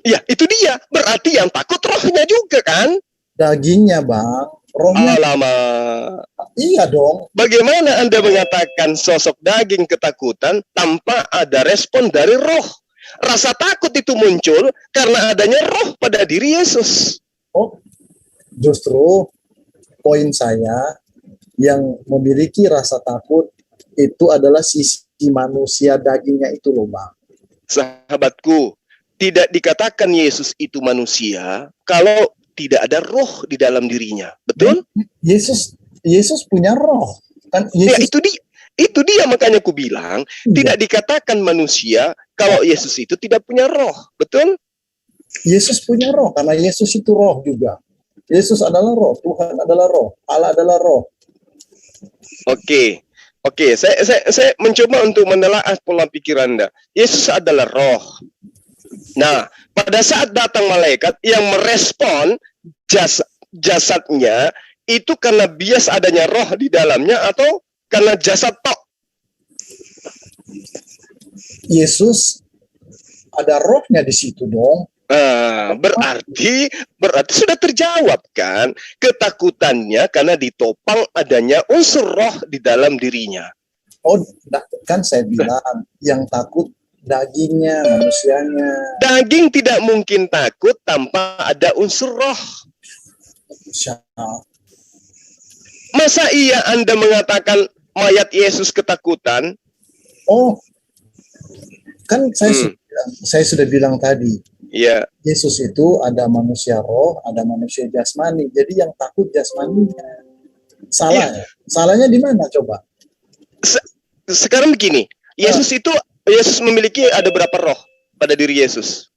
Ya, itu dia. Berarti yang takut rohnya juga kan? Dagingnya, Bang. Rohnya, Alamak. iya dong. Bagaimana Anda mengatakan sosok daging ketakutan tanpa ada respon dari roh? Rasa takut itu muncul karena adanya roh pada diri Yesus. Oh, justru poin saya yang memiliki rasa takut itu adalah sisi manusia dagingnya itu loh, Bang. Sahabatku, tidak dikatakan Yesus itu manusia kalau tidak ada roh di dalam dirinya. Betul? Yesus punya roh. Kan Ya, Yesus itu dia makanya aku bilang tidak dikatakan manusia kalau Yesus itu tidak punya roh. Betul? Yesus punya roh karena Yesus itu roh juga. Yesus adalah roh, Tuhan adalah roh, Allah adalah roh. Oke. Saya mencoba untuk menelaah pola pikir Anda. Yesus adalah roh. Nah, pada saat datang malaikat yang merespon jasadnya itu karena bias adanya roh di dalamnya atau karena jasad tok? Yesus ada rohnya di situ dong. Berarti sudah terjawab kan ketakutannya karena ditopang adanya unsur roh di dalam dirinya. Oh, kan saya bilang yang takut dagingnya, manusianya. Daging tidak mungkin takut tanpa ada unsur roh. Masa iya Anda mengatakan mayat Yesus ketakutan? Oh, kan saya sudah bilang tadi. Ya. Yesus itu ada manusia roh, ada manusia jasmani. Jadi yang takut jasmaninya. Salah ya? Salahnya di mana coba? Sekarang begini, Yesus memiliki ada berapa roh pada diri Yesus?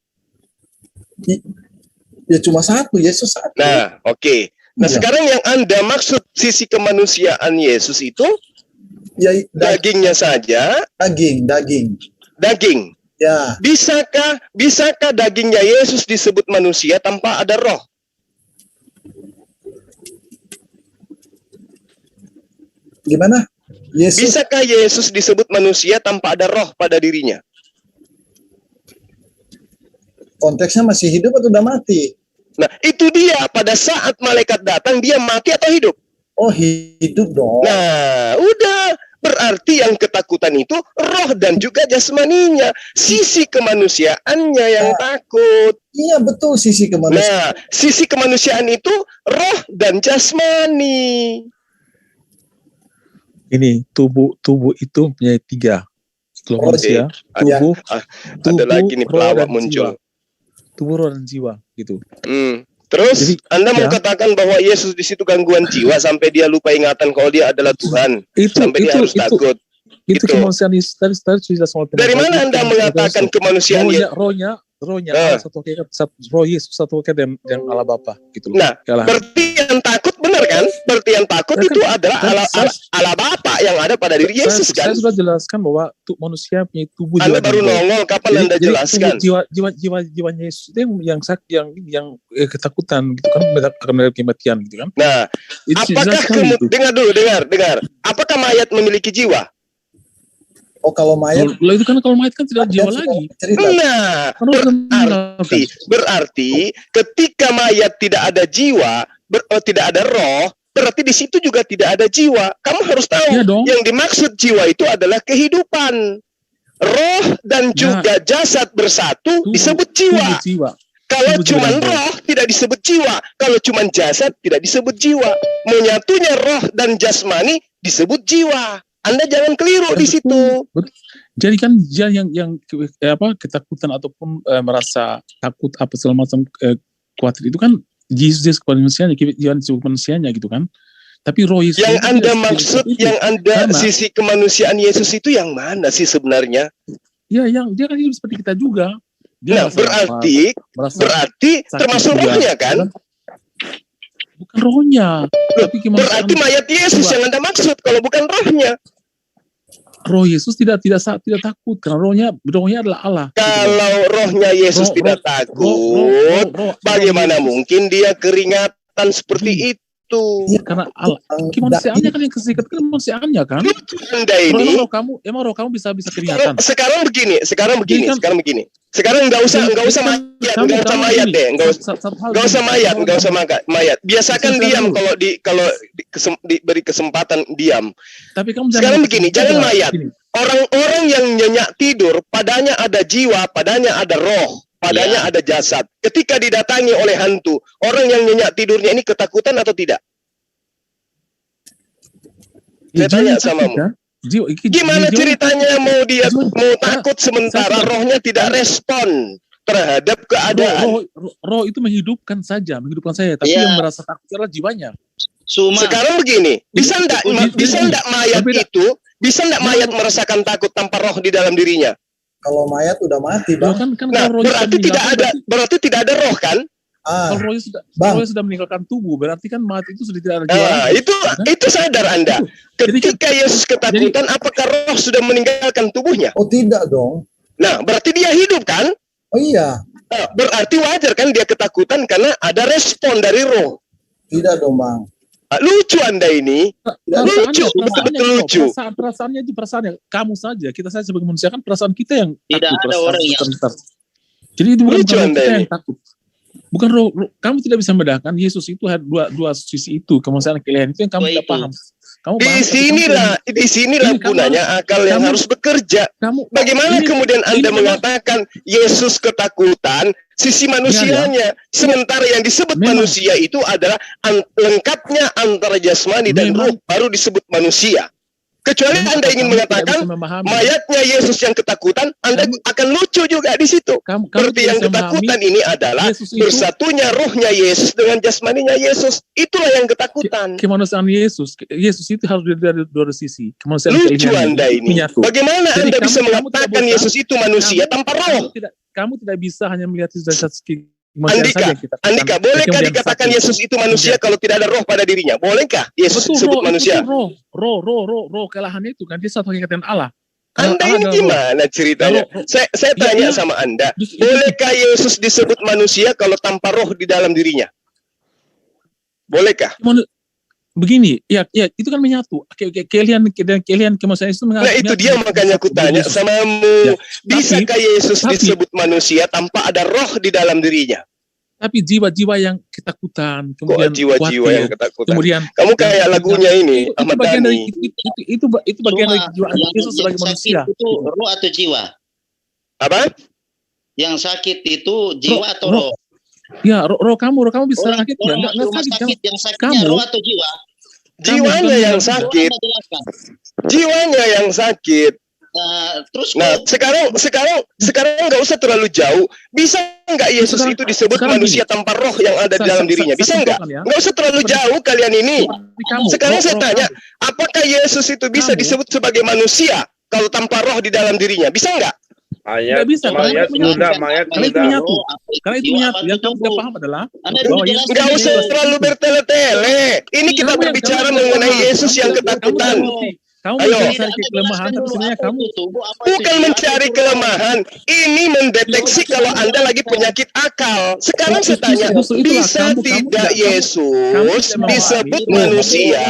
Ya cuma satu, Yesus satu. Nah, oke. Nah, sekarang yang Anda maksud sisi kemanusiaan Yesus itu ya, dagingnya saja. Daging. Ya. Bisakah dagingnya Yesus disebut manusia tanpa ada roh? Gimana? Bisakah Yesus disebut manusia tanpa ada roh pada dirinya? Konteksnya masih hidup atau udah mati? Nah, itu dia. Pada saat malaikat datang, dia mati atau hidup? Oh, hidup dong. Nah, udah. Berarti yang ketakutan itu roh dan juga jasmaninya. Sisi kemanusiaannya yang takut. Iya, betul sisi kemanusiaan. Nah, sisi kemanusiaan itu roh dan jasmani. Ini tubuh itu punya 3. Kalau manusia, tubuh, ada lagi nih pelawak muncul. Tubuh, roh dan jiwa gitu. Terus jadi, Anda mau katakan bahwa Yesus di situ gangguan jiwa sampai dia lupa ingatan kalau dia adalah Tuhan, sampai dia harus takut. Itu kemanusiaan tadi sudah sama. Dari mana Anda mengatakan kemanusiaan rohnya satu hakikat, roh Yesus satu hakikat dan Allah Bapa gitu. Nah, berarti yang takut benar kan? Berarti yang takut itu adalah Allah Bapa yang ada pada diri Yesus kan? Saya sudah jelaskan bahwa manusia punya tubuh Anda jiwa baru dan roh. nongol kapan Anda Jadi jelaskan? jiwanya Yesus itu yang ketakutan gitu kan, akan mendapat kematian gitu kan. Nah, Itu apakah dengar dulu, dengar. Apakah mayat memiliki jiwa? Oh, kalau mayat itu kan kalau mayat kan tidak ada jiwa lagi. cerita. Nah, berarti ketika mayat tidak ada jiwa, tidak ada roh, berarti di situ juga tidak ada jiwa. Kamu harus tahu, Iya dong. yang dimaksud jiwa itu adalah kehidupan. Roh dan juga jasad bersatu disebut jiwa. Kalau cuma roh tidak disebut jiwa, kalau cuma jasad tidak disebut jiwa. Menyatunya roh dan jasmani disebut jiwa. Anda jangan keliru di situ. Betul. Jadi kan yang ketakutan ataupun merasa takut apa segala macam khawatir itu kan Yesus kepada manusianya, Tuhan disebut manusianya gitu kan. Tapi roh Yesus yang Anda maksud, yang Anda sisi kemanusiaan Yesus itu yang mana sih sebenarnya? Ya, yang dia kan hidup seperti kita juga. Dia berarti termasuk rohnya kan? Bukan rohnya. Tapi berarti mayat Yesus yang Anda maksud kalau bukan rohnya. Roh Yesus tidak takut karena rohnya adalah Allah. Kalau rohnya Yesus tidak takut, bagaimana mungkin dia keringatan seperti itu? Iya, karena Allah. Kemanusiaannya kan yang kesikat kan kemanusiaannya kan. Anda ini emang roh kamu bisa keringatan. Sekarang begini. Sekarang nggak usah mayat. Biasakan diam kalau diberi kesempatan diam. Tapi kamu sekarang begini, jangan mayat. Orang-orang yang nyenyak tidur, padanya ada jiwa, padanya ada roh, padanya ada jasad. Ketika didatangi oleh hantu, orang yang nyenyak tidurnya ini ketakutan atau tidak? Saya tanya samamu. Gimana ceritanya mau takut sementara rohnya tidak respon terhadap keadaan? Roh itu menghidupkan saya, tapi yang merasa takut adalah jiwanya. Sekarang begini, bisa enggak mayat merasakan takut tanpa roh di dalam dirinya? Kalau mayat udah mati, Bang. Berarti tidak ada roh kan? Kalau rohnya sudah meninggalkan tubuh, berarti kan mati itu sudah tidak ada jiwa. Itu sadar Anda. Ketika Yesus ketakutan, apakah roh sudah meninggalkan tubuhnya? Oh, tidak dong. Nah, berarti dia hidup kan? Oh iya. Berarti wajar kan dia ketakutan karena ada respon dari roh. Tidak dong, Bang. Lucu Anda ini. Lucu, betul-betul lucu. Perasaannya kamu saja, kita saja sebagai manusia kan perasaan kita yang tidak takut, ada orang yang jadi itu bukan kita yang takut. Bukan roh, kamu tidak bisa membedakan Yesus itu ada dua sisi itu, kemanusiaan kalian itu yang kamu tidak paham. Di sinilah gunanya akal yang harus bekerja. Bagaimana kemudian Anda mengatakan Yesus ketakutan sisi manusianya, sementara yang disebut manusia itu adalah lengkapnya antara jasmani dan ruh, baru disebut manusia. Kecuali Anda ingin mengatakan mayatnya Yesus yang ketakutan, Anda akan lucu juga di situ. Berarti yang ketakutan ini adalah bersatunya ruhnya Yesus dengan jasmaninya Yesus. Itulah yang ketakutan. Kemanusiaan Yesus itu harus dari dua sisi. Lucu Anda ini. Bagaimana Anda bisa mengatakan Yesus itu manusia tanpa roh? Kamu tidak bisa hanya melihat sisi Andika, bolehkah dikatakan Yesus itu manusia kalau tidak ada roh pada dirinya? Bolehkah Yesus disebut manusia? Roh kelahan itu kan dia satu hakikatan Allah. Anda ini gimana ceritanya? Saya tanya sama Anda, bolehkah Yesus disebut manusia kalau tanpa roh di dalam dirinya? Bolehkah? Begini, ya itu kan menyatu. Kalian kemanusiaan itu Nah itu dia makanya aku tanya samamu, bisakah Yesus disebut manusia tanpa ada roh di dalam dirinya? Tapi jiwa-jiwa yang ketakutan, kemudian jiwa-jiwa yang ketakutan. Kemudian kamu kayak lagunya ini, Ahmad Dhani. Itu bagian dari kejiwaan Yesus sebagai manusia. Itu roh atau jiwa? Apa? Yang sakit itu jiwa atau roh? Ya, roh kamu bisa sakit enggak sakit. Yang sakitnya roh atau jiwa? Jiwanya yang sakit. Jiwanya yang sakit. Sekarang nggak usah terlalu jauh. Bisa nggak Yesus itu disebut manusia tanpa roh yang ada di dalam dirinya? Bisa nggak? Nggak usah terlalu jauh kalian ini. Sekarang saya tanya, apakah Yesus itu bisa disebut sebagai manusia kalau tanpa roh di dalam dirinya? Bisa nggak? Mayat sudah. Karena itu menyatu. Yang kamu tidak paham adalah nggak usah terlalu bertele-tele. Ini kita berbicara mengenai Yesus yang ketakutan. Kamu Ayo. mencari kelemahan, tapi sebenarnya kamu Bukan mencari kelemahan, ini mendeteksi kalau Anda lagi penyakit akal. Sekarang saya tanya, bisa tidak Yesus disebut manusia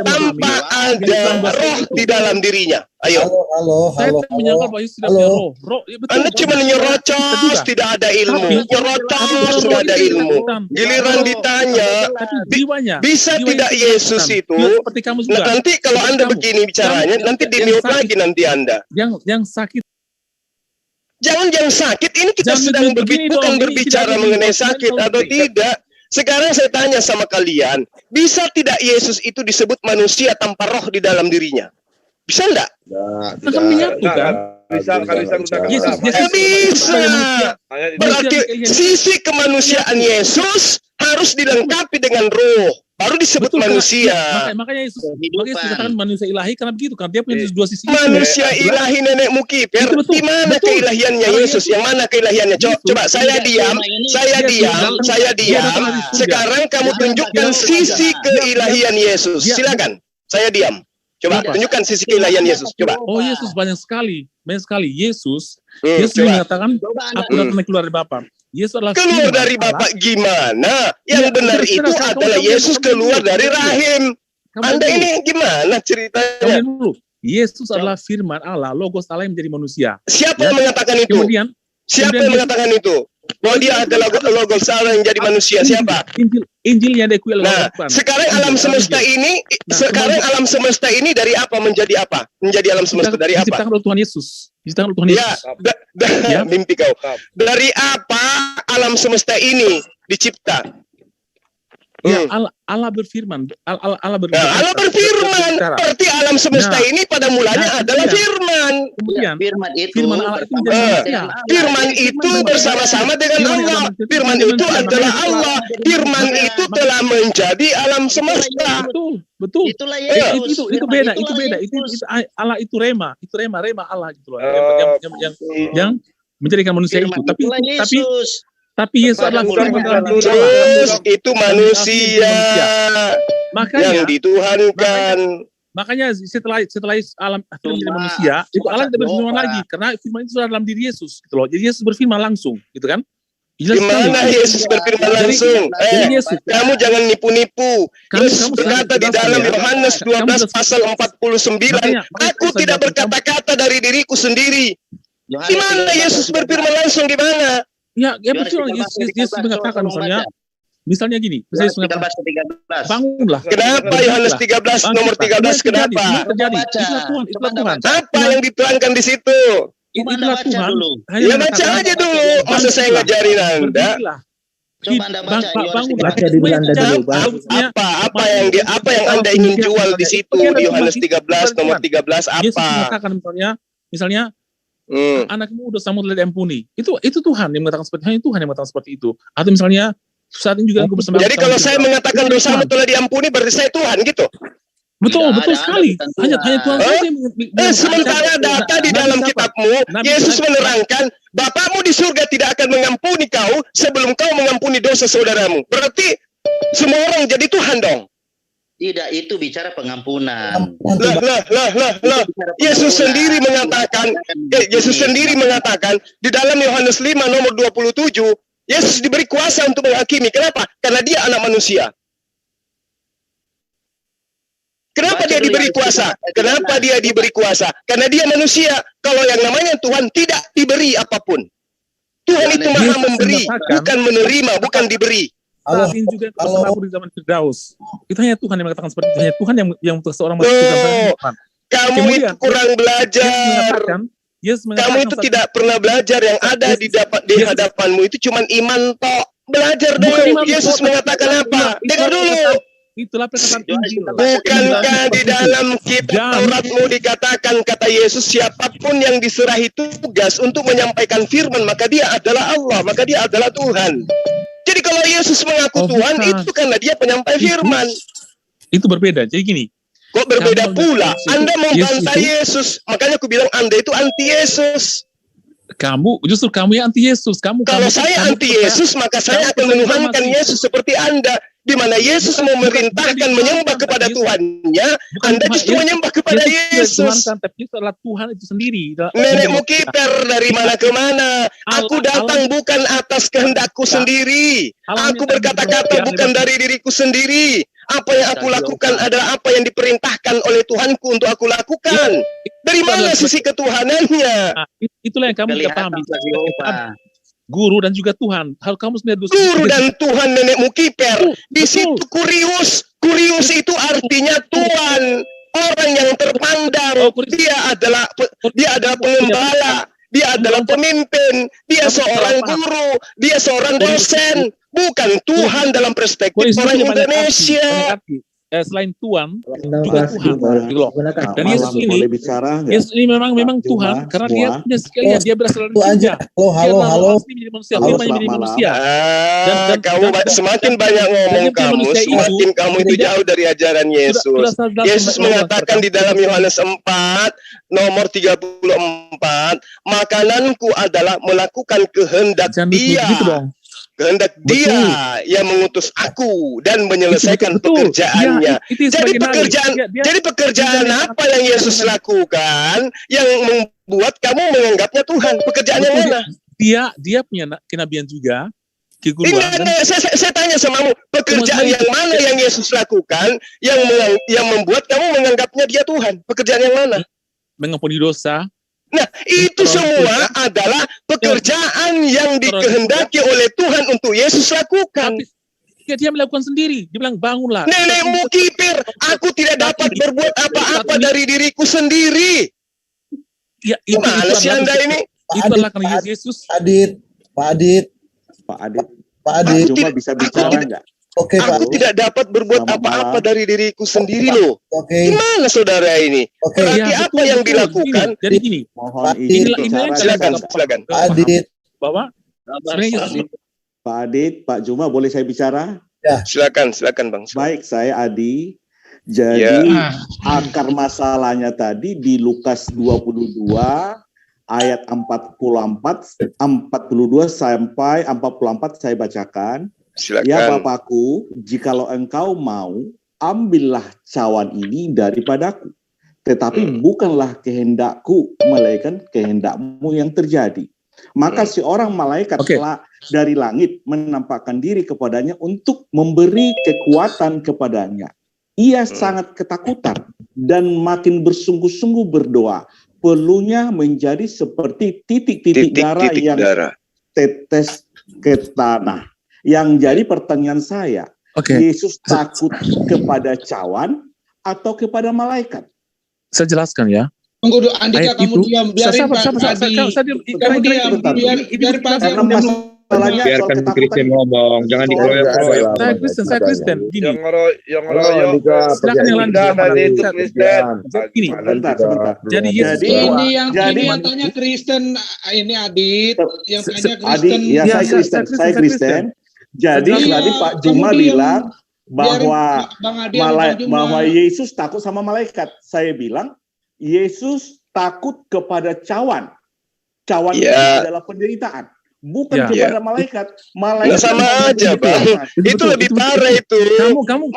tanpa ada roh di dalam dirinya? Ayo. Saya menyangkal bahwa Yesus tidak punya roh. Anda cuma nyerocos, tidak ada ilmu. Nyerocos, tidak ada ilmu. Giliran ditanya, bisa tidak Yesus itu? Nanti kalau Anda begini bicaranya, nanti di-mute lagi nanti Anda. Yang sakit. Jangan yang sakit, ini kita sedang bukan berbicara mengenai sakit atau tidak. Sekarang saya tanya sama kalian, bisa tidak Yesus itu disebut manusia tanpa roh di dalam dirinya? Bisa enggak? Akan menyatu kan? Bisa. Berarti sisi kemanusiaan Yesus harus dilengkapi dengan roh, baru disebut manusia. Makanya Yesus dikatakan manusia ilahi karena begitu, karena dia punya dua sisi. Manusia ilahi nenekmu kiper. Di mana keilahiannya Yesus? Yang mana keilahiannya? Coba saya diam. Sekarang kamu tunjukkan sisi keilahian Yesus. Silakan. Saya diam. Coba tunjukkan sisi keilahian Yesus. Coba. Oh, Yesus banyak sekali. Yesus mengatakan, aku datang keluar dari Bapa. Yesus adalah keluar dari Bapa gimana? Yang benar itu adalah Yesus keluar dari rahim. Anda ini gimana ceritanya? Yesus adalah firman Allah, logos Allah yang menjadi manusia. Siapa yang mengatakan itu? Siapa yang mengatakan itu? Bahwa dia adalah logos Allah yang jadi manusia. Siapa? Injil yang diakui oleh Nah, sekarang alam semesta ini dari apa menjadi apa? Menjadi alam semesta dari apa? Diciptakan oleh Tuhan Yesus. Mimpi kau. Dari apa alam semesta ini dicipta? Ya, Allah berfirman. Allah berfirman. Berarti alam semesta ini pada mulanya adalah firman. Kemudian firman Allah itu firman itu bersama-sama dengan Allah. Firman itu adalah Allah. Firman itu telah menjadi alam semesta. Betul. Itulah Yesus. Itu beda. Itu Allah itu rema Allah gitu loh. Yang menjadikan manusia itu. Tapi Yesus adalah Yesus itu manusia yang dituhankan. Makanya setelah alam menjadi manusia, itu Allah tidak berfirman lagi karena firman itu sudah dalam diri Yesus gitu loh. Jadi Yesus berfirman langsung, gitu kan? Gimana Yesus berfirman langsung? Kamu jangan nipu-nipu. Yesus berkata di dalam Yohanes 12 pasal 49, aku tidak berkata-kata dari diriku sendiri. Gimana Yesus berfirman langsung gimana? Ya betul. Yesus mengatakan misalnya gini, Yesus mengatakan, bangunlah. Kenapa Yohanes 13 nomor 13 kenapa? Itulah Tuhan. Apa yang diterangkan di situ? Itulah Tuhan. Ya baca aja dulu. Masa saya ngajarin Anda? Coba Anda baca Apa yang Anda ingin jual di situ di Yohanes 13 nomor 13 apa? Yesus mengatakan misalnya anakmu udah sama telah diampuni. Itu Tuhan yang mengatakan seperti itu. Atau misalnya saat ini juga aku bersama. Jadi kalau saya mengatakan dosamu telah diampuni berarti saya Tuhan gitu. Betul sekali. Hanya Tuhan saja. Sementara data di dalam kitabmu, Yesus menerangkan, Bapakmu di surga tidak akan mengampuni kau sebelum kau mengampuni dosa saudaramu. Berarti semua orang jadi Tuhan dong. Tidak, itu bicara pengampunan. Yesus sendiri mengatakan di dalam Yohanes 5 nomor 27, Yesus diberi kuasa untuk menghakimi. Kenapa? Karena dia anak manusia. Kenapa dia diberi kuasa? Karena dia manusia. Kalau yang namanya Tuhan tidak diberi apapun. Tuhan itu maha memberi, bukan menerima, bukan diberi. Saat ini juga aku di zaman Firdaus. Itu hanya Tuhan yang mengatakan seperti itu. Hanya Tuhan yang seorang manusia. Kamu itu kurang belajar. Kamu itu tidak pernah belajar. Yang ada di hadapanmu itu cuma iman tok. Belajar dulu. Yesus mengatakan apa? Dengar dulu. Itulah perkataan Injil. Bukankah di dalam kitab Tauratmu dikatakan kata Yesus, siapapun yang diserahi tugas untuk menyampaikan firman, maka dia adalah Allah, maka dia adalah Tuhan. Jadi kalau Yesus mengaku Tuhan, itu karena dia penyampai firman. Itu berbeda. Jadi gini. Kok berbeda pula? Anda membantah Yesus. Makanya aku bilang Anda itu anti Yesus. Justru kamu yang anti Yesus. Kalau saya anti Yesus, maka saya akan menuhankan Yesus seperti Anda. di mana Yesus memerintahkan menyembah kepada Tuhannya, Anda justru menyembah kepada Yesus. Tapi itu adalah Tuhan itu sendiri. Nenekmu kiper dari mana ke mana? Aku datang bukan atas kehendakku sendiri. Aku berkata-kata bukan dari diriku sendiri. Apa yang aku lakukan adalah apa yang diperintahkan oleh Tuhanku untuk aku lakukan. Dari mana sisi ketuhanannya? Itulah yang kamu tidak pahami. Guru dan juga Tuhan. Hal kamu sendiri guru dan Tuhan, nenekmu kiper. Di situ kurius. Kurius itu artinya Tuhan. Orang yang terpandang. Dia adalah pengembala. Dia adalah pemimpin. Dia seorang guru. Dia seorang dosen. Bukan Tuhan dalam perspektif orang Indonesia. Selain Tuhan, juga Tuhan. Dan Yesus ini, Yesus ini memang Tuhan, karena dia punya sekalian, dia berasal dari surga. Halo. Kamu semakin banyak ngomong kamu, semakin kamu itu jauh dari ajaran Yesus. Yesus mengatakan di dalam Yohanes 4, nomor 34, makananku adalah melakukan kehendak Dia. Kehendak Dia yang mengutus aku dan menyelesaikan pekerjaannya. Jadi pekerjaan apa yang Yesus lakukan yang membuat kamu menganggapnya Tuhan? Pekerjaan yang mana? Dia punya kenabian juga, keguruan. Saya tanya samamu, pekerjaan yang mana yang Yesus lakukan yang membuat kamu menganggapnya Dia Tuhan? Pekerjaan yang mana? Mengampuni dosa. Nah, itu semua adalah pekerjaan yang dikehendaki oleh Tuhan untuk Yesus lakukan. Tapi dia melakukan sendiri. Dia bilang, bangunlah. Nenekmu kiper, aku tidak dapat berbuat apa-apa dari diriku sendiri. Ya, gimana sih Anda ini? Itulah karena Yesus. Pak Adit. Cuma bisa bicara enggak? Oke, aku tidak dapat berbuat apa-apa dari diriku sendiri loh. Gimana saudara ini? Berarti apa yang dilakukan? Jadi gini, silakan. Pak Adit. Bahwa Pak Adit, Pak Juma, boleh saya bicara? Ya. Silakan Bang. Baik, saya Adi. Jadi akar masalahnya tadi di Lukas 22 ayat 42 sampai 44 saya bacakan. Silakan. Ya Bapakku, jikalau engkau mau, ambillah cawan ini daripadaku. Tetapi bukanlah kehendakku, melainkan kehendakmu yang terjadi. Maka si orang malaikat telah dari langit menampakkan diri kepadanya untuk memberi kekuatan kepadanya. Ia sangat ketakutan dan makin bersungguh-sungguh berdoa. Peluhnya menjadi seperti titik-titik darah yang tetes ke tanah. Yang jadi pertanyaan saya, Yesus takut kepada cawan atau kepada malaikat? Saya jelaskan ya. Tunggu dulu, Andika, kamu diam. Biarin Pak Adi. Kamu diam. Biar Pak Adi. Biarkan Kristen ngomong, jangan dikeroyok-keroyok. Saya Kristen. Gini. Yang ngeroyok. Silakan yang lanjut. Gini. Sebentar. Jadi Yesus ini yang tanya Kristen, ini Adit. Yang tanya Kristen. Saya Kristen. Jadi tadi Pak Juma bilang bahwa Yesus takut sama malaikat. Saya bilang Yesus takut kepada cawan. Cawan itu adalah penderitaan, bukan kepada malaikat. Malaikat sama aja, Bang. Itu lebih parah itu.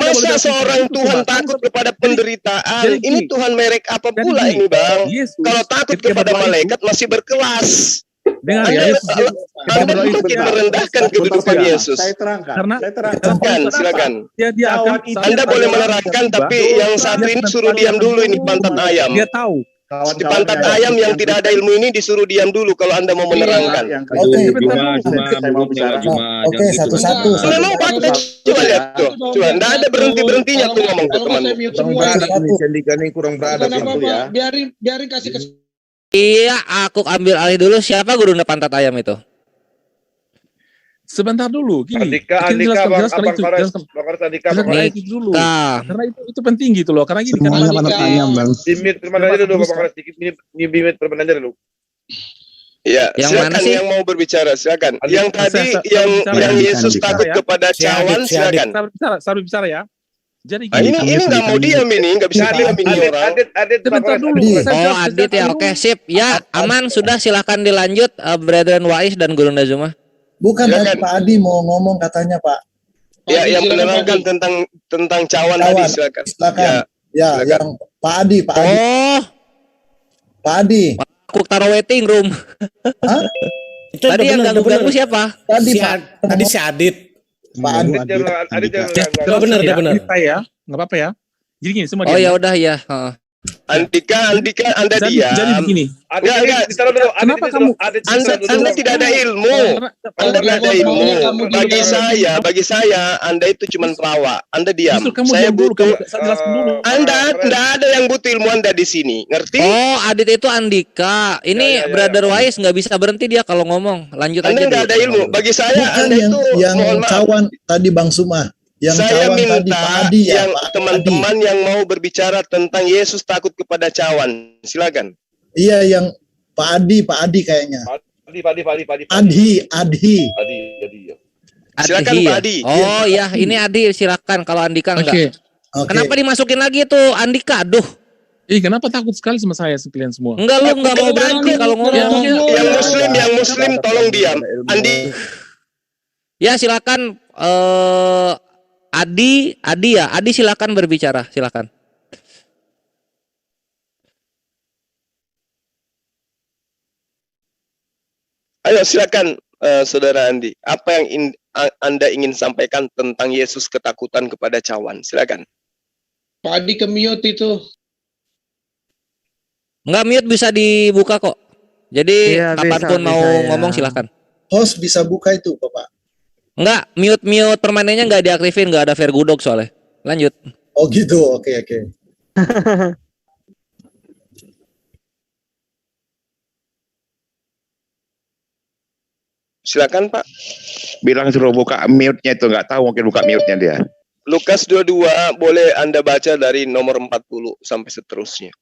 Masa seorang Tuhan takut kepada penderitaan? Ini Tuhan merek apa pula ini, Bang? Kalau takut kepada malaikat masih berkelas. Dengar ya, Anda makin merendahkan kedudukan Yesus. Saya terangkan. Silakan. Anda boleh menerangkan, tapi yang satu ini suruh diam dulu, ini pantat ayam. Dia tahu. Di pantat ayam yang tidak ada ilmu ini disuruh diam dulu kalau Anda mau menerangkan. Oke, satu-satu. Memang fakta, coba lihat tuh. Coba, tidak ada berhenti-berhentinya tuh ngomong ke teman. Kurang beradab itu ya. Biarin kasih kesempatan. Iya, aku ambil alih dulu. Siapa guru pantat ayam itu? Sebentar dulu, gini. Andika, jelaskan itu dulu. Karena itu penting gitu loh. Karena gini, semuanya pantat ayam, Bang. Bimit permen aja dulu, Bang. Sedikit bimit permen aja dulu. Ya, yang silakan mana sih? Yang mau berbicara, silakan. Yang tadi yang Yesus takut kepada cawan, silakan. Saya bicara ya. Jadi ini nggak mau diam ini, nggak bisa diam ini orang. Adit, sebentar dulu. Adit ya, oke, sip. Ya, aman, sudah, silakan dilanjut, Brethren Wais dan Guru Nazuma. Bukan, Pak Adi mau ngomong katanya, Pak. Ya, Adi, yang silakan, menerangkan Adi. tentang cawan tadi, silakan. Silakan. Ya, silakan. yang Pak Adi, Pak Adi, Oh, Pak Adi. aku taruh waiting room. Hah? Itu Tadi udah yang bener, udah ganggu-ganggu bener. siapa? Tadi Si Pak. Tadi si Adit. Pak Adi. Adi jangan Ya, Udah bener, udah bener. saya, nggak apa-apa ya. Jadi gini, semua Oh diam ya ya. udah ya. Heeh. Andika, Anda Jadi diam. begini. Adi, Enggak. ditaruh dulu. Adi, Kenapa kamu? Anda tidak ada ilmu. Anda tidak ada ilmu. Bagi saya, Anda itu cuma pelawak. Anda diam. Justru kamu Saya diam dulu, butuh. saya jelaskan dulu. Anda tidak ada yang butuh ilmu Anda di sini. Ngerti? Oh, Adit itu Andika. Ini Brother Wise nggak bisa berhenti dia kalau ngomong. Lanjut Anda aja nggak dulu. ada ilmu. Bagi saya, Bukan Anda itu yang mohon maaf. cawan tadi Bang Suma. Yang Saya cawan tadi minta Pak Adi ya, yang Pak Adi. teman-teman yang mau berbicara tentang Yesus takut kepada cawan. Silakan. Iya, yang Pak Adi kayaknya. Adi. Adhi. Ya. Silakan, Adhi, Pak ya? Adi. Oh iya, ini Adi silakan. Kalau Andika enggak. Oke. Kenapa dimasukin lagi tuh Andika? Aduh. Kenapa takut sekali sama saya sekalian semua? Enggak, lu enggak mau berhenti kalau ngomong. Yang muslim tolong diam. Andi. Ya silakan Adi ya. Adi silakan berbicara, silakan. Ayo silakan Saudara Andi. Apa yang Anda ingin sampaikan tentang Yesus ketakutan kepada cawan? Silakan. Pak Adi ke mute itu. Enggak, mute bisa dibuka kok. Jadi Iya, kapanpun bisa, mau bisa, ya. ngomong silakan. Host bisa buka itu, Bapak. Enggak, mute permanennya enggak diaktifin, enggak ada Vergudok soalnya. Lanjut. Oh gitu, oke. Silakan Pak. Bilang suruh buka mute-nya itu, nggak tahu mungkin buka mute-nya dia. Lukas 22 boleh Anda baca dari nomor 40 sampai seterusnya.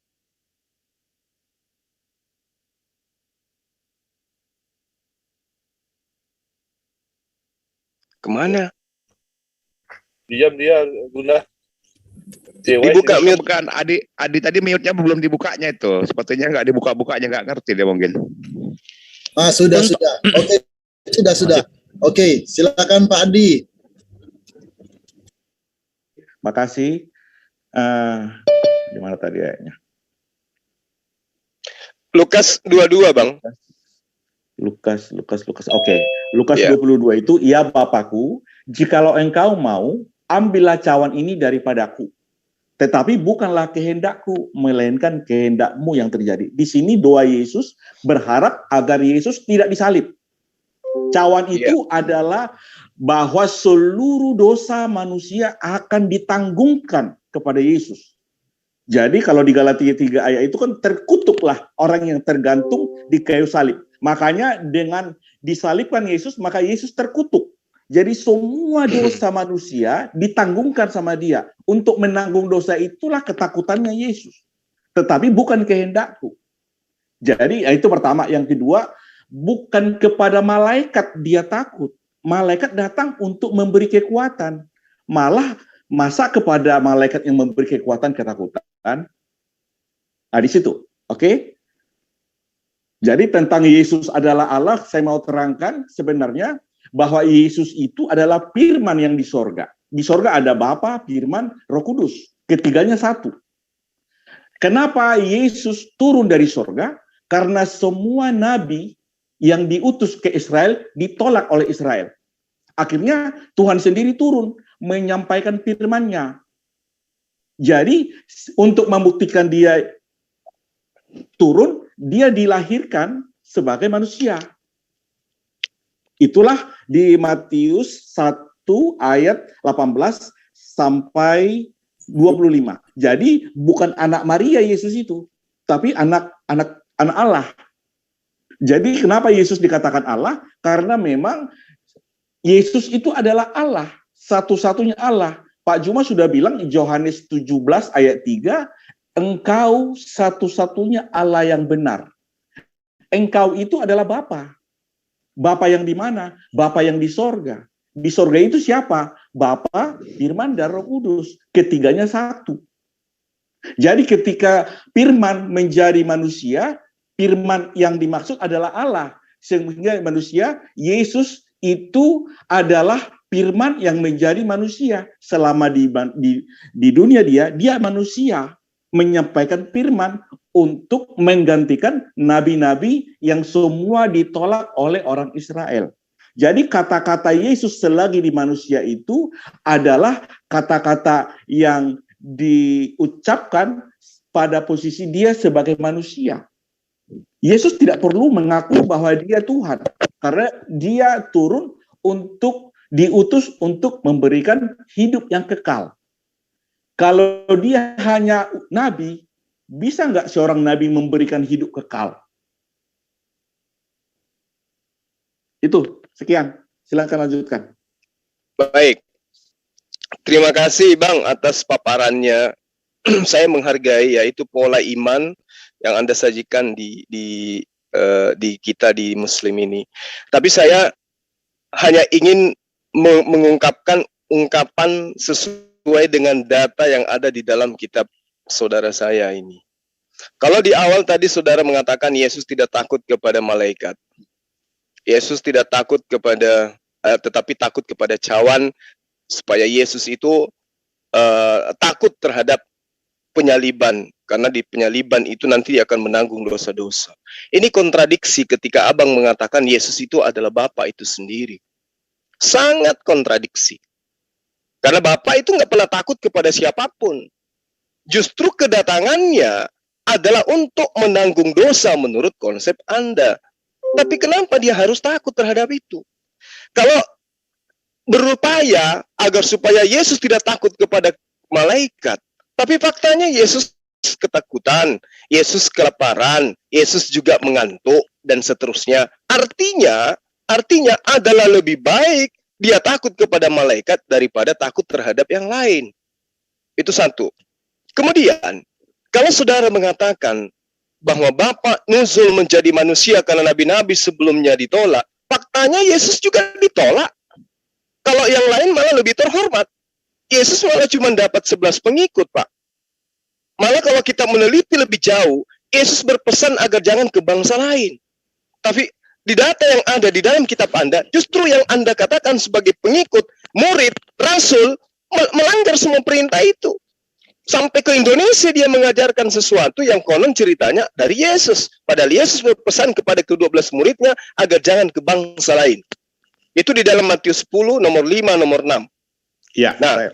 Kemana? Diam dia guna. Dibuka mute. Bukan, Adi tadi mute-nya belum dibukanya itu. Sepertinya nggak dibuka-bukanya, nggak ngerti dia mungkin. Ah, sudah. Oke, sudah. Oke, silakan Pak Adi. Makasih. Di mana tadi ayatnya? Lukas 22, Bang. Lukas. Oke. Lukas 22 itu, "Ya Bapakku, jikalau engkau mau, ambillah cawan ini daripadaku. Tetapi bukanlah kehendakku, melainkan kehendakmu yang terjadi." Di sini doa Yesus berharap agar Yesus tidak disalib. Cawan itu adalah bahwa seluruh dosa manusia akan ditanggungkan kepada Yesus. Jadi kalau di Galatia 3 ayat itu kan terkutuklah orang yang tergantung di kayu salib. Makanya dengan disalibkan Yesus, maka Yesus terkutuk. Jadi semua dosa manusia ditanggungkan sama dia. Untuk menanggung dosa itulah ketakutannya Yesus. Tetapi bukan kehendakku. Jadi itu pertama. Yang kedua, bukan kepada malaikat dia takut. Malaikat datang untuk memberi kekuatan. Malah masa kepada malaikat yang memberi kekuatan ketakutan? Nah di situ, oke? Jadi tentang Yesus adalah Allah, saya mau terangkan sebenarnya bahwa Yesus itu adalah firman yang di sorga. Di sorga ada Bapa, Firman, Roh Kudus. Ketiganya satu. Kenapa Yesus turun dari sorga? Karena semua nabi yang diutus ke Israel ditolak oleh Israel. Akhirnya Tuhan sendiri turun menyampaikan firman-Nya. Jadi untuk membuktikan dia turun, dia dilahirkan sebagai manusia. Itulah di Matius 1 ayat 18 sampai 25. Jadi bukan anak Maria Yesus itu, tapi anak Allah. Jadi kenapa Yesus dikatakan Allah? Karena memang Yesus itu adalah Allah, satu-satunya Allah. Pak Juma sudah bilang Yohanes 17 ayat 3, engkau satu-satunya Allah yang benar. Engkau itu adalah Bapa. Bapa yang di mana? Bapa yang di sorga. Di sorga itu siapa? Bapa, Firman, dan Roh Kudus. Ketiganya satu. Jadi ketika Firman menjadi manusia, Firman yang dimaksud adalah Allah. Sehingga manusia, Yesus itu adalah firman yang menjadi manusia. Selama di dunia dia manusia, menyampaikan firman untuk menggantikan nabi-nabi yang semua ditolak oleh orang Israel. Jadi kata-kata Yesus selagi di manusia itu adalah kata-kata yang diucapkan pada posisi dia sebagai manusia. Yesus tidak perlu mengaku bahwa dia Tuhan, karena dia turun untuk diutus untuk memberikan hidup yang kekal. Kalau dia hanya nabi, bisa nggak seorang nabi memberikan hidup kekal? Itu, sekian. Silakan lanjutkan. Baik. Terima kasih Bang atas paparannya. Saya menghargai yaitu pola iman yang Anda sajikan di kita di Muslim ini. Tapi saya hanya ingin mengungkapkan ungkapan sesuai dengan data yang ada di dalam kitab saudara saya ini. Kalau di awal tadi saudara mengatakan Yesus tidak takut kepada malaikat. Yesus tidak takut kepada tetapi takut kepada cawan, supaya Yesus itu takut terhadap penyaliban, karena di penyaliban itu nanti dia akan menanggung dosa-dosa. Ini kontradiksi ketika Abang mengatakan Yesus itu adalah Bapa itu sendiri. Sangat kontradiksi. Karena Bapa itu nggak pernah takut kepada siapapun. Justru kedatangannya adalah untuk menanggung dosa menurut konsep Anda. Tapi kenapa dia harus takut terhadap itu? Kalau berupaya agar supaya Yesus tidak takut kepada malaikat, tapi faktanya Yesus ketakutan, Yesus kelaparan, Yesus juga mengantuk, dan seterusnya. Artinya adalah lebih baik dia takut kepada malaikat daripada takut terhadap yang lain. Itu satu. Kemudian, kalau saudara mengatakan bahwa Bapa nuzul menjadi manusia karena nabi-nabi sebelumnya ditolak, faktanya Yesus juga ditolak. Kalau yang lain malah lebih terhormat. Yesus malah cuma dapat 11 pengikut, Pak. Malah kalau kita meneliti lebih jauh, Yesus berpesan agar jangan ke bangsa lain. Tapi di data yang ada di dalam kitab Anda, justru yang Anda katakan sebagai pengikut, murid, rasul, melanggar semua perintah itu. Sampai ke Indonesia dia mengajarkan sesuatu yang konon ceritanya dari Yesus. Padahal Yesus berpesan kepada ke-12 muridnya agar jangan ke bangsa lain. Itu di dalam Matius 10, nomor 5, nomor 6. Ya. Nah,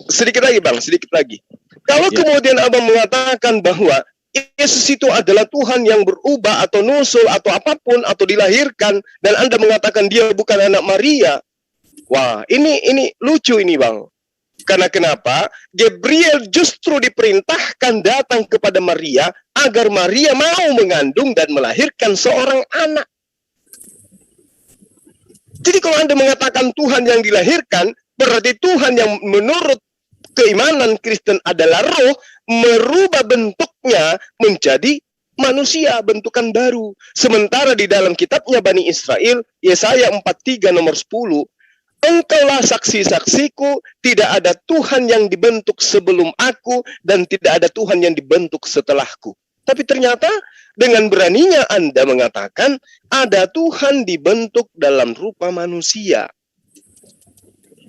sedikit lagi Bang, sedikit lagi. Kalau kemudian Abang mengatakan bahwa Yesus itu adalah Tuhan yang berubah atau nusul atau apapun atau dilahirkan, dan Anda mengatakan dia bukan anak Maria. Wah, ini lucu ini Bang. Karena kenapa? Gabriel justru diperintahkan datang kepada Maria agar Maria mau mengandung dan melahirkan seorang anak. Jadi kalau Anda mengatakan Tuhan yang dilahirkan, berarti Tuhan yang menurut keimanan Kristen adalah roh, merubah bentuknya menjadi manusia, bentukan baru. Sementara di dalam kitabnya Bani Israel, Yesaya 43 nomor 10, engkaulah saksi-saksiku, tidak ada Tuhan yang dibentuk sebelum aku, dan tidak ada Tuhan yang dibentuk setelahku. Tapi ternyata dengan beraninya Anda mengatakan ada Tuhan dibentuk dalam rupa manusia.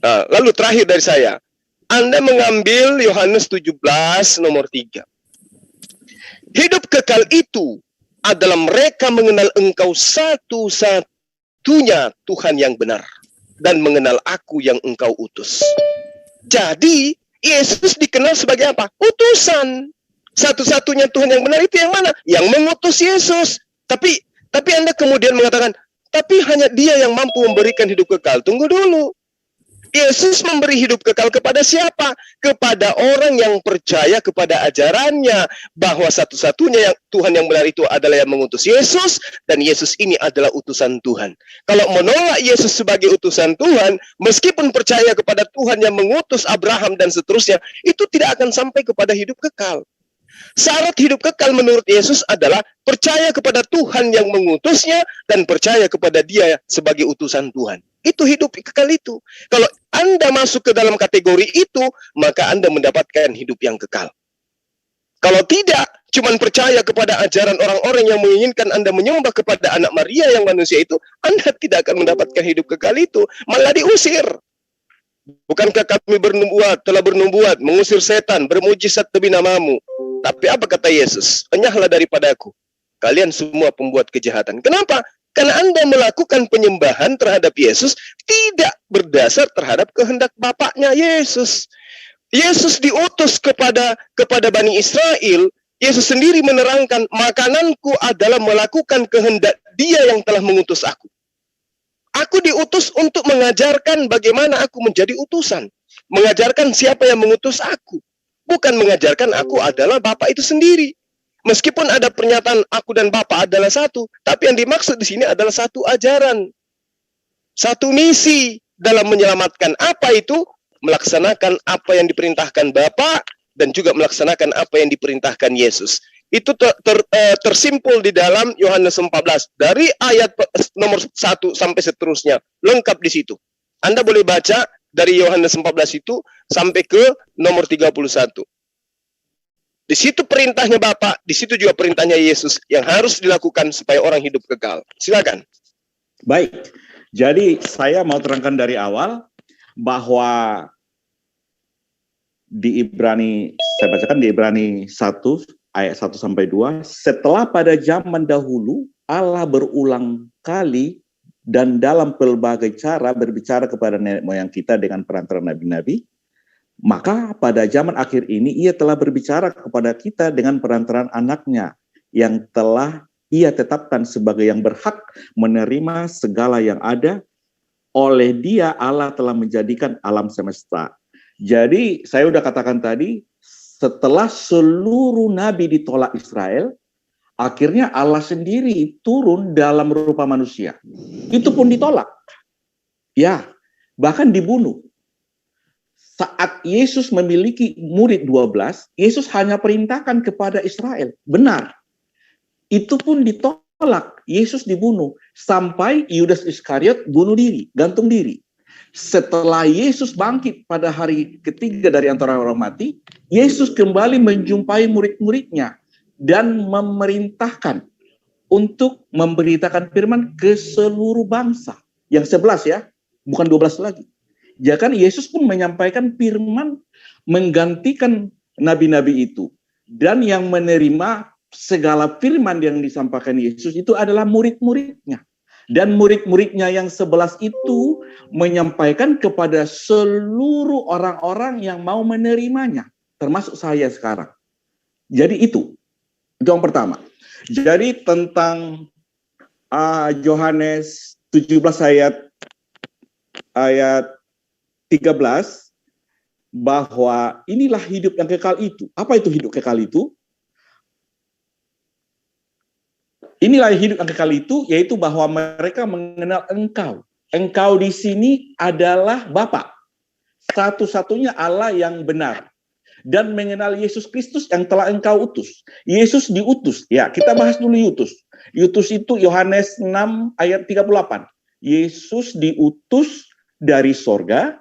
Nah, lalu terakhir dari saya, Anda mengambil Yohanes 17 nomor 3. Hidup kekal itu adalah mereka mengenal engkau satu-satunya Tuhan yang benar, dan mengenal aku yang engkau utus. Jadi Yesus dikenal sebagai apa? Utusan. Satu-satunya Tuhan yang benar itu yang mana? Yang mengutus Yesus. Tapi Anda kemudian mengatakan, tapi hanya dia yang mampu memberikan hidup kekal. Tunggu dulu. Yesus memberi hidup kekal kepada siapa? Kepada orang yang percaya kepada ajarannya, bahwa satu-satunya yang Tuhan yang benar itu adalah yang mengutus Yesus, dan Yesus ini adalah utusan Tuhan. Kalau menolak Yesus sebagai utusan Tuhan, meskipun percaya kepada Tuhan yang mengutus Abraham dan seterusnya, itu tidak akan sampai kepada hidup kekal. Syarat hidup kekal menurut Yesus adalah percaya kepada Tuhan yang mengutusnya dan percaya kepada Dia sebagai utusan Tuhan. Itu hidup kekal itu. Kalau Anda masuk ke dalam kategori itu, maka Anda mendapatkan hidup yang kekal. Kalau tidak, cuman percaya kepada ajaran orang-orang yang menginginkan Anda menyembah kepada anak Maria yang manusia itu, Anda tidak akan mendapatkan hidup kekal itu, malah diusir. Bukankah kami telah bernubuat, mengusir setan, bermujizat demi namamu? Tapi apa kata Yesus? Enyahlah daripadaku, kalian semua pembuat kejahatan. Kenapa? Karena Anda melakukan penyembahan terhadap Yesus tidak berdasar terhadap kehendak Bapaknya Yesus. Yesus diutus kepada Bani Israel. Yesus sendiri menerangkan, makananku adalah melakukan kehendak Dia yang telah mengutus aku. Aku diutus untuk mengajarkan bagaimana aku menjadi utusan. Mengajarkan siapa yang mengutus aku. Bukan mengajarkan aku adalah Bapa itu sendiri. Meskipun ada pernyataan aku dan Bapa adalah satu, tapi yang dimaksud di sini adalah satu ajaran. Satu misi dalam menyelamatkan. Apa itu? Melaksanakan apa yang diperintahkan Bapa dan juga melaksanakan apa yang diperintahkan Yesus. Itu tersimpul di dalam Yohanes 14 dari ayat nomor 1 sampai seterusnya, lengkap di situ. Anda boleh baca dari Yohanes 14 itu sampai ke nomor 31. Di situ perintahnya Bapa, di situ juga perintahnya Yesus yang harus dilakukan supaya orang hidup kekal. Silakan. Baik. Jadi saya mau terangkan dari awal bahwa di Ibrani, saya bacakan di Ibrani 1 ayat 1 sampai 2, setelah pada zaman dahulu Allah berulang kali dan dalam pelbagai cara berbicara kepada nenek moyang kita dengan perantara nabi-nabi, maka pada zaman akhir ini Ia telah berbicara kepada kita dengan perantaraan anaknya yang telah Ia tetapkan sebagai yang berhak menerima segala yang ada. Oleh Dia Allah telah menjadikan alam semesta. Jadi saya sudah katakan tadi, setelah seluruh nabi ditolak Israel, akhirnya Allah sendiri turun dalam rupa manusia. Itu pun ditolak. Ya, bahkan dibunuh. Saat Yesus memiliki murid 12, Yesus hanya perintahkan kepada Israel. Benar. Itu pun ditolak. Yesus dibunuh. Sampai Yudas Iskariot bunuh diri, gantung diri. Setelah Yesus bangkit pada hari ketiga dari antara orang mati, Yesus kembali menjumpai murid-muridnya dan memerintahkan untuk memberitakan firman ke seluruh bangsa. Yang 11 ya, bukan 12 lagi. Ya kan Yesus pun menyampaikan firman menggantikan nabi-nabi itu. Dan yang menerima segala firman yang disampaikan Yesus itu adalah murid-muridnya. Dan murid-muridnya yang 11 itu menyampaikan kepada seluruh orang-orang yang mau menerimanya. Termasuk saya sekarang. Jadi itu yang pertama. Jadi tentang Yohanes 17 ayat 13, bahwa inilah hidup yang kekal itu. Apa itu hidup kekal itu? Inilah hidup yang kekal itu, yaitu bahwa mereka mengenal Engkau. Engkau di sini adalah Bapa, satu-satunya Allah yang benar. Dan mengenal Yesus Kristus yang telah Engkau utus. Yesus diutus. Ya, kita bahas dulu Yutus. Yutus itu Yohanes 6 ayat 38. Yesus diutus dari sorga.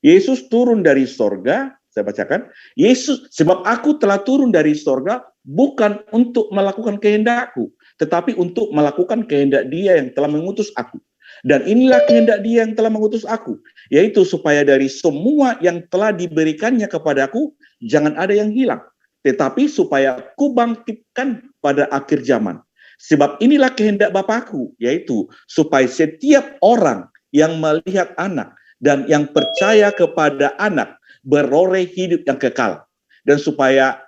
Yesus turun dari sorga. Saya bacakan. Yesus, sebab aku telah turun dari sorga bukan untuk melakukan kehendakku, tetapi untuk melakukan kehendak Dia yang telah mengutus aku. Dan inilah kehendak Dia yang telah mengutus aku, yaitu supaya dari semua yang telah diberikannya kepadaku, jangan ada yang hilang, tetapi supaya aku bangkitkan pada akhir zaman. Sebab inilah kehendak Bapakku, yaitu supaya setiap orang yang melihat anak dan yang percaya kepada anak beroleh hidup yang kekal, dan supaya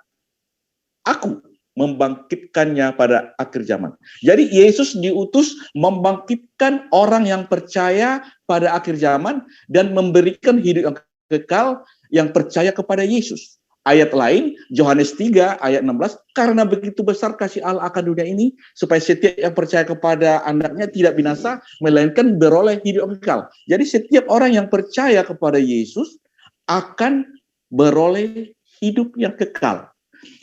aku membangkitkannya pada akhir zaman. Jadi Yesus diutus membangkitkan orang yang percaya pada akhir zaman dan memberikan hidup yang kekal yang percaya kepada Yesus. Ayat lain, Yohanes 3 ayat 16, karena begitu besar kasih Allah akan dunia ini, supaya setiap yang percaya kepada anaknya tidak binasa, melainkan beroleh hidup yang kekal. Jadi setiap orang yang percaya kepada Yesus akan beroleh hidup yang kekal.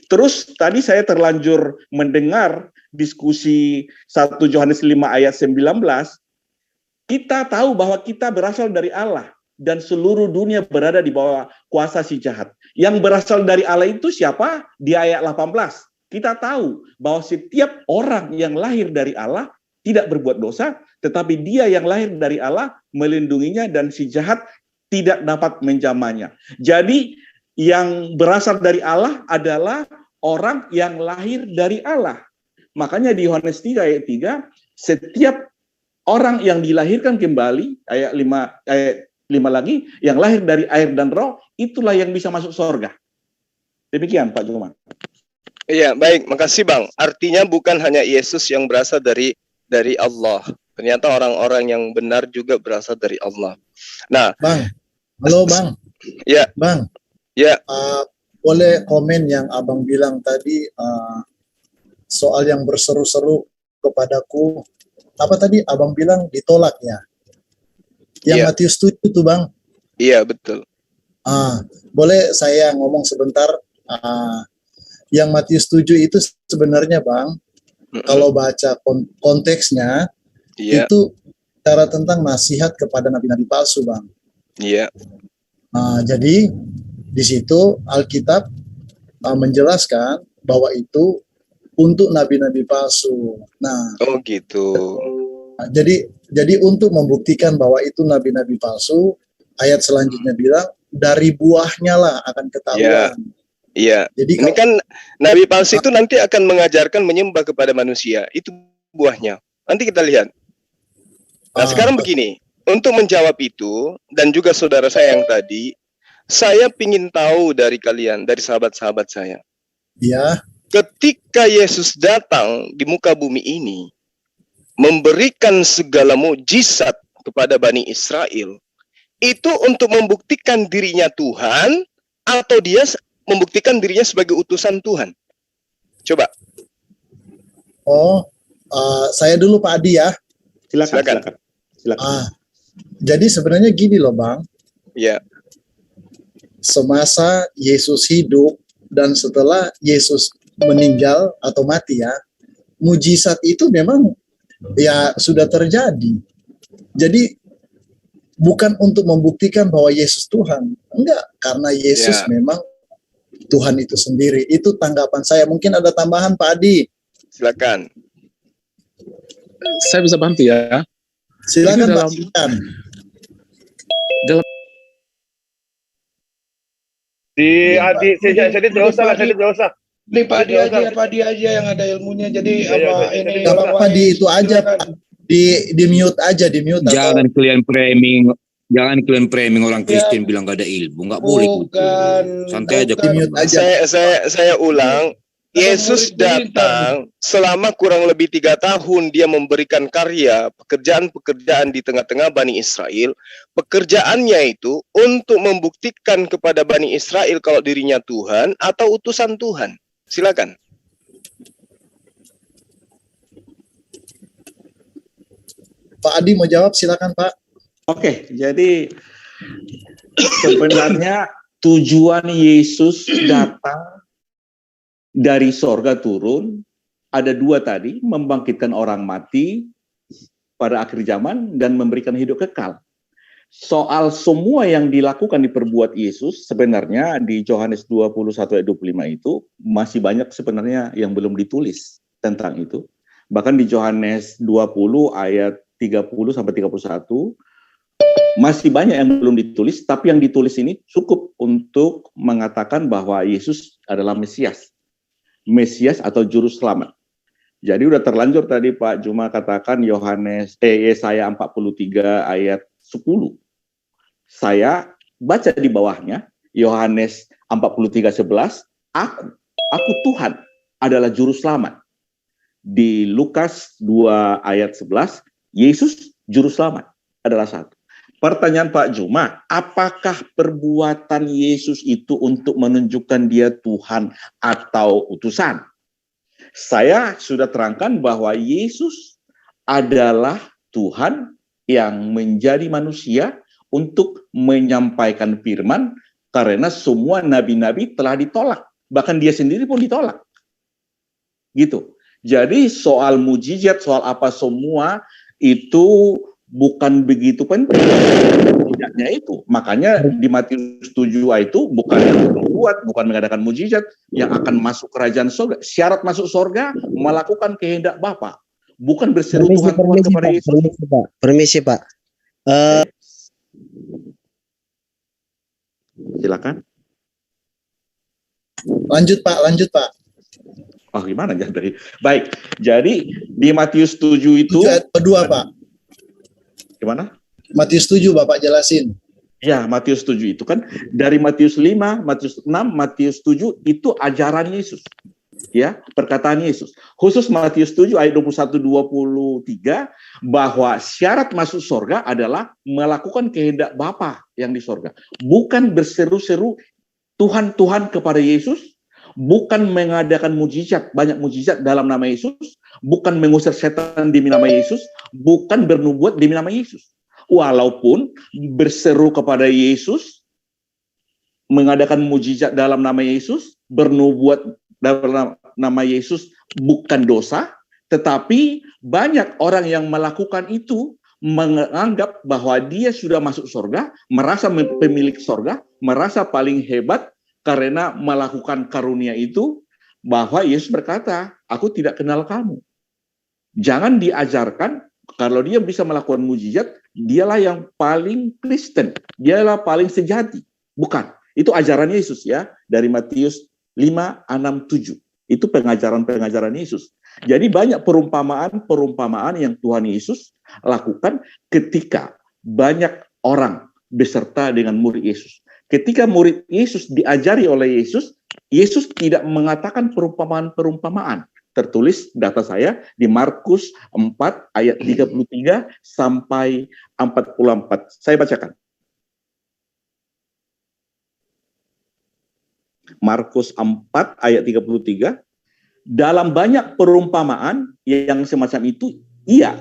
Terus tadi saya terlanjur mendengar diskusi 1 Yohanes 5 ayat 19. Kita tahu bahwa kita berasal dari Allah. dan seluruh dunia berada di bawah kuasa si jahat. Yang berasal dari Allah itu siapa? Di ayat 18. Kita tahu bahwa setiap orang yang lahir dari Allah tidak berbuat dosa, tetapi dia yang lahir dari Allah melindunginya dan si jahat tidak dapat menjamahnya. Jadi yang berasal dari Allah adalah orang yang lahir dari Allah. Makanya di Yohanes 3 ayat 3, setiap orang yang dilahirkan kembali, ayat 5 lagi, yang lahir dari air dan roh, itulah yang bisa masuk surga. Demikian Pak Juma. Iya, baik, makasih Bang. Artinya bukan hanya Yesus yang berasal dari Allah. Ternyata orang-orang yang benar juga berasal dari Allah. Nah, Bang, halo Bang. Ya, Bang. Ya. Boleh komen yang Abang bilang tadi soal yang berseru-seru kepadaku. Apa tadi Abang bilang ditolak ya? Yang Matius 7 tuh Bang. Iya, betul. Boleh saya ngomong sebentar? Yang Matius 7 itu sebenarnya Bang, kalau baca konteksnya, itu cara tentang nasihat kepada nabi-nabi palsu Bang. Iya. Jadi di situ Alkitab menjelaskan bahwa itu untuk nabi-nabi palsu. Nah, oh gitu. Jadi untuk membuktikan bahwa itu nabi-nabi palsu, ayat selanjutnya bilang dari buahnya lah akan ketahuan. Iya. Jadi ini kan nabi palsu itu nanti akan mengajarkan menyembah kepada manusia. Itu buahnya. Nanti kita lihat. Nah, sekarang begini, untuk menjawab itu dan juga saudara saya yang tadi, saya ingin tahu dari kalian, dari sahabat-sahabat saya. Ya. Ketika Yesus datang di muka bumi ini, memberikan segala mukjizat kepada Bani Israel, itu untuk membuktikan dirinya Tuhan atau dia membuktikan dirinya sebagai utusan Tuhan? Coba. Saya dulu Pak Adi ya. Silakan. Jadi sebenarnya gini loh Bang. Ya. Semasa Yesus hidup dan setelah Yesus meninggal atau mati ya, mujizat itu memang ya sudah terjadi. Jadi bukan untuk membuktikan bahwa Yesus Tuhan, enggak, karena Yesus memang Tuhan itu sendiri. Itu tanggapan saya. Mungkin ada tambahan Pak Adi. Silakan. Saya bisa bantu ya. Silakan Pak Silakan. Dalam di Adi, saya tidak usah. Ini Pak Adi aja yang ada ilmunya. Jadi ini Gak apa-apa di itu aja Pak. Di mute aja, di mute. Jangan kalian framing orang Kristen bilang gak ada ilmu, nggak boleh. Santai aja. Saya ulang. Yesus datang selama kurang lebih 3 tahun dia memberikan karya, pekerjaan-pekerjaan di tengah-tengah Bani Israel. Pekerjaannya itu untuk membuktikan kepada Bani Israel kalau dirinya Tuhan atau utusan Tuhan. Silakan. Pak Adi mau jawab, silakan Pak. Oke, jadi sebenarnya tujuan Yesus datang dari sorga turun, ada 2 tadi, membangkitkan orang mati pada akhir zaman dan memberikan hidup kekal. Soal semua yang dilakukan diperbuat Yesus, sebenarnya di Yohanes 21 ayat 25 itu masih banyak sebenarnya yang belum ditulis tentang itu. Bahkan di Yohanes 20 ayat 30 sampai 31 masih banyak yang belum ditulis, tapi yang ditulis ini cukup untuk mengatakan bahwa Yesus adalah Mesias atau juru selamat. Jadi udah terlanjur tadi Pak Juma katakan Yesaya 43 ayat 10. Saya baca di bawahnya Yohanes 43:11, aku Tuhan adalah juru selamat. Di Lukas 2 ayat 11, Yesus juru selamat adalah 1. Pertanyaan Pak Juma, apakah perbuatan Yesus itu untuk menunjukkan dia Tuhan atau utusan? Saya sudah terangkan bahwa Yesus adalah Tuhan yang menjadi manusia untuk menyampaikan firman karena semua nabi-nabi telah ditolak. Bahkan dia sendiri pun ditolak. Gitu. Jadi soal mujizat, soal apa semua itu bukan begitu penting tidaknya itu. Makanya di Matius 7 itu bukan yang membuat, bukan mengadakan mujizat yang akan masuk kerajaan surga. Syarat masuk surga melakukan kehendak Bapa, bukan berseru Tuhan kepada Yesus. Permisi Pak. Silakan. Lanjut Pak. Oh gimana ya dari baik. Jadi di Matius 7 itu 2 Pak. Gimana? Matius 7 Bapak jelasin. Ya, Matius 7 itu kan dari Matius 5, Matius 6, Matius 7 itu ajaran Yesus. Ya, perkataan Yesus. Khusus Matius 7 ayat 21-23 bahwa syarat masuk surga adalah melakukan kehendak Bapa yang di surga. Bukan berseru-seru Tuhan kepada Yesus, bukan mengadakan mujizat, banyak mujizat dalam nama Yesus, bukan mengusir setan demi nama Yesus, bukan bernubuat demi nama Yesus. Walaupun berseru kepada Yesus, mengadakan mujizat dalam nama Yesus, bernubuat dalam nama Yesus bukan dosa, tetapi banyak orang yang melakukan itu menganggap bahwa dia sudah masuk surga, merasa pemilik surga, merasa paling hebat karena melakukan karunia itu, bahwa Yesus berkata, aku tidak kenal kamu. Jangan diajarkan kalau dia bisa melakukan mujizat, dialah yang paling Kristen, dialah paling sejati. Bukan. Itu ajaran Yesus ya, dari Matius 5, 6, 7. Itu pengajaran-pengajaran Yesus. Jadi banyak perumpamaan yang Tuhan Yesus lakukan ketika banyak orang beserta dengan murid Yesus. Ketika murid Yesus diajari oleh Yesus, Yesus tidak mengatakan perumpamaan-perumpamaan. Tertulis data saya di Markus 4 ayat 33 sampai 44. Saya bacakan. Markus 4 ayat 33. Dalam banyak perumpamaan yang semacam itu,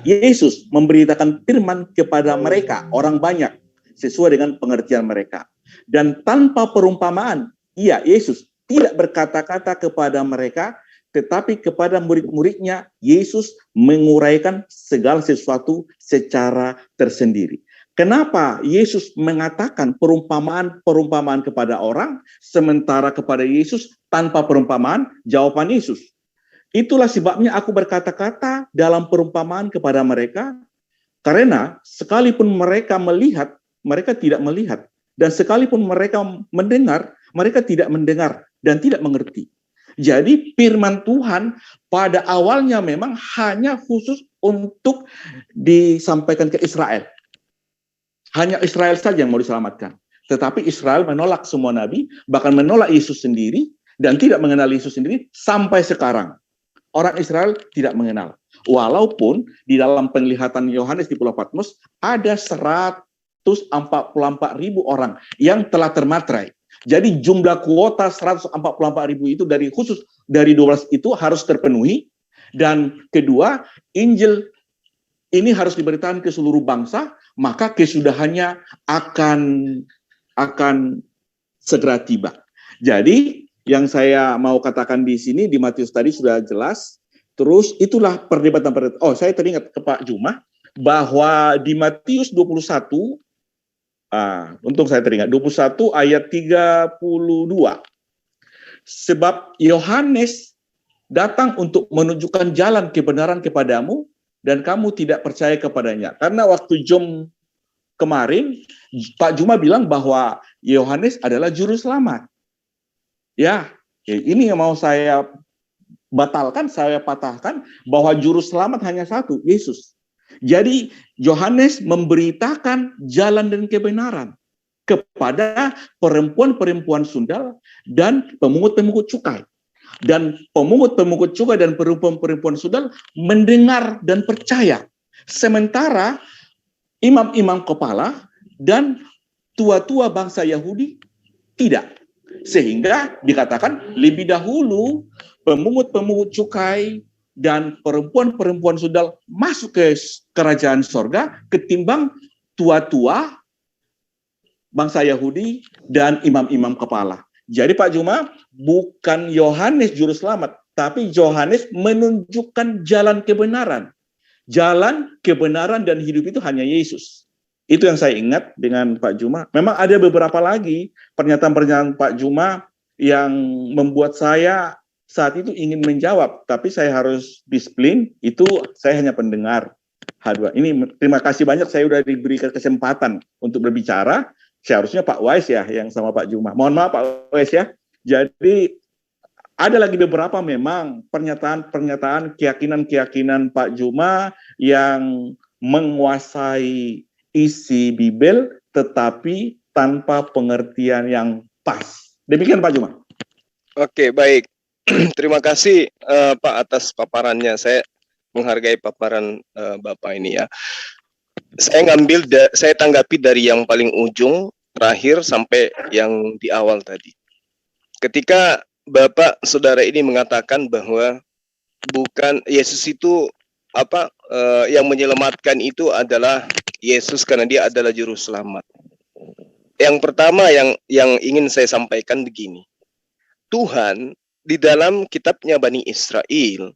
Yesus memberitakan firman kepada mereka, orang banyak, sesuai dengan pengertian mereka. Dan tanpa perumpamaan, Yesus tidak berkata-kata kepada mereka, tetapi kepada murid-muridnya, Yesus menguraikan segala sesuatu secara tersendiri. Kenapa Yesus mengatakan perumpamaan kepada orang, sementara kepada Yesus tanpa perumpamaan? Jawaban Yesus, itulah sebabnya aku berkata-kata dalam perumpamaan kepada mereka, karena sekalipun mereka melihat, mereka tidak melihat. Dan sekalipun mereka mendengar, mereka tidak mendengar dan tidak mengerti. Jadi firman Tuhan pada awalnya memang hanya khusus untuk disampaikan ke Israel. Hanya Israel saja yang mau diselamatkan. Tetapi Israel menolak semua nabi, bahkan menolak Yesus sendiri, dan tidak mengenal Yesus sendiri sampai sekarang. Orang Israel tidak mengenal. Walaupun di dalam penglihatan Yohanes di Pulau Patmos ada 144.000 orang yang telah termatrai. Jadi jumlah kuota 144.000 itu dari 12 itu harus terpenuhi. Dan kedua, Injil ini harus diberitakan ke seluruh bangsa, maka kesudahannya akan segera tiba. Jadi yang saya mau katakan di sini di Matius tadi sudah jelas. Terus itulah perdebatan. Oh, saya teringat ke Pak Juma bahwa di Matius 21 untung saya teringat 21 ayat 32. Sebab Yohanes datang untuk menunjukkan jalan kebenaran kepadamu dan kamu tidak percaya kepadanya. Karena waktu Jom kemarin Pak Juma bilang bahwa Yohanes adalah juru selamat. Ya, ini yang mau saya batalkan, saya patahkan bahwa juru selamat hanya satu, Yesus. Jadi Yohanes memberitakan jalan dan kebenaran kepada perempuan-perempuan sundal dan pemungut-pemungut cukai. Dan pemungut-pemungut cukai dan perempuan-perempuan sundal mendengar dan percaya. Sementara imam-imam kepala dan tua-tua bangsa Yahudi tidak. Sehingga dikatakan lebih dahulu pemungut-pemungut cukai dan perempuan-perempuan sundal masuk ke kerajaan sorga ketimbang tua-tua bangsa Yahudi dan imam-imam kepala. Jadi Pak Juma, bukan Yohanes juru selamat, tapi Yohanes menunjukkan jalan kebenaran. Jalan, kebenaran, dan hidup itu hanya Yesus. Itu yang saya ingat dengan Pak Juma. Memang ada beberapa lagi pernyataan-pernyataan Pak Juma yang membuat saya saat itu ingin menjawab, tapi saya harus disiplin. Itu saya hanya pendengar. Ini terima kasih banyak, saya sudah diberikan kesempatan untuk berbicara. Seharusnya Pak Wais ya yang sama Pak Juma. Mohon maaf Pak Wais ya. Jadi ada lagi beberapa memang pernyataan-pernyataan keyakinan-keyakinan Pak Juma yang menguasai isi Bible tetapi tanpa pengertian yang pas. Demikian Pak Juma. Oke, baik. Terima kasih Pak atas paparannya. Saya menghargai paparan Bapak ini ya. Saya tanggapi dari yang paling ujung terakhir sampai yang di awal tadi. Ketika Bapak saudara ini mengatakan bahwa bukan Yesus itu yang menyelamatkan itu adalah Yesus karena dia adalah juru selamat. Yang pertama yang ingin saya sampaikan begini. Tuhan di dalam kitabnya Bani Israel,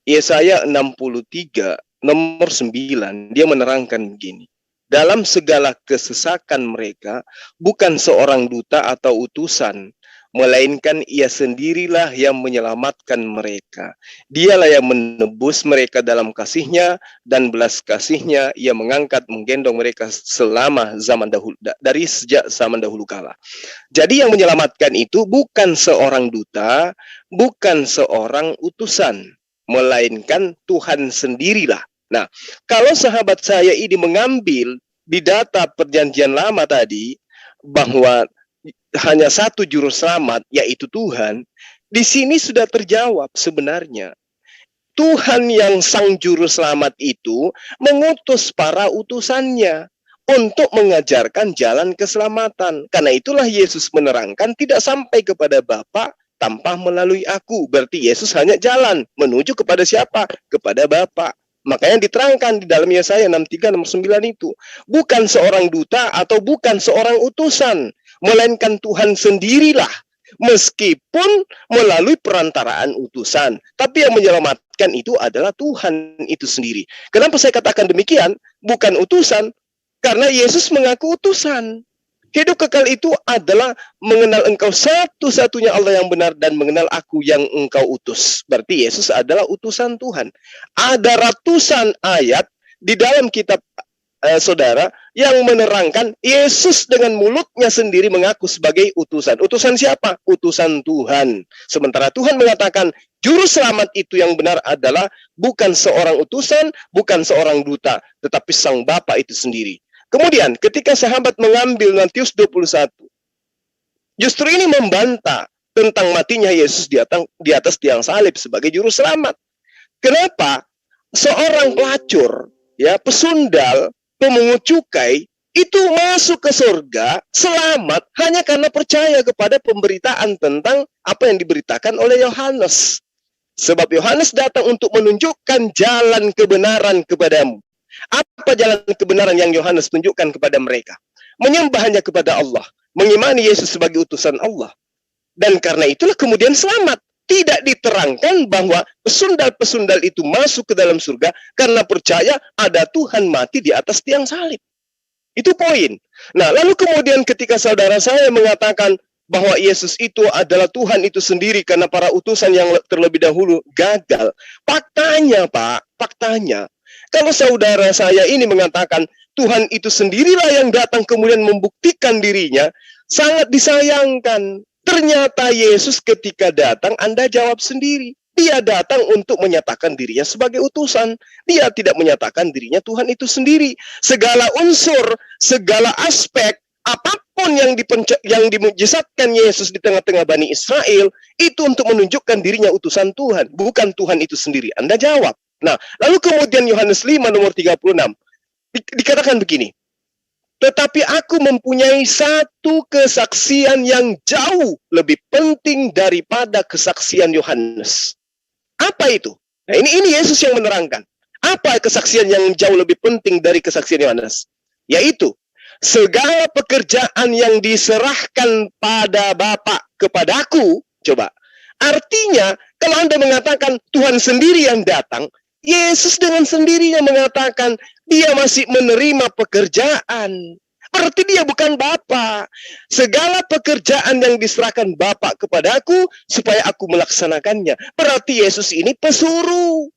Yesaya 63 nomor 9, dia menerangkan begini. Dalam segala kesesakan mereka, bukan seorang duta atau utusan, melainkan ia sendirilah yang menyelamatkan mereka. Dialah yang menebus mereka dalam kasihnya, dan belas kasihnya ia menggendong mereka selama zaman dahulu, dari sejak zaman dahulu kala. Jadi yang menyelamatkan itu bukan seorang duta, bukan seorang utusan, melainkan Tuhan sendirilah. Nah, kalau sahabat saya ini mengambil di data perjanjian lama tadi, bahwa hanya satu juru selamat, yaitu Tuhan, di sini sudah terjawab sebenarnya. Tuhan yang sang juru selamat itu mengutus para utusannya untuk mengajarkan jalan keselamatan. Karena itulah Yesus menerangkan tidak sampai kepada Bapa tanpa melalui aku. Berarti Yesus hanya jalan menuju kepada siapa? Kepada Bapa. Makanya diterangkan di dalam Yesaya 63 nomor 9 itu. Bukan seorang duta atau bukan seorang utusan, melainkan Tuhan sendirilah, meskipun melalui perantaraan utusan. Tapi yang menyelamatkan itu adalah Tuhan itu sendiri. Kenapa saya katakan demikian? Bukan utusan, karena Yesus mengaku utusan. Hidup kekal itu adalah mengenal engkau satu-satunya Allah yang benar dan mengenal aku yang engkau utus. Berarti Yesus adalah utusan Tuhan. Ada ratusan ayat di dalam kitab saudara yang menerangkan Yesus dengan mulutnya sendiri mengaku sebagai utusan. Utusan siapa? Utusan Tuhan. Sementara Tuhan mengatakan juru selamat itu yang benar adalah bukan seorang utusan, bukan seorang duta, tetapi sang Bapa itu sendiri. Kemudian ketika sahabat mengambil Matius 21, justru ini membantah tentang matinya Yesus di atas tiang salib sebagai juru selamat. Kenapa? Seorang pelacur, ya, pesundal, pemungut cukai itu masuk ke surga selamat hanya karena percaya kepada pemberitaan tentang apa yang diberitakan oleh Yohanes. Sebab Yohanes datang untuk menunjukkan jalan kebenaran kepadamu. Apa jalan kebenaran yang Yohanes tunjukkan kepada mereka? Menyembah hanya kepada Allah, mengimani Yesus sebagai utusan Allah. Dan karena itulah kemudian selamat. Tidak diterangkan bahwa pesundal-pesundal itu masuk ke dalam surga karena percaya ada Tuhan mati di atas tiang salib. Itu poin. Nah, lalu kemudian ketika saudara saya mengatakan bahwa Yesus itu adalah Tuhan itu sendiri karena para utusan yang terlebih dahulu gagal. Faktanya, Pak, faktanya, kalau saudara saya ini mengatakan Tuhan itu sendirilah yang datang kemudian membuktikan dirinya, sangat disayangkan. Ternyata Yesus ketika datang, Anda jawab sendiri. Dia datang untuk menyatakan dirinya sebagai utusan. Dia tidak menyatakan dirinya Tuhan itu sendiri. Segala unsur, segala aspek, apapun yang dimujizatkan Yesus di tengah-tengah Bani Israel, itu untuk menunjukkan dirinya utusan Tuhan, bukan Tuhan itu sendiri. Anda jawab. Nah, lalu kemudian Yohanes 5 nomor 36, dikatakan begini. Tetapi aku mempunyai satu kesaksian yang jauh lebih penting daripada kesaksian Yohanes. Apa itu? Nah, ini Yesus yang menerangkan. Apa kesaksian yang jauh lebih penting dari kesaksian Yohanes? Yaitu, segala pekerjaan yang diserahkan pada Bapa kepadaku, coba. Artinya, kalau Anda mengatakan Tuhan sendiri yang datang, Yesus dengan sendirinya mengatakan dia masih menerima pekerjaan. Berarti dia bukan Bapa. Segala pekerjaan yang diserahkan Bapa kepadaku supaya aku melaksanakannya. Berarti Yesus ini pesuruh.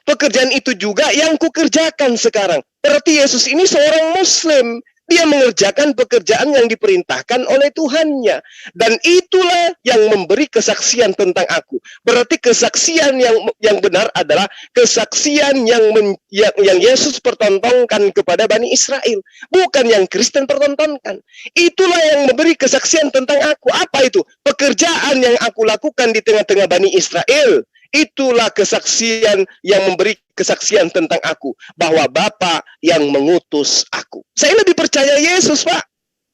Pekerjaan itu juga yang kukerjakan sekarang. Berarti Yesus ini seorang Muslim. Dia mengerjakan pekerjaan yang diperintahkan oleh Tuhannya. Dan itulah yang memberi kesaksian tentang aku. Berarti kesaksian yang benar adalah kesaksian yang Yesus pertontonkan kepada Bani Israel. Bukan yang Kristen pertontonkan. Itulah yang memberi kesaksian tentang aku. Apa itu? Pekerjaan yang aku lakukan di tengah-tengah Bani Israel. Itulah kesaksian yang memberi kesaksian tentang aku. Bahwa Bapa yang mengutus aku. Saya lebih percaya Yesus, Pak.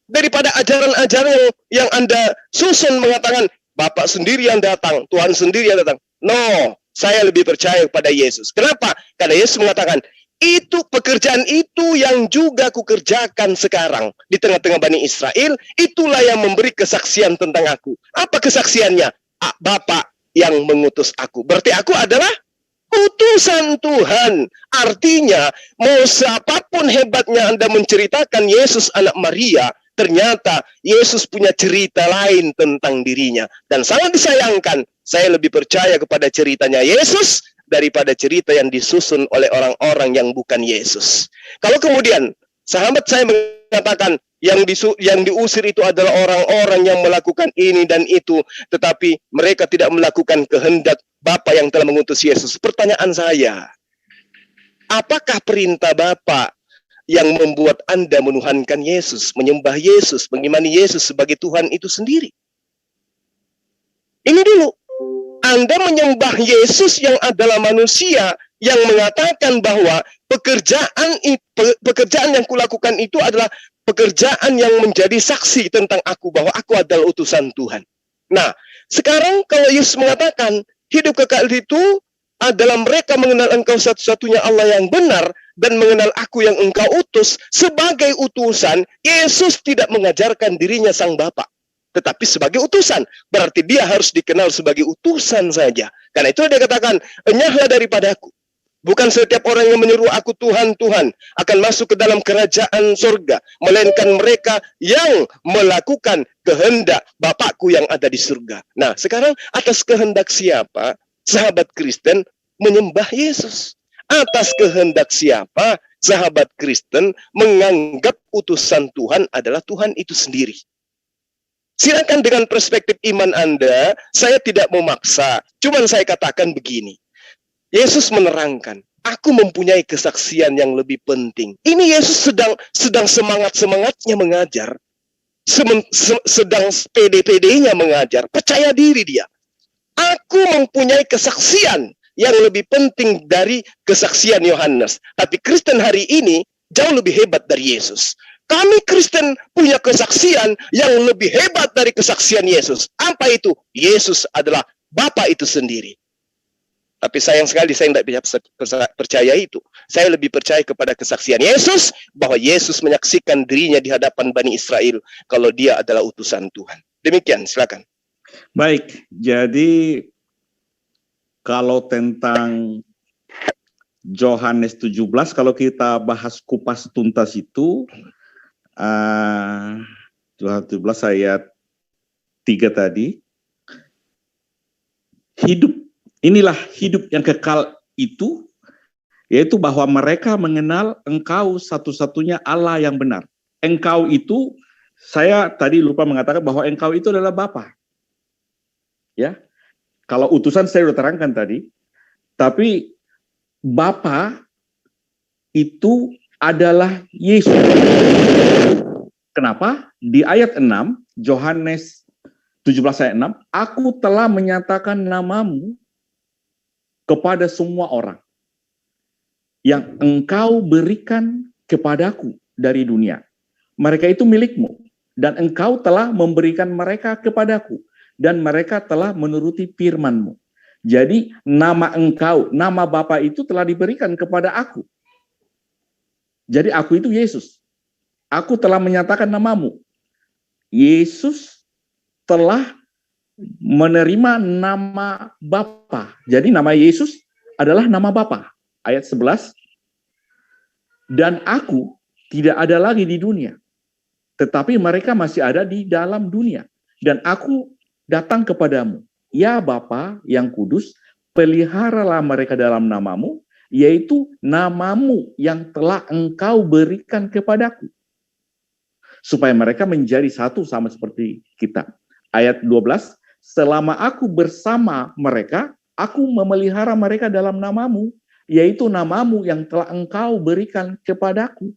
Daripada ajaran-ajaran yang Anda susun mengatakan, Bapa sendiri yang datang, Tuhan sendiri yang datang. No, saya lebih percaya kepada Yesus. Kenapa? Karena Yesus mengatakan, itu pekerjaan itu yang juga kukerjakan sekarang. Di tengah-tengah Bani Israel, itulah yang memberi kesaksian tentang aku. Apa kesaksiannya? Bapa yang mengutus aku. Berarti aku adalah utusan Tuhan. Artinya, mau siapapun hebatnya Anda menceritakan Yesus anak Maria, ternyata Yesus punya cerita lain tentang dirinya. Dan sangat disayangkan, saya lebih percaya kepada ceritanya Yesus daripada cerita yang disusun oleh orang-orang yang bukan Yesus. Kalau kemudian sahabat saya mengatakan yang diusir itu adalah orang-orang yang melakukan ini dan itu, tetapi mereka tidak melakukan kehendak Bapa yang telah mengutus Yesus. Pertanyaan saya, apakah perintah Bapa yang membuat Anda menuhankan Yesus, menyembah Yesus, mengimani Yesus sebagai Tuhan itu sendiri? Ini dulu. Anda menyembah Yesus yang adalah manusia, yang mengatakan bahwa pekerjaan yang kulakukan itu adalah pekerjaan yang menjadi saksi tentang aku, bahwa aku adalah utusan Tuhan. Nah, sekarang kalau Yesus mengatakan hidup kekal itu adalah mereka mengenal engkau satu-satunya Allah yang benar dan mengenal aku yang engkau utus. Sebagai utusan, Yesus tidak mengajarkan dirinya sang Bapa, tetapi sebagai utusan. Berarti dia harus dikenal sebagai utusan saja. Karena itu dia katakan, enyahlah daripadaku. Bukan setiap orang yang menyeru aku Tuhan, Tuhan akan masuk ke dalam kerajaan surga, melainkan mereka yang melakukan kehendak Bapakku yang ada di surga. Nah, sekarang atas kehendak siapa sahabat Kristen menyembah Yesus? Atas kehendak siapa sahabat Kristen menganggap utusan Tuhan adalah Tuhan itu sendiri? Silakan dengan perspektif iman Anda, saya tidak memaksa, cuman saya katakan begini. Yesus menerangkan, aku mempunyai kesaksian yang lebih penting. Ini Yesus sedang semangat-semangatnya mengajar, sedang pede-pedenya mengajar, percaya diri dia. Aku mempunyai kesaksian yang lebih penting dari kesaksian Yohanes. Tapi Kristen hari ini jauh lebih hebat dari Yesus. Kami Kristen punya kesaksian yang lebih hebat dari kesaksian Yesus. Apa itu? Yesus adalah Bapa itu sendiri. Tapi sayang sekali saya tidak bisa percaya itu. Saya lebih percaya kepada kesaksian Yesus, bahwa Yesus menyaksikan dirinya di hadapan Bani Israel kalau dia adalah utusan Tuhan. Demikian, silakan. Baik, jadi kalau tentang Yohanes 17, kalau kita bahas kupas tuntas itu, Yohanes 17 ayat 3 tadi, inilah hidup yang kekal itu, yaitu bahwa mereka mengenal engkau satu-satunya Allah yang benar. Engkau itu, saya tadi lupa mengatakan bahwa engkau itu adalah Bapa. Ya, kalau utusan saya sudah terangkan tadi, tapi Bapa itu adalah Yesus. Kenapa? Di ayat 6, Yohanes 17 ayat 6, aku telah menyatakan namamu kepada semua orang yang engkau berikan kepadaku dari dunia. Mereka itu milikmu, dan engkau telah memberikan mereka kepadaku, dan mereka telah menuruti firman-Mu. Jadi nama engkau, nama Bapa itu telah diberikan kepada aku. Jadi aku itu Yesus. Aku telah menyatakan namamu. Yesus telah menerima nama Bapa. Jadi nama Yesus adalah nama Bapa. ayat 11. Dan aku tidak ada lagi di dunia, tetapi mereka masih ada di dalam dunia. Dan aku datang kepadamu, ya Bapa yang kudus, peliharalah mereka dalam namamu, yaitu namamu yang telah engkau berikan kepadaku, supaya mereka menjadi satu sama seperti kita. Ayat 12, selama aku bersama mereka, aku memelihara mereka dalam namamu, yaitu namamu yang telah engkau berikan kepadaku.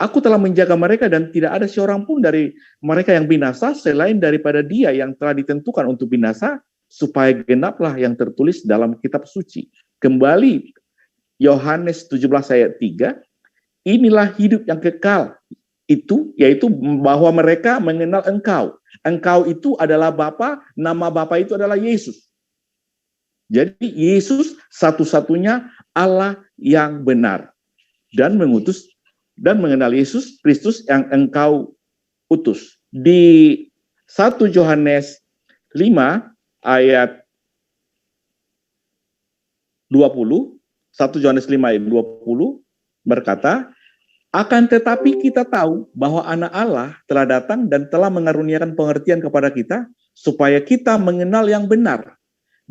Aku telah menjaga mereka dan tidak ada seorang pun dari mereka yang binasa selain daripada dia yang telah ditentukan untuk binasa, supaya genaplah yang tertulis dalam kitab suci. Kembali Yohanes 17 ayat 3, inilah hidup yang kekal itu, yaitu bahwa mereka mengenal engkau. Engkau itu adalah Bapa, nama Bapa itu adalah Yesus. Jadi Yesus satu-satunya Allah yang benar dan mengutus dan mengenal Yesus Kristus yang engkau utus. Di 1 Yohanes 5 ayat 20, 1 Yohanes 5 ayat 20 berkata, akan tetapi kita tahu bahwa anak Allah telah datang dan telah mengaruniakan pengertian kepada kita, supaya kita mengenal yang benar.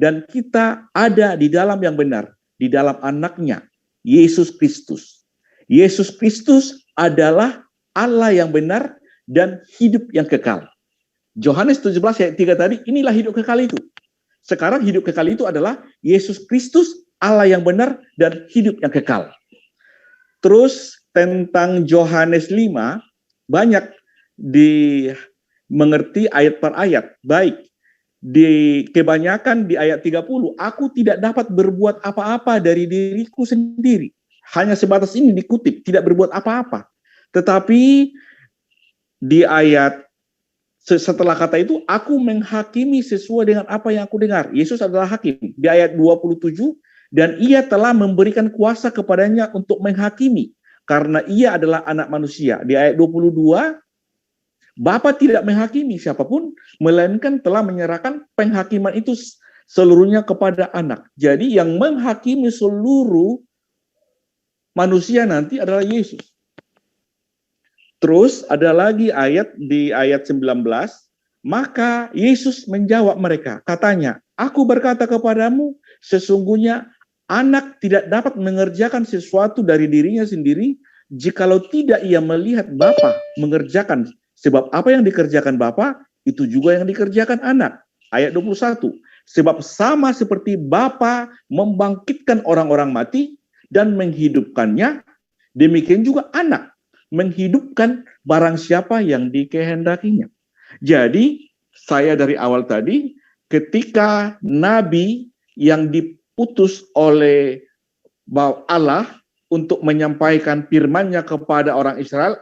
Dan kita ada di dalam yang benar, di dalam anaknya, Yesus Kristus. Yesus Kristus adalah Allah yang benar dan hidup yang kekal. Yohanes 17 ayat 3 tadi, inilah hidup kekal itu. Sekarang hidup kekal itu adalah Yesus Kristus, Allah yang benar dan hidup yang kekal. Terus tentang Yohanes 5, banyak dimengerti ayat per ayat. Baik, di kebanyakan di ayat 30, aku tidak dapat berbuat apa-apa dari diriku sendiri. Hanya sebatas ini dikutip, tidak berbuat apa-apa. Tetapi di ayat setelah kata itu, aku menghakimi sesuai dengan apa yang aku dengar. Yesus adalah hakim. Di ayat 27, dan ia telah memberikan kuasa kepadanya untuk menghakimi, karena ia adalah anak manusia. Di ayat 22, Bapa tidak menghakimi siapapun, melainkan telah menyerahkan penghakiman itu seluruhnya kepada anak. Jadi yang menghakimi seluruh manusia nanti adalah Yesus. Terus ada lagi ayat di ayat 19, maka Yesus menjawab mereka, katanya, aku berkata kepadamu, sesungguhnya anak tidak dapat mengerjakan sesuatu dari dirinya sendiri, jikalau tidak ia melihat Bapa mengerjakan. Sebab apa yang dikerjakan Bapa, itu juga yang dikerjakan anak. Ayat 21, sebab sama seperti Bapa membangkitkan orang-orang mati dan menghidupkannya, demikian juga anak menghidupkan barang siapa yang dikehendakinya. Jadi, saya dari awal tadi, ketika Nabi yang diputus oleh Allah untuk menyampaikan firman-Nya kepada orang Israel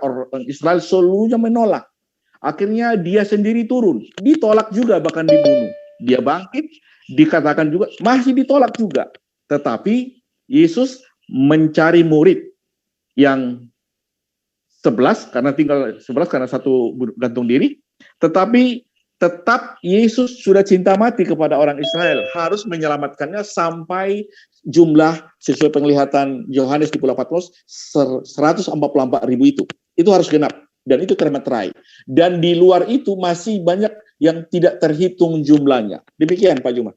seluruhnya menolak. Akhirnya dia sendiri turun, ditolak juga bahkan dibunuh. Dia bangkit, dikatakan juga, masih ditolak juga. Tetapi Yesus mencari murid yang 11, karena tinggal 11 karena satu gantung diri, tetapi tetap Yesus sudah cinta mati kepada orang Israel, harus menyelamatkannya sampai jumlah sesuai penglihatan Yohanes di Pulau Patmos 144.000 itu. Itu harus genap dan itu termeterai. Dan di luar itu masih banyak yang tidak terhitung jumlahnya. Demikian Pak Juma.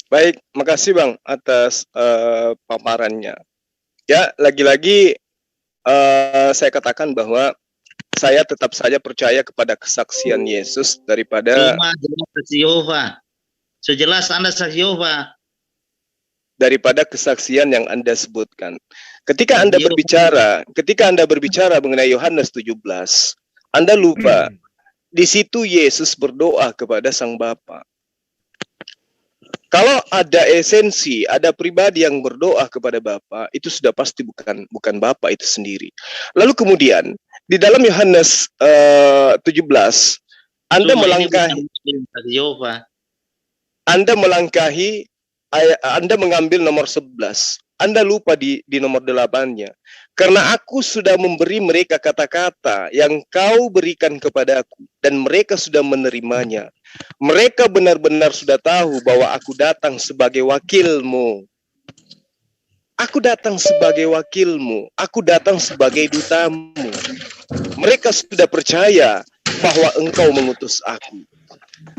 Baik, makasih Bang atas paparannya. Ya, lagi-lagi saya katakan bahwa saya tetap saja percaya kepada kesaksian Yesus daripada sejelas Anda saksi Yehova daripada kesaksian yang Anda sebutkan. Ketika Anda berbicara mengenai Yohanes 17, Anda lupa di situ Yesus berdoa kepada Sang Bapa. Kalau ada esensi, ada pribadi yang berdoa kepada Bapa, itu sudah pasti bukan Bapa itu sendiri. Lalu kemudian di dalam Yohanes 17, Anda mengambil nomor 11. Anda lupa di nomor 8-nya. Karena aku sudah memberi mereka kata-kata yang kau berikan kepadaku, dan mereka sudah menerimanya. Mereka benar-benar sudah tahu bahwa aku datang sebagai wakilmu. Aku datang sebagai wakilmu, aku datang sebagai dutamu. Mereka sudah percaya bahwa engkau mengutus aku.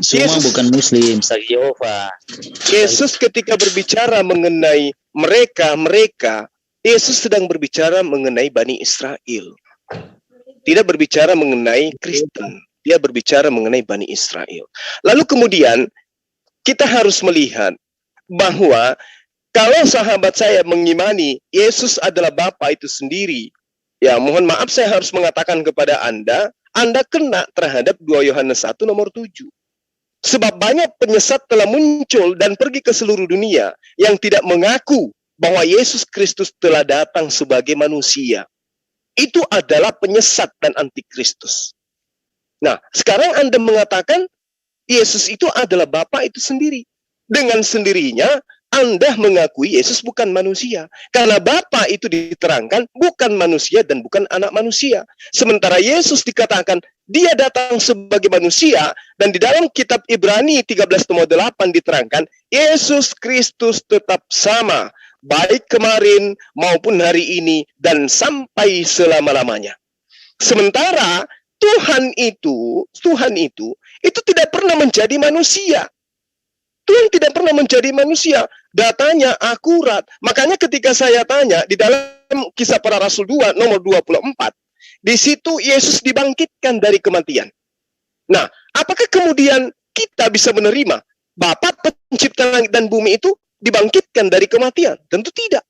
Semua bukan Muslim, saksi Yehova. Yesus ketika berbicara mengenai mereka, Yesus sedang berbicara mengenai Bani Israel. Tidak berbicara mengenai Kristen. Dia berbicara mengenai Bani Israel. Lalu kemudian kita harus melihat bahwa kalau sahabat saya mengimani Yesus adalah Bapa itu sendiri, ya mohon maaf saya harus mengatakan kepada Anda kena terhadap 2 Yohanes 1 nomor 7. Sebab banyak penyesat telah muncul dan pergi ke seluruh dunia yang tidak mengaku bahwa Yesus Kristus telah datang sebagai manusia. Itu adalah penyesat dan antikristus. Nah, sekarang Anda mengatakan Yesus itu adalah Bapa itu sendiri. Dengan sendirinya Anda mengakui Yesus bukan manusia. Karena Bapa itu diterangkan bukan manusia dan bukan anak manusia. Sementara Yesus dikatakan dia datang sebagai manusia, dan di dalam kitab Ibrani 13:8 diterangkan Yesus Kristus tetap sama, baik kemarin maupun hari ini dan sampai selama-lamanya. Sementara Tuhan itu tidak pernah menjadi manusia. Tuhan tidak pernah menjadi manusia. Datanya akurat. Makanya ketika saya tanya di dalam Kisah Para Rasul 2 nomor 24, di situ Yesus dibangkitkan dari kematian. Nah, apakah kemudian kita bisa menerima Bapa pencipta langit dan bumi itu dibangkitkan dari kematian? Tentu tidak.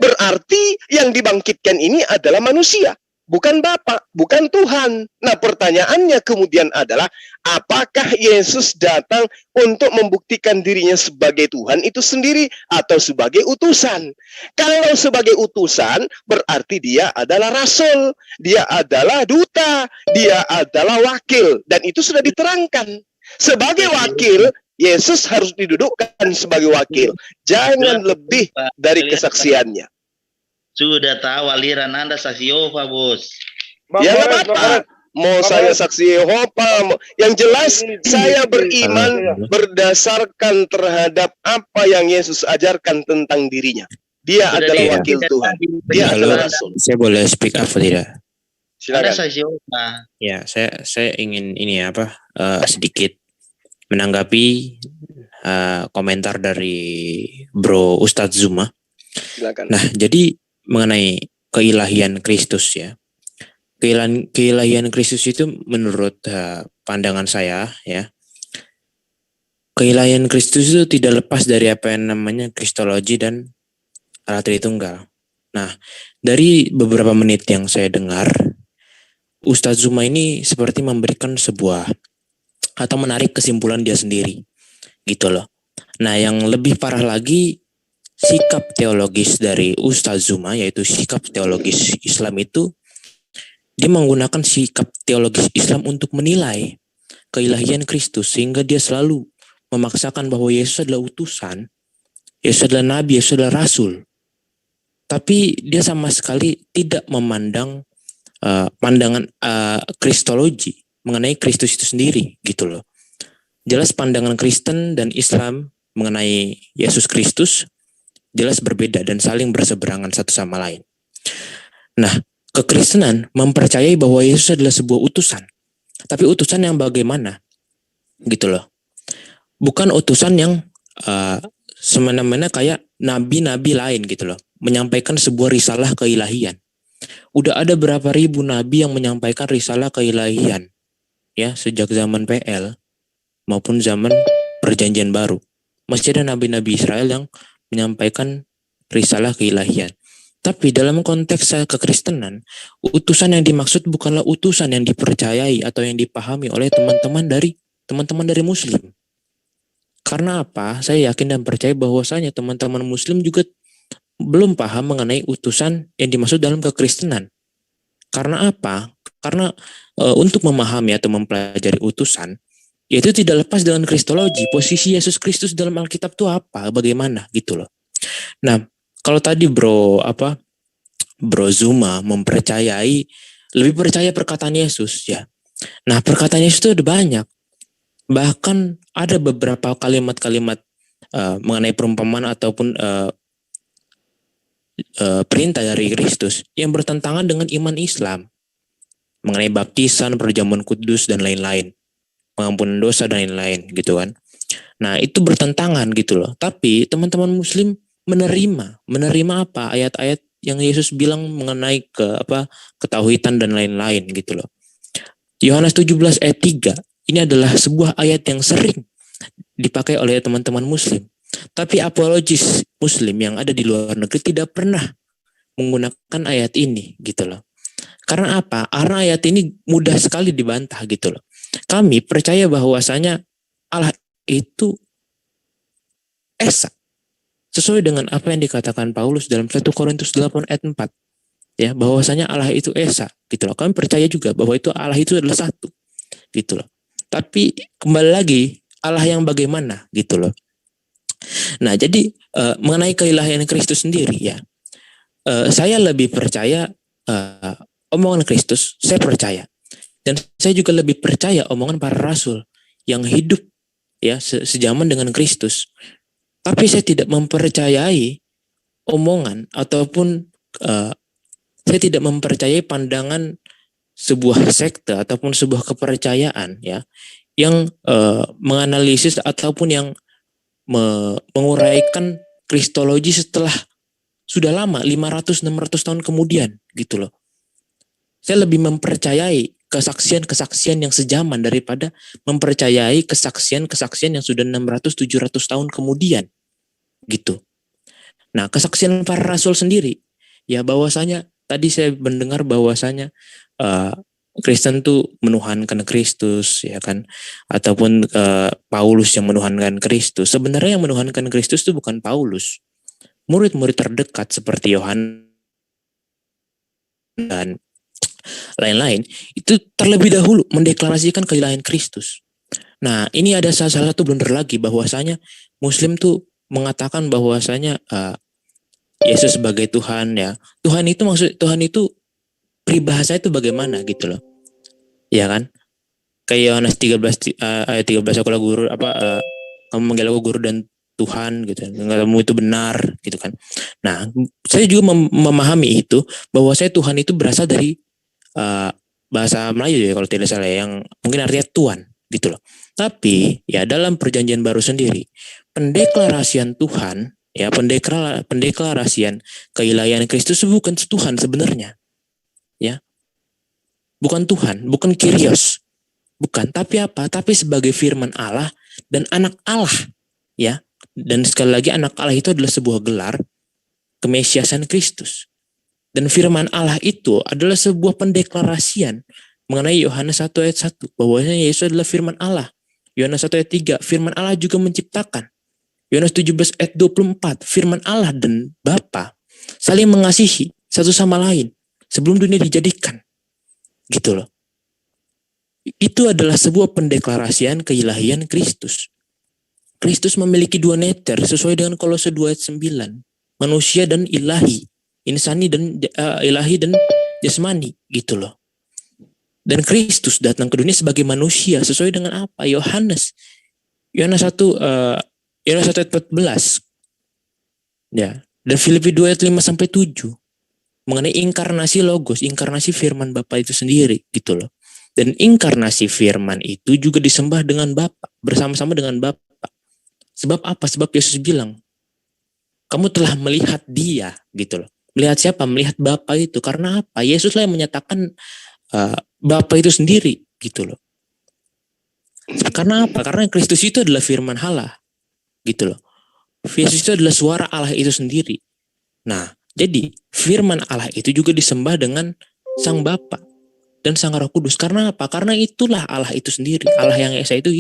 Berarti yang dibangkitkan ini adalah manusia, bukan Bapa, bukan Tuhan. Nah, pertanyaannya kemudian adalah, apakah Yesus datang untuk membuktikan dirinya sebagai Tuhan itu sendiri atau sebagai utusan? Kalau sebagai utusan, berarti dia adalah rasul, dia adalah duta, dia adalah wakil, dan itu sudah diterangkan. Sebagai wakil, Yesus harus didudukkan sebagai wakil, jangan lebih dari kesaksiannya. Sudah tahu aliran Anda saksi Yehova, Bos. Ya nggak apa-apa. Mau saya saksi Yehova, yang jelas saya beriman berdasarkan terhadap apa yang Yesus ajarkan tentang dirinya. Dia adalah wakil Tuhan. Dia adalah rasul. Saya boleh speak up atau tidak? Silakan. Anda saksi Yehova. Ya, saya ingin ini sedikit menanggapi komentar dari Bro Ustadz Zuma. Silakan. Nah, jadi mengenai keilahian Kristus ya. Keilahian Kristus itu menurut pandangan saya ya. Keilahian Kristus itu tidak lepas dari apa yang namanya kristologi dan Allah Tritunggal. Nah, dari beberapa menit yang saya dengar, Ustadz Zuma ini seperti memberikan sebuah atau menarik kesimpulan dia sendiri. Gitu loh. Nah, yang lebih parah lagi, sikap teologis dari Ustadz Zuma, yaitu sikap teologis Islam itu, dia menggunakan sikap teologis Islam untuk menilai keilahian Kristus, sehingga dia selalu memaksakan bahwa Yesus adalah utusan, Yesus adalah nabi, Yesus adalah rasul. Tapi dia sama sekali tidak memandang pandangan kristologi mengenai Kristus itu sendiri, gitu loh. Jelas pandangan Kristen dan Islam mengenai Yesus Kristus jelas berbeda dan saling berseberangan satu sama lain. Nah, kekristenan mempercayai bahwa Yesus adalah sebuah utusan. Tapi utusan yang bagaimana? Gitu loh. Bukan utusan yang semena-mena kayak nabi-nabi lain gitu loh. Menyampaikan sebuah risalah keilahian. Udah ada berapa ribu nabi yang menyampaikan risalah keilahian. Ya, sejak zaman PL maupun zaman Perjanjian Baru. Masih ada nabi-nabi Israel yang menyampaikan risalah keilahian. Tapi dalam konteks kekristenan, utusan yang dimaksud bukanlah utusan yang dipercayai atau yang dipahami oleh teman-teman dari Muslim. Karena apa? Saya yakin dan percaya bahwasanya teman-teman Muslim juga belum paham mengenai utusan yang dimaksud dalam kekristenan. Karena apa? Karena untuk memahami atau mempelajari utusan, yaitu tidak lepas dengan kristologi. Posisi Yesus Kristus dalam Alkitab itu apa? Bagaimana? Gitu loh. Nah, kalau tadi Bro Zuma lebih percaya perkataan Yesus ya. Nah, perkataan Yesus itu ada banyak. Bahkan ada beberapa kalimat-kalimat mengenai perumpamaan ataupun perintah dari Kristus yang bertentangan dengan iman Islam mengenai baptisan, perjamuan kudus dan lain-lain, pengampunan dosa dan lain-lain gitu kan. Nah, itu bertentangan gitu loh. Tapi teman-teman muslim menerima apa? Ayat-ayat yang Yesus bilang mengenai ketauhidan dan lain-lain gitu loh. Yohanes 17 ayat 3 ini adalah sebuah ayat yang sering dipakai oleh teman-teman muslim. Tapi apologis muslim yang ada di luar negeri tidak pernah menggunakan ayat ini gitu loh. Karena apa? Karena ayat ini mudah sekali dibantah gitu loh. Kami percaya bahwasanya Allah itu esa. Sesuai dengan apa yang dikatakan Paulus dalam 1 Korintus 8 ayat 4. Ya, bahwasanya Allah itu esa gitu loh. Kami percaya juga bahwa itu Allah itu adalah satu gitu loh. Tapi kembali lagi, Allah yang bagaimana gitu loh. Nah, jadi mengenai keilahian Kristus sendiri ya, saya lebih percaya omongan Kristus, saya percaya. Dan saya juga lebih percaya omongan para rasul yang hidup ya sejaman dengan Kristus. Tapi saya tidak mempercayai omongan ataupun saya tidak mempercayai pandangan sebuah sekte ataupun sebuah kepercayaan ya yang menganalisis ataupun yang menguraikan kristologi setelah sudah lama 500-600 tahun kemudian gitu loh. Saya lebih mempercayai kesaksian-kesaksian yang sejaman daripada mempercayai kesaksian-kesaksian yang sudah 600-700 tahun kemudian gitu. Nah, kesaksian para rasul sendiri ya bahwasanya tadi saya mendengar bahwasanya Kristen tuh menuhankan Kristus ya kan, ataupun Paulus yang menuhankan Kristus. Sebenarnya yang menuhankan Kristus itu bukan Paulus. Murid-murid terdekat seperti Yohanes dan lain-lain itu terlebih dahulu mendeklarasikan keilahian Kristus. Nah, ini ada salah satu blunder lagi bahwasanya Muslim tuh mengatakan bahwasanya Yesus sebagai Tuhan ya. Tuhan itu peribahasa itu bagaimana gitu loh. Ya kan? Kayak Yohanes 13 ayat 13 aku guru kamu manggil aku guru dan Tuhan gitu. Kamu itu benar gitu kan. Nah, saya juga memahami itu bahwa Tuhan itu berasal dari bahasa Melayu ya kalau tidak salah yang mungkin artinya Tuhan gitu loh. Tapi ya dalam perjanjian baru sendiri pendeklarasian Tuhan ya pendeklarasian keilahian Kristus bukan Tuhan sebenarnya. Ya. Bukan Tuhan, bukan Kyrios. Bukan, tapi apa? Tapi sebagai firman Allah dan anak Allah. Ya. Dan sekali lagi anak Allah itu adalah sebuah gelar kemesiasan Kristus. Dan firman Allah itu adalah sebuah pendeklarasian mengenai Yohanes 1 ayat 1 bahwasanya Yesus adalah firman Allah. Yohanes 1 ayat 3, firman Allah juga menciptakan. Yohanes 17 ayat 24, firman Allah dan Bapa saling mengasihi satu sama lain sebelum dunia dijadikan. Gitu loh. Itu adalah sebuah pendeklarasian keilahian Kristus. Kristus memiliki dua nature sesuai dengan Kolose 2 ayat 9. Manusia dan ilahi. Insani dan ilahi dan jasmani gitu loh. Dan Kristus datang ke dunia sebagai manusia sesuai dengan apa? Yohanes 1 ayat 14. Ya, dan Filipi 2 ayat 5 sampai 7 mengenai inkarnasi logos, inkarnasi firman Bapa itu sendiri gitu loh. Dan inkarnasi firman itu juga disembah dengan Bapa, bersama-sama dengan Bapa. Sebab apa? Sebab Yesus bilang, kamu telah melihat Dia gitu loh. Melihat siapa? Melihat Bapa itu. Karena apa? Yesuslah yang menyatakan Bapa itu sendiri gitu loh. Karena apa? Karena Kristus itu adalah firman Allah gitu loh. Yesus itu adalah suara Allah itu sendiri. Nah, jadi firman Allah itu juga disembah dengan Sang Bapa dan Sang Roh Kudus. Karena apa? Karena itulah Allah itu sendiri. Allah yang Esa itu.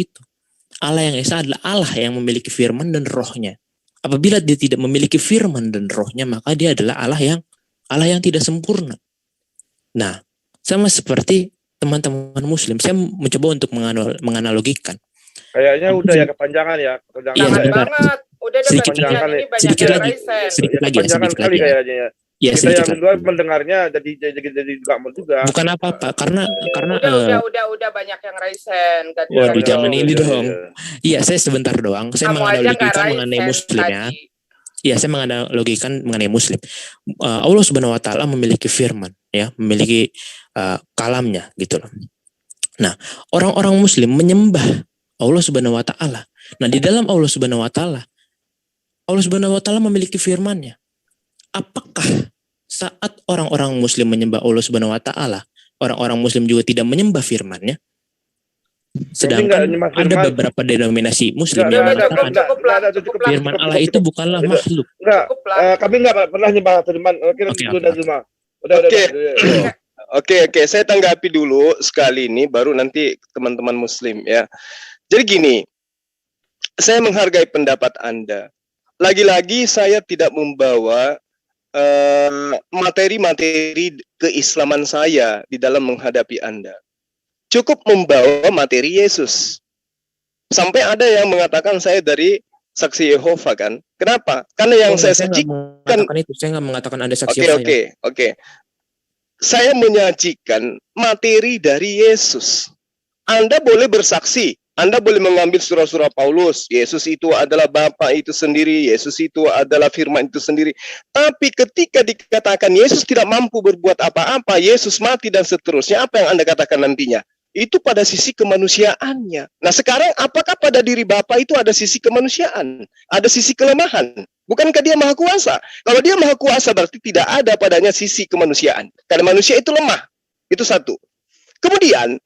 Allah yang Esa adalah Allah yang memiliki firman dan rohnya. Apabila dia tidak memiliki firman dan rohnya, maka dia adalah Allah yang tidak sempurna. Nah, sama seperti teman-teman Muslim, saya mencoba untuk menganalogikan. Kayaknya udah ya kepanjangan ya. Iya, banget. Udah sedikit lagi. Kayaknya. Ya, kita sedikit yang kedua mendengarnya jadi juga juga. Bukan apa-apa, karena udah banyak yang raisen. Waduh, jangan ini dong. Iya, saya sebentar doang. Saya menganalogikan mengenai Muslim ya. ya saya menganalogikan mengenai Muslim. Allah Subhanahu Wa Taala memiliki firman, ya, memiliki kalamnya gitu loh. Nah, orang-orang Muslim menyembah Allah Subhanahu Wa Taala. Nah, di dalam Allah Subhanahu Wa Taala memiliki firman-Nya. Apakah saat orang-orang Muslim menyembah Allah Subhanahu Wa Taala, orang-orang Muslim juga tidak menyembah firman-Nya? Sedangkan ada beberapa denominasi Muslim yang mengatakan firman Allah itu bukanlah makhluk. Kami nggak pernah nyembah firman. Oke, saya tanggapi dulu sekali ini, baru nanti teman-teman Muslim ya. Jadi gini, saya menghargai pendapat Anda. Lagi-lagi saya tidak membawa materi-materi keislaman saya di dalam menghadapi Anda. Cukup membawa materi Yesus. Sampai ada yang mengatakan saya dari saksi Yehova kan. Kenapa? Karena yang saya sajikan itu, saya nggak mengatakan Anda saksi Yehova. Oke. Saya menyajikan materi dari Yesus. Anda boleh bersaksi. Anda boleh mengambil surah-surah Paulus. Yesus itu adalah Bapa itu sendiri. Yesus itu adalah firman itu sendiri. Tapi ketika dikatakan Yesus tidak mampu berbuat apa-apa, Yesus mati dan seterusnya, apa yang Anda katakan nantinya? Itu pada sisi kemanusiaannya. Nah sekarang apakah pada diri Bapa itu ada sisi kemanusiaan? Ada sisi kelemahan? Bukankah dia maha kuasa? Kalau dia maha kuasa berarti tidak ada padanya sisi kemanusiaan. Karena manusia itu lemah. Itu satu. Kemudian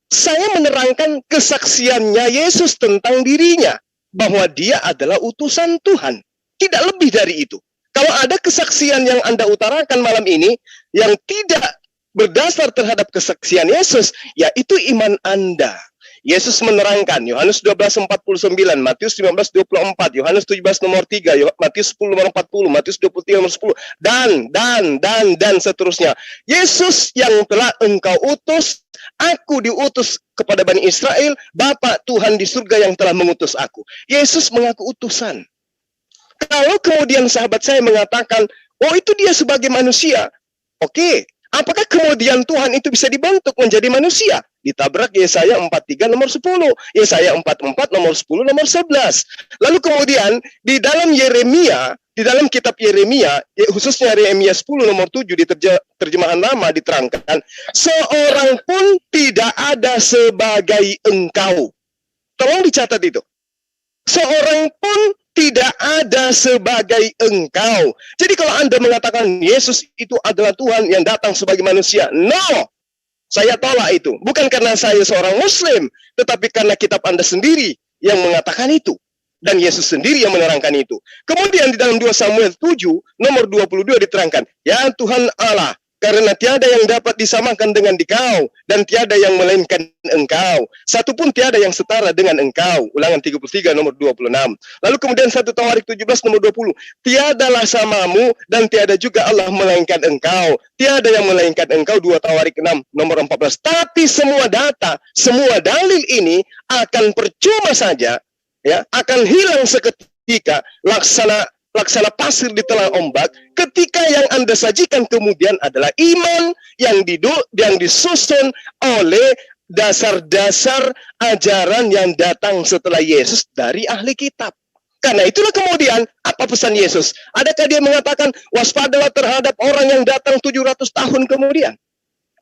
saya menerangkan kesaksiannya Yesus tentang dirinya. Bahwa dia adalah utusan Tuhan. Tidak lebih dari itu. Kalau ada kesaksian yang Anda utarakan malam ini yang tidak berdasar terhadap kesaksian Yesus, yaitu iman Anda. Yesus menerangkan, Yohanes 12:49, Matius 15:24, Yohanes 17 nomor 3, Matius 10 nomor 40, Matius 23 nomor 10, dan seterusnya. Yesus yang telah engkau utus, aku diutus kepada Bani Israel, Bapa Tuhan di surga yang telah mengutus aku. Yesus mengaku utusan. Kalau kemudian sahabat saya mengatakan, oh itu dia sebagai manusia. Oke. Apakah kemudian Tuhan itu bisa dibentuk menjadi manusia? Ditabrak Yesaya 43 nomor 10, Yesaya 44 nomor 10 nomor 11. Lalu kemudian di dalam Yeremia, di dalam kitab Yeremia, khususnya Yeremia 10 nomor 7 di terjemahan lama diterangkan, seorang pun tidak ada sebagai engkau. Tolong dicatat itu. Seorang pun tidak ada sebagai engkau. Jadi kalau Anda mengatakan Yesus itu adalah Tuhan yang datang sebagai manusia, no, saya tolak itu. Bukan karena saya seorang Muslim, tetapi karena kitab Anda sendiri yang mengatakan itu. Dan Yesus sendiri yang menerangkan itu. Kemudian di dalam 2 Samuel 7, nomor 22 diterangkan, ya Tuhan Allah, karena tiada yang dapat disamakan dengan Dikau, dan tiada yang melainkan Engkau. Satu pun tiada yang setara dengan Engkau. Ulangan 33 nomor 26. Lalu kemudian 1 Tawarik 17 nomor 20. Tiadalah samamu, dan tiada juga Allah melainkan Engkau. Tiada yang melainkan Engkau. 2 Tawarik 6 nomor 14. Tapi semua data, semua dalil ini akan percuma saja, ya, akan hilang seketika, laksana pasir di telan ombak, ketika yang Anda sajikan kemudian adalah iman yang disusun oleh dasar-dasar ajaran yang datang setelah Yesus dari ahli kitab. Karena itulah kemudian apa pesan Yesus? Adakah dia mengatakan waspadalah terhadap orang yang datang 700 tahun kemudian?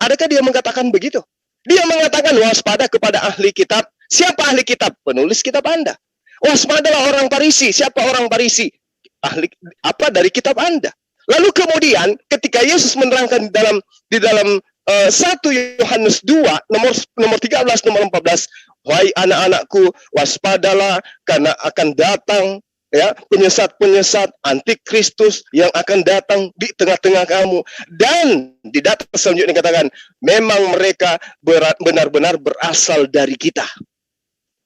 Adakah dia mengatakan begitu? Dia mengatakan waspada kepada ahli kitab. Siapa ahli kitab? Penulis kitab Anda. Waspadalah orang Farisi. Siapa orang Farisi? Ahli apa dari kitab Anda. Lalu kemudian ketika Yesus menerangkan di dalam 1 Yohanes 2 nomor 13 nomor 14, wahai anak-anakku, waspadalah karena akan datang ya penyesat-penyesat antikristus yang akan datang di tengah-tengah kamu. Dan di data selanjutnya dikatakan memang mereka benar-benar berasal dari kita.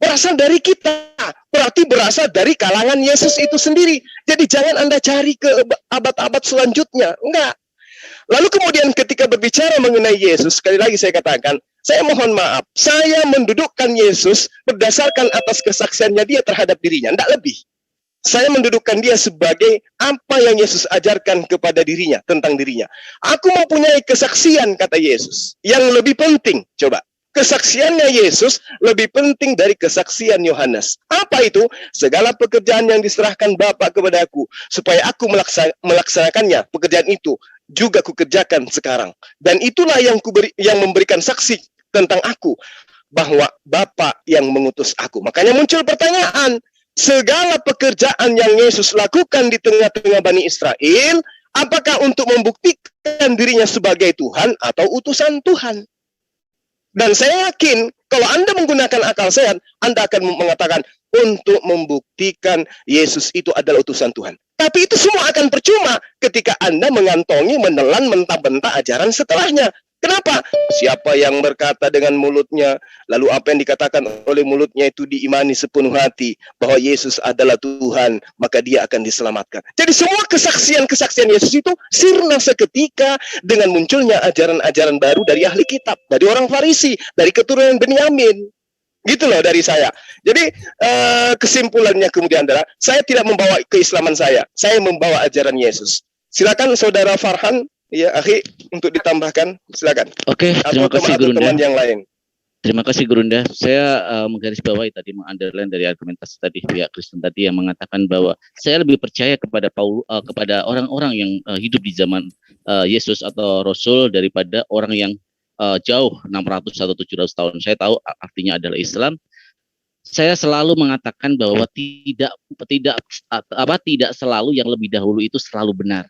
Berasal dari kita, berarti berasal dari kalangan Yesus itu sendiri. Jadi jangan Anda cari ke abad-abad selanjutnya. Enggak. Lalu kemudian ketika berbicara mengenai Yesus, sekali lagi saya katakan, saya mohon maaf, saya mendudukkan Yesus berdasarkan atas kesaksiannya dia terhadap dirinya, enggak lebih. Saya mendudukkan dia sebagai apa yang Yesus ajarkan kepada dirinya, tentang dirinya. Aku mempunyai kesaksian, kata Yesus, yang lebih penting. Coba, kesaksiannya Yesus lebih penting dari kesaksian Yohanes. Apa itu? Segala pekerjaan yang diserahkan Bapa kepadaku, supaya aku melaksanakannya, pekerjaan itu juga kukerjakan sekarang. Dan itulah yang memberikan saksi tentang aku, bahwa Bapa yang mengutus aku. Makanya muncul pertanyaan, segala pekerjaan yang Yesus lakukan di tengah-tengah Bani Israel, apakah untuk membuktikan dirinya sebagai Tuhan atau utusan Tuhan? Dan saya yakin kalau Anda menggunakan akal sehat, Anda akan mengatakan untuk membuktikan Yesus itu adalah utusan Tuhan. Tapi itu semua akan percuma ketika Anda mengantongi, menelan mentah-mentah ajaran setelahnya. Kenapa? Siapa yang berkata dengan mulutnya, lalu apa yang dikatakan oleh mulutnya itu diimani sepenuh hati bahwa Yesus adalah Tuhan, maka dia akan diselamatkan. Jadi semua kesaksian-kesaksian Yesus itu sirna seketika dengan munculnya ajaran-ajaran baru dari ahli kitab, dari orang Farisi, dari keturunan Benyamin. Gitu loh dari saya. Jadi kesimpulannya kemudian adalah saya tidak membawa keislaman saya membawa ajaran Yesus. Silakan Saudara Farhan. Ya, akhi, untuk ditambahkan, silakan. Oke, terima kasih Gurunda. Teman yang lain. Terima kasih Gurunda. Saya menggarisbawahi tadi, mengunderline dari argumentasi tadi pihak Kristen tadi yang mengatakan bahwa saya lebih percaya kepada kepada orang-orang yang hidup di zaman Yesus atau Rasul daripada orang yang jauh 600 atau 700 tahun. Saya tahu artinya adalah Islam. Saya selalu mengatakan bahwa tidak selalu yang lebih dahulu itu selalu benar.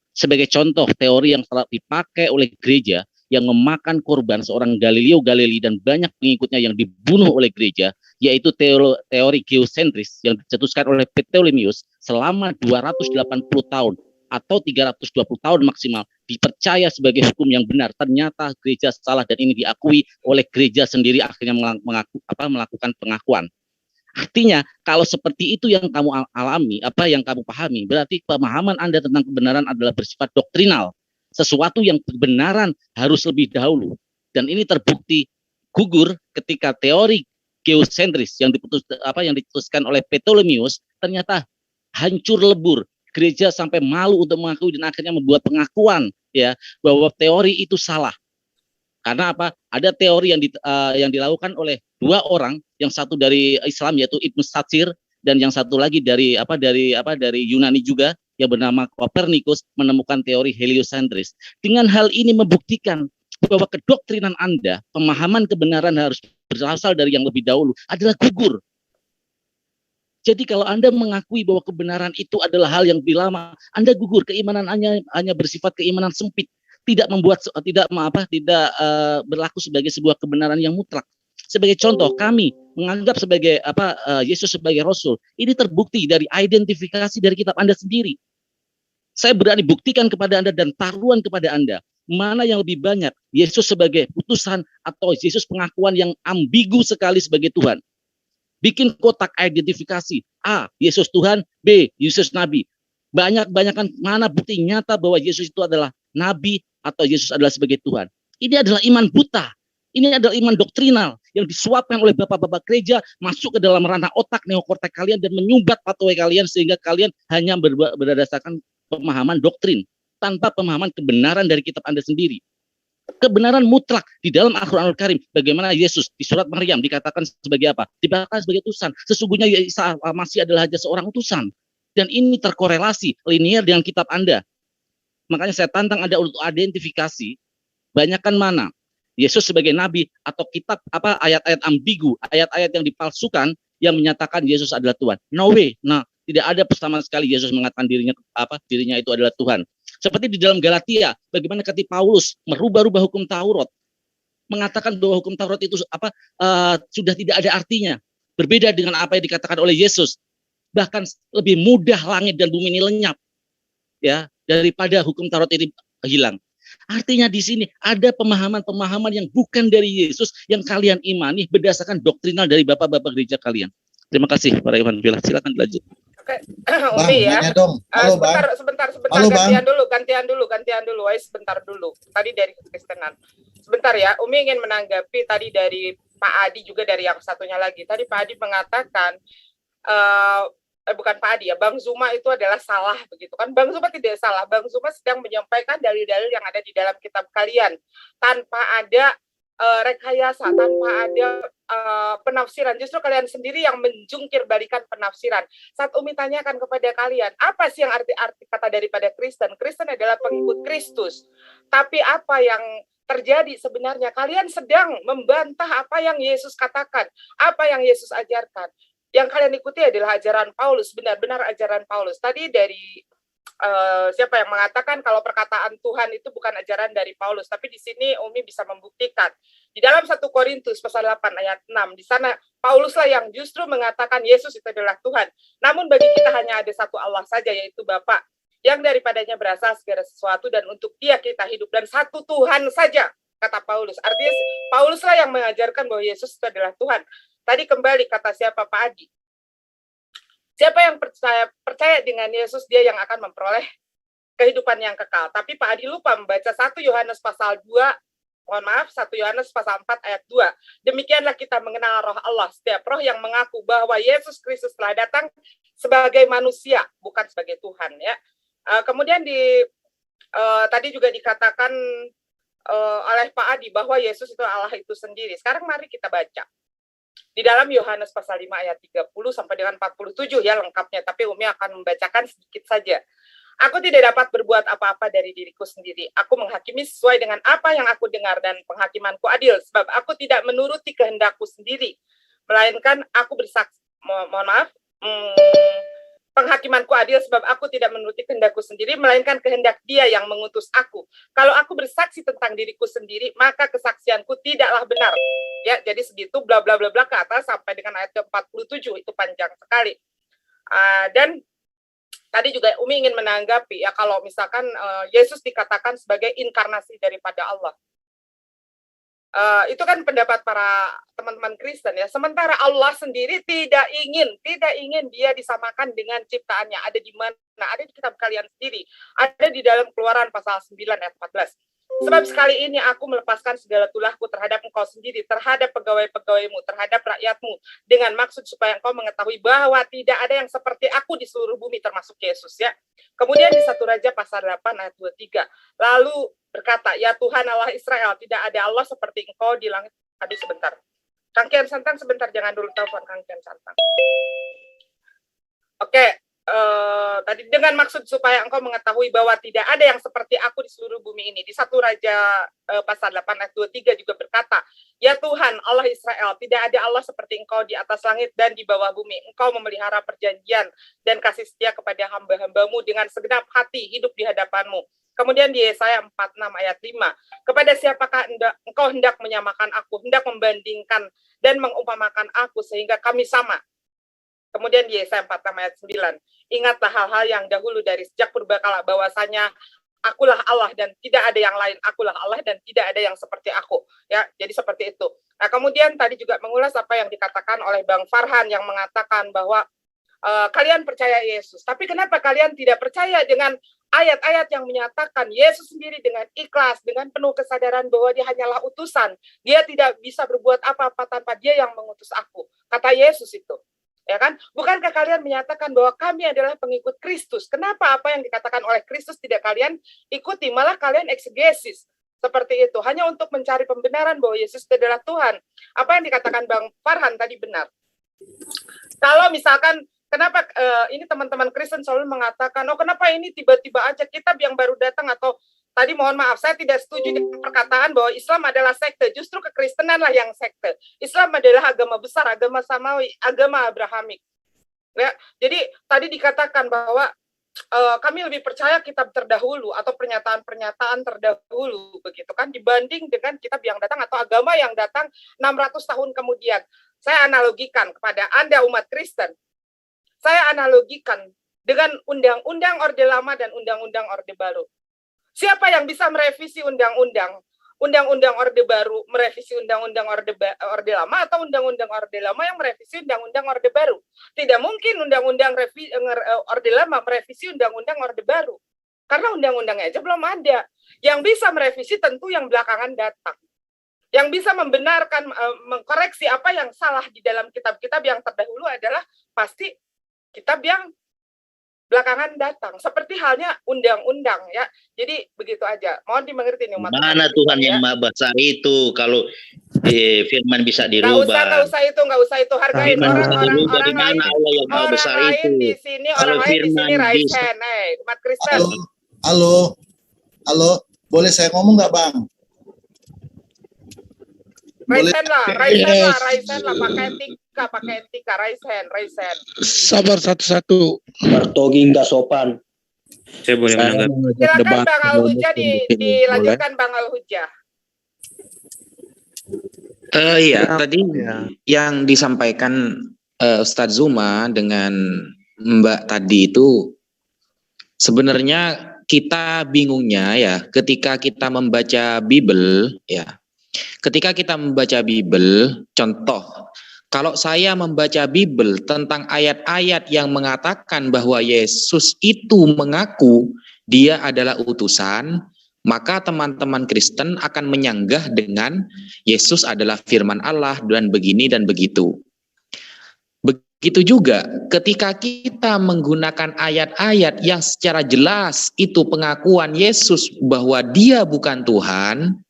Sebagai contoh, teori yang telah dipakai oleh gereja yang memakan korban seorang Galileo Galilei dan banyak pengikutnya yang dibunuh oleh gereja, yaitu teori geosentris yang dicetuskan oleh Ptolemeus selama 280 tahun atau 320 tahun maksimal, dipercaya sebagai hukum yang benar. Ternyata gereja salah dan ini diakui oleh gereja sendiri, akhirnya melakukan pengakuan. Artinya, kalau seperti itu yang kamu alami, apa yang kamu pahami, berarti pemahaman Anda tentang kebenaran adalah bersifat doktrinal. Sesuatu yang kebenaran harus lebih dahulu. Dan ini terbukti gugur ketika teori geosentris yang diputuskan oleh Ptolemeus ternyata hancur lebur. Gereja sampai malu untuk mengakui dan akhirnya membuat pengakuan ya bahwa teori itu salah. Karena apa? Ada teori yang dilakukan oleh dua orang, yang satu dari Islam yaitu Ibnu Satsir dan yang satu lagi dari Yunani juga yang bernama Copernicus menemukan teori heliosentris. Dengan hal ini membuktikan bahwa kedoktrinan Anda, pemahaman kebenaran harus berasal dari yang lebih dahulu adalah gugur. Jadi kalau Anda mengakui bahwa kebenaran itu adalah hal yang lebih lama, Anda gugur. Keimanan hanya bersifat keimanan sempit. Tidak berlaku sebagai sebuah kebenaran yang mutlak. Sebagai contoh, kami menganggap sebagai Yesus sebagai Rasul. Ini terbukti dari identifikasi dari kitab Anda sendiri. Saya berani buktikan kepada Anda dan taruhan kepada Anda mana yang lebih banyak, Yesus sebagai utusan atau Yesus pengakuan yang ambigu sekali sebagai Tuhan. Bikin kotak identifikasi, A, Yesus Tuhan, B, Yesus Nabi. Banyak-banyakan mana bukti nyata bahwa Yesus itu adalah Nabi atau Yesus adalah sebagai Tuhan. Ini adalah iman buta. Ini adalah iman doktrinal yang disuapkan oleh bapak-bapak gereja masuk ke dalam ranah otak neokortek kalian dan menyumbat pathway kalian sehingga kalian hanya berdasarkan pemahaman doktrin tanpa pemahaman kebenaran dari kitab Anda sendiri. Kebenaran mutlak di dalam Al-Qur'anul Karim. Bagaimana Yesus di surat Maryam dikatakan sebagai apa? Dikatakan sebagai utusan. Sesungguhnya Isa Masih adalah hanya seorang utusan. Dan ini terkorelasi linear dengan kitab Anda. Makanya saya tantang Anda untuk identifikasi banyakkan mana Yesus sebagai nabi atau kitab ayat-ayat ambigu, ayat-ayat yang dipalsukan yang menyatakan Yesus adalah Tuhan. No way. Nah, tidak ada sama sekali Yesus mengatakan dirinya itu adalah Tuhan. Seperti di dalam Galatia, bagaimana ketika Paulus merubah-rubah hukum Taurat, mengatakan bahwa hukum Taurat itu sudah tidak ada artinya, berbeda dengan apa yang dikatakan oleh Yesus. Bahkan lebih mudah langit dan bumi ini lenyap, ya, daripada hukum Taurat ini hilang. Artinya di sini ada pemahaman-pemahaman yang bukan dari Yesus yang kalian imani berdasarkan doktrinal dari bapak-bapak gereja kalian. Terima kasih Pak Iwan Bila. Silakan dilanjut. Oke, Umi ya. Halo, sebentar. Halo, Gantian dulu. Sebentar dulu. Tadi dari Kristenan. Sebentar ya, Umi ingin menanggapi tadi dari Pak Adi juga dari yang satunya lagi. Tadi Pak Adi mengatakan bukan Pak Adi ya, Bang Zuma itu adalah salah begitu kan. Bang Zuma tidak salah. Bang Zuma sedang menyampaikan dalil-dalil yang ada di dalam kitab kalian tanpa ada rekayasa, tanpa ada penafsiran. Justru kalian sendiri yang menjungkir balikan penafsiran. Saat Umi tanyakan kepada kalian, apa sih yang arti kata daripada Kristen? Kristen adalah pengikut Kristus. Tapi apa yang terjadi sebenarnya? Kalian sedang membantah apa yang Yesus katakan, apa yang Yesus ajarkan. Yang kalian ikuti adalah ajaran Paulus, benar-benar ajaran Paulus. Tadi dari siapa yang mengatakan kalau perkataan Tuhan itu bukan ajaran dari Paulus, tapi di sini Umi bisa membuktikan. Di dalam 1 Korintus pasal 8 ayat 6, di sana Pauluslah yang justru mengatakan Yesus itu adalah Tuhan. Namun bagi kita hanya ada satu Allah saja, yaitu Bapa, yang daripadanya berasal segala sesuatu dan untuk Dia kita hidup, dan satu Tuhan saja, kata Paulus. Artinya Pauluslah yang mengajarkan bahwa Yesus itu adalah Tuhan. Tadi kembali kata siapa, Pak Adi? Siapa yang percaya dengan Yesus, dia yang akan memperoleh kehidupan yang kekal. Tapi Pak Adi lupa membaca 1 Yohanes pasal 2, 1 Yohanes pasal 4 ayat 2. Demikianlah kita mengenal roh Allah. Setiap roh yang mengaku bahwa Yesus Kristus telah datang sebagai manusia, bukan sebagai Tuhan. Ya. Kemudian tadi juga dikatakan oleh Pak Adi bahwa Yesus itu Allah itu sendiri. Sekarang mari kita baca. Di dalam Yohanes pasal 5 ayat 30 sampai dengan 47 ya lengkapnya, tapi Umi akan membacakan sedikit saja. Aku tidak dapat berbuat apa-apa dari diriku sendiri. Aku menghakimi sesuai dengan apa yang aku dengar dan penghakimanku adil, sebab aku tidak menuruti kehendakku sendiri, melainkan aku bersaksi. Penghakimanku adil sebab aku tidak menuruti kehendakku sendiri, melainkan kehendak Dia yang mengutus aku. Kalau aku bersaksi tentang diriku sendiri, maka kesaksianku tidaklah benar. Ya, jadi segitu bla bla bla bla ke atas sampai dengan ayat ke-47, itu panjang sekali. Dan tadi juga Umi ingin menanggapi ya, kalau misalkan Yesus dikatakan sebagai inkarnasi daripada Allah. Itu kan pendapat para teman-teman Kristen ya. Sementara Allah sendiri tidak ingin Dia disamakan dengan ciptaannya. Ada di mana? Ada di kitab kalian sendiri. Ada di dalam Keluaran pasal 9 ayat 14. Sebab sekali ini aku melepaskan segala tulahku terhadap engkau sendiri, terhadap pegawai-pegawaimu, terhadap rakyatmu, dengan maksud supaya engkau mengetahui bahwa tidak ada yang seperti aku di seluruh bumi, termasuk Yesus ya. Kemudian di 1 Raja pasal 8 ayat 23, lalu berkata, ya Tuhan Allah Israel, tidak ada Allah seperti engkau di langit. Aduh sebentar, Kang Kian Santang sebentar, jangan dulu telepon Kang Kian Santang. Oke. Tadi dengan maksud supaya engkau mengetahui bahwa tidak ada yang seperti aku di seluruh bumi ini. Di 1 Raja pasal 8 ayat 23 juga berkata, ya Tuhan Allah Israel, tidak ada Allah seperti engkau di atas langit dan di bawah bumi. Engkau memelihara perjanjian dan kasih setia kepada hamba-hambamu dengan segenap hati hidup di hadapanmu. Kemudian di Yesaya 46 ayat 5, kepada siapakah engkau hendak menyamakan aku, hendak membandingkan dan mengumpamakan aku sehingga kami sama. Kemudian di Yesaya 46 ayat 9, ingatlah hal-hal yang dahulu dari sejak purbakala, bahwasanya akulah Allah dan tidak ada yang lain, akulah Allah dan tidak ada yang seperti aku. Ya, jadi seperti itu. Nah, kemudian tadi juga mengulas apa yang dikatakan oleh Bang Farhan yang mengatakan bahwa kalian percaya Yesus, tapi kenapa kalian tidak percaya dengan ayat-ayat yang menyatakan Yesus sendiri dengan ikhlas, dengan penuh kesadaran bahwa Dia hanyalah utusan, Dia tidak bisa berbuat apa-apa tanpa Dia yang mengutus aku. Kata Yesus itu. Ya kan? Bukankah kalian menyatakan bahwa kami adalah pengikut Kristus? Kenapa apa yang dikatakan oleh Kristus tidak kalian ikuti? Malah kalian eksegesis seperti itu, hanya untuk mencari pembenaran bahwa Yesus adalah Tuhan. Apa yang dikatakan Bang Farhan tadi benar. Kalau misalkan, kenapa ini teman-teman Kristen selalu mengatakan, oh kenapa ini tiba-tiba aja kitab yang baru datang, atau tadi mohon maaf, saya tidak setuju dengan perkataan bahwa Islam adalah sekte. Justru kekristenan lah yang sekte. Islam adalah agama besar, agama samawi, agama Abrahamik. Ya, jadi tadi dikatakan bahwa kami lebih percaya kitab terdahulu atau pernyataan-pernyataan terdahulu begitu kan, dibanding dengan kitab yang datang atau agama yang datang 600 tahun kemudian. Saya analogikan kepada Anda umat Kristen. Saya analogikan dengan undang-undang Orde Lama dan undang-undang Orde Baru. Siapa yang bisa merevisi undang-undang Orde Baru, merevisi undang-undang Orde Lama, atau undang-undang Orde Lama yang merevisi undang-undang Orde Baru? Tidak mungkin undang-undang Orde Lama merevisi undang-undang Orde Baru. Karena undang-undangnya aja belum ada. Yang bisa merevisi tentu yang belakangan datang. Yang bisa membenarkan, mengkoreksi apa yang salah di dalam kitab-kitab yang terdahulu adalah pasti kitab yang belakangan datang. Seperti halnya undang-undang ya. Jadi begitu aja. Mohon dimengerti nih umat. Mana Tuhan yang maha besar itu kalau firman bisa dirubah. Nggak usah itu. Hargain orang lain. Allah yang maha besar itu. Di sini orang lain di sini raise hand. Umat Kristen. Halo, boleh saya ngomong nggak, Bang? Raise hand lah, pakai etika, raise hand. Sabar satu-satu. Bartogi nggak sopan. Saya boleh menanggapi. Silakan Bang Al-Hujah, dilanjutkan Bang Al-Hujah. Iya, tadi yang disampaikan Ustadz Zuma dengan Mbak tadi itu sebenarnya kita bingungnya ya ketika kita membaca Bible ya. Ketika kita membaca Bible, contoh, kalau saya membaca Bible tentang ayat-ayat yang mengatakan bahwa Yesus itu mengaku dia adalah utusan, maka teman-teman Kristen akan menyanggah dengan Yesus adalah firman Allah dan begini dan begitu. Begitu juga ketika kita menggunakan ayat-ayat yang secara jelas itu pengakuan Yesus bahwa dia bukan Tuhan,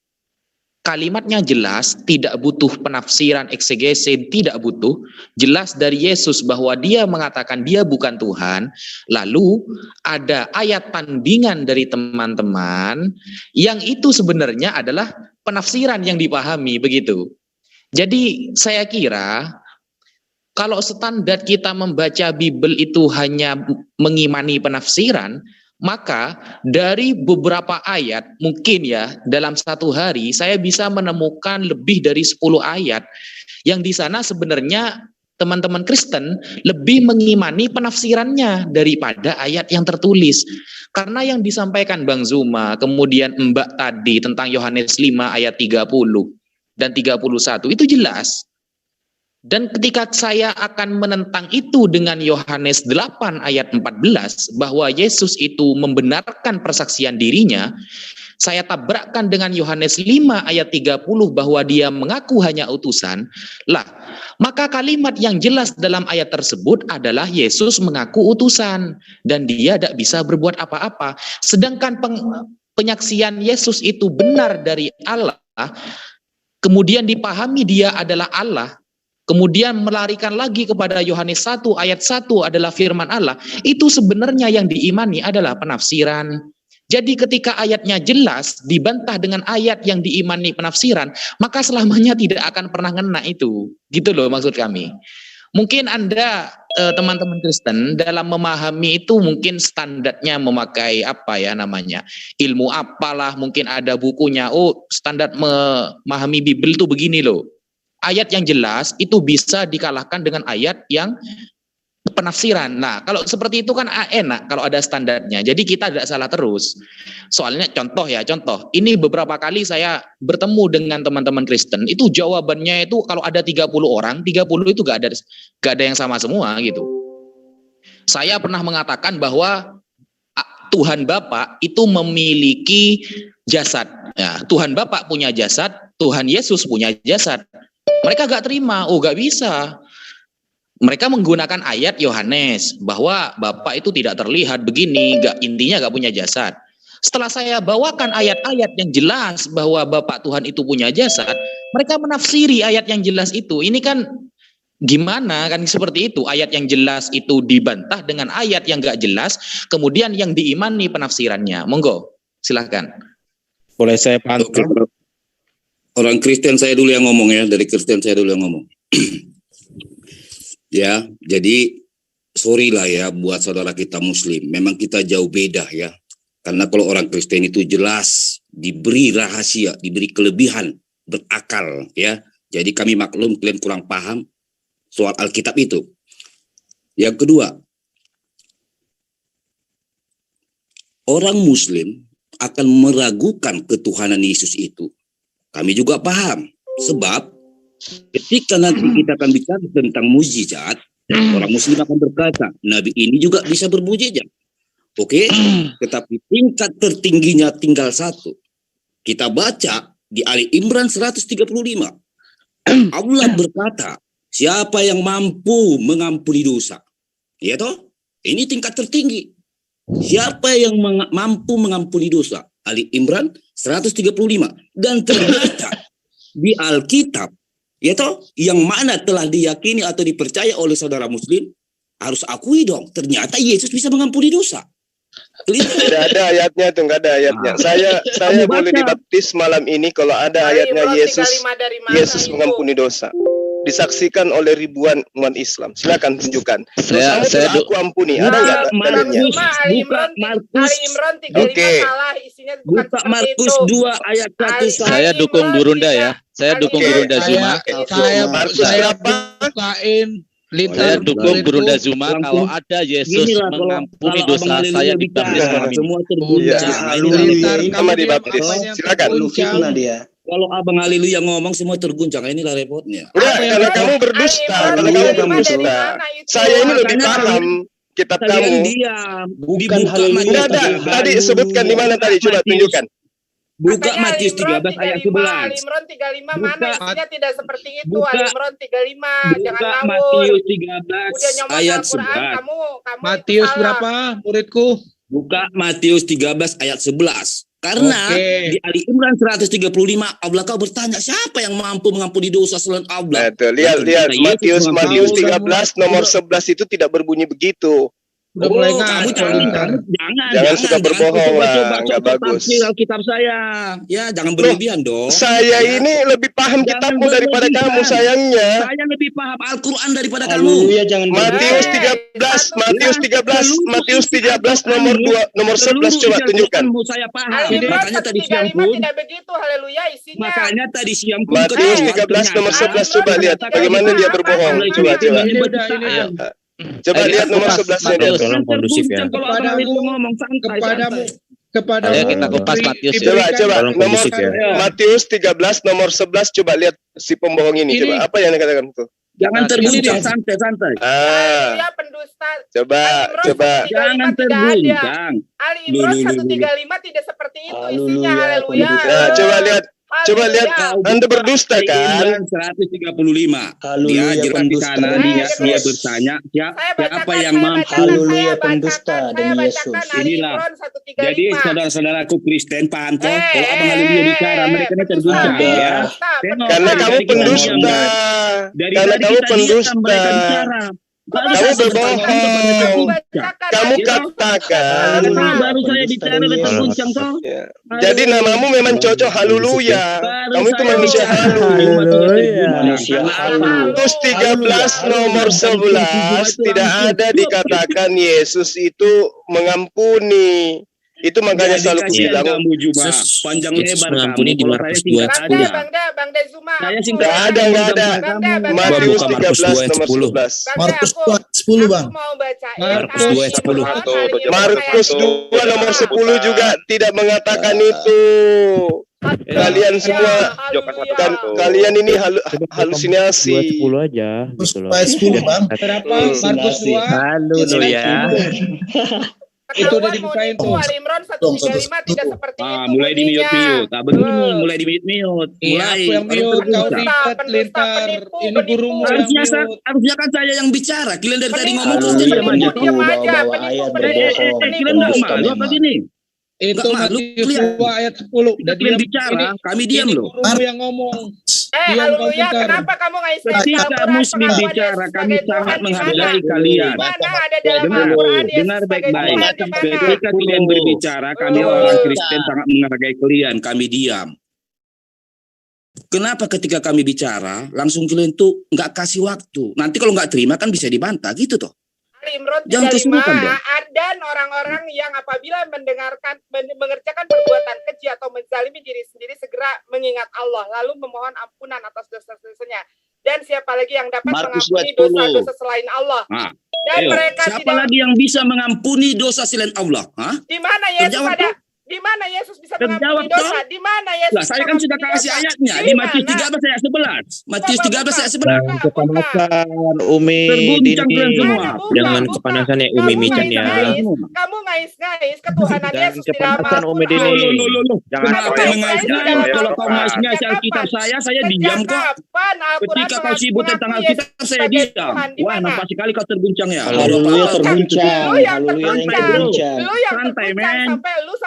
kalimatnya jelas, tidak butuh penafsiran eksegese, tidak butuh, jelas dari Yesus bahwa dia mengatakan dia bukan Tuhan, lalu ada ayat tandingan dari teman-teman yang itu sebenarnya adalah penafsiran yang dipahami begitu. Jadi saya kira kalau standar kita membaca Bible itu hanya mengimani penafsiran, maka dari beberapa ayat mungkin ya dalam satu hari saya bisa menemukan lebih dari 10 ayat yang di sana sebenarnya teman-teman Kristen lebih mengimani penafsirannya daripada ayat yang tertulis. Karena yang disampaikan Bang Zuma, kemudian Mbak tadi tentang Yohanes 5 ayat 30 dan 31 itu jelas. Dan ketika saya akan menentang itu dengan Yohanes 8 ayat 14 bahwa Yesus itu membenarkan persaksian dirinya, saya tabrakkan dengan Yohanes 5 ayat 30 bahwa dia mengaku hanya utusan, lah maka kalimat yang jelas dalam ayat tersebut adalah Yesus mengaku utusan dan dia tidak bisa berbuat apa-apa. Sedangkan penyaksian Yesus itu benar dari Allah, kemudian dipahami dia adalah Allah, kemudian melarikan lagi kepada Yohanes 1 ayat 1 adalah firman Allah, itu sebenarnya yang diimani adalah penafsiran. Jadi ketika ayatnya jelas dibantah dengan ayat yang diimani penafsiran, maka selamanya tidak akan pernah ngena itu. Gitu loh maksud kami. Mungkin Anda teman-teman Kristen dalam memahami itu mungkin standarnya memakai apa ya namanya, ilmu apalah, mungkin ada bukunya, oh standar memahami Bible itu begini loh. Ayat yang jelas itu bisa dikalahkan dengan ayat yang penafsiran. Nah, kalau seperti itu kan enak kalau ada standarnya. Jadi kita tidak salah terus. Soalnya contoh, ini beberapa kali saya bertemu dengan teman-teman Kristen, itu jawabannya itu kalau ada 30 orang, 30 itu gak ada yang sama semua gitu. Saya pernah mengatakan bahwa Tuhan Bapa itu memiliki jasad. Ya, Tuhan Bapa punya jasad, Tuhan Yesus punya jasad. Mereka gak terima, gak bisa. Mereka menggunakan ayat Yohanes bahwa Bapa itu tidak terlihat begini, intinya gak punya jasad. Setelah saya bawakan ayat-ayat yang jelas bahwa Bapa Tuhan itu punya jasad, mereka menafsiri ayat yang jelas itu. Ini kan gimana kan seperti itu, ayat yang jelas itu dibantah dengan ayat yang gak jelas, kemudian yang diimani penafsirannya. Monggo, silahkan. Boleh saya pantau? Orang Kristen saya dulu yang ngomong ya, dari Kristen saya dulu yang ngomong. Ya, jadi sorry lah ya buat saudara kita Muslim. Memang kita jauh beda ya. Karena kalau orang Kristen itu jelas diberi rahasia, diberi kelebihan, berakal ya. Jadi kami maklum kalian kurang paham soal Alkitab itu. Yang kedua, orang Muslim akan meragukan ketuhanan Yesus itu. Kami juga paham, sebab ketika nanti kita akan bicara tentang mukjizat, orang Muslim akan berkata, Nabi ini juga bisa bermukjizat. Oke, tetapi tingkat tertingginya tinggal satu. Kita baca di Ali Imran 135. Allah berkata, siapa yang mampu mengampuni dosa? Ya toh? Ini tingkat tertinggi. Siapa yang mampu mengampuni dosa? Ali Imran 135. Dan ternyata di Alkitab, ya toh, yang mana telah diyakini atau dipercaya oleh saudara Muslim, harus akui dong, ternyata Yesus bisa mengampuni dosa. Tidak ada ayatnya itu, nggak ada ayatnya. Saya boleh dibaptis malam ini kalau ada ayatnya Yesus mengampuni dosa. Disaksikan oleh ribuan umat Islam. Silakan tunjukkan. Saya aku ampuni. Ada nggak dalilnya? Buka Markus. Oke. Buka Markus 2 ayat 1. Saya dukung Gurunda ya. Saya dukung Gurunda Zuma. Saya bukain Saya dukung Gurunda Zuma. Kalau ada Yesus mengampuni dosa, saya dibaptis malam ini. Sama dibaptis. Silakan. Kalau Abang Haleluya ngomong semua terguncang, inilah repotnya. Udah, karena kamu berdusta, Saya ini lebih paham kitab kamu. Bukan Haleluya. Tadi sebutkan di mana tadi? Coba tunjukkan. Buka Matius 13 ayat 11. Al-Imran 35 mana isinya tidak seperti itu. Al-Imran 35, jangan ngawur. Matius 13 ayat 11. Matius berapa muridku? Buka Matius 13 ayat 11. Karena di Ali Imran 135 Allah kau bertanya siapa yang mampu mengampuni dosa selain Allah. Lihat Matius 13 nomor 11 itu tidak berbunyi begitu. Kamu jangan suka berbohong lah, nggak bagus. Kitab saya, ya jangan berlebihan dong. Saya ini lebih paham kitabmu daripada kamu, sayangnya. Saya lebih paham Al-Quran daripada kamu. Matius 13 nomor 11 coba tunjukkan. Saya paham. Makanya tadi siang pun tidak begitu, haleluya isinya. Makanya tadi siang pun Matius 13 nomor 11 coba lihat bagaimana dia berbohong. Coba lihat nomor 11-nya dia. Tolong kondusif ya. Kepadamu Ayo kita kupas Matius. Coba Matius 13 nomor 11 coba lihat si pembohong ini. Coba apa yang dikatakan tuh? Jangan terguncang, santai. Ya pendusta. Coba. Jangan terguncang. Ali Imran 135 tidak seperti itu isinya, haleluya. Nah, coba lihat Anda berdusta kan? 135. Dia jelas di sana dia bertanya siapa yang mampu. Haleluya pendusta demi Yesus. Inilah. Jadi saudara-saudaraku Kristen paham toh? Kalau Abang Haleluya bicara mereka ini terguncang ya. Karena kamu pendusta. Karena kamu pendusta. Kamu berbohong. Kamu katakan. Baru saya bicara terguncang toh. Jadi namamu memang cocok haleluya. Kamu itu manusia halu. Matius 13 nomor 11 tidak ada dikatakan Yesus itu mengampuni. Itu makanya selalu bilang panjang lebar mengampuni di Markus 2 ayat 10. Bangda Zuma. Enggak ada. Matius 13 nomor 11. Markus 10 Bang. Markus 2 ayat 10. Markus 2 nomor 10 juga tidak mengatakan itu. Kalian semua kalian ini halusinasi. 10 aja gitu loh. Ayat 10 Bang. Berapa Markus 2? Haleluya. Itu udah dibukain tuh. Al-Imran 135 tidak seperti itu. Mulai di mute. Tak begini, mulai di mute. Aku yang mute, kau ribet lintar. Ini gurumu yang mute. Harusnya kan saya yang bicara. Kalian dari tadi ngomong terus Haleluya diam aja. bawa ayat berbohong. Kalian enggak malu apa gini? Itu Matius 2 ayat 10. Kalian bicara, kami diam loh. Gurumu yang ngomong. Haleluya, kenapa kamu nggak istilah Ketika Muslim bicara, kami sangat menghargai kalian. Dengar baik-baik. Ketika kalian berbicara, kami orang Kristen sangat menghargai kalian. Kami diam. Kenapa ketika kami bicara, langsung kalian tuh nggak kasih waktu? Nanti kalau nggak terima kan bisa dibantah gitu toh. Al-Imran Jangan 35 kesulitan dong. dan orang-orang yang apabila mengerjakan perbuatan keji atau menzalimi diri sendiri segera mengingat Allah lalu memohon ampunan atas dosa-dosanya. Dan siapa lagi yang dapat mengampuni dosa-dosa selain Allah? Dan mereka siapa lagi yang bisa mengampuni dosa selain Allah? Di mana Yesus ada? Di mana Yesus bisa Terjawab mengampuni dosa? dong. Di mana Yesus Lah, saya bisa kan sudah mengampuni kasih dosa? ayatnya di Matius 13 ayat 11. Matius 13 ayat 11. Kepanasan Umi Terguncang kalian semua. Jangan kepanasan ya Umi Michan ya. Kamu ngais-ngais ketuhanan Yesus di dalam kepanasan Umi Al-Quran. Dini. Jangan Kenapa mengais-ngais? Kalau kau ngais-ngais Alkitab saya diam kok. Ketika kau sibuk tentang Alkitab, saya diam. Wah, nampak sekali kau terguncang ya. Haleluya terguncang. Haleluya terguncang. Santai men.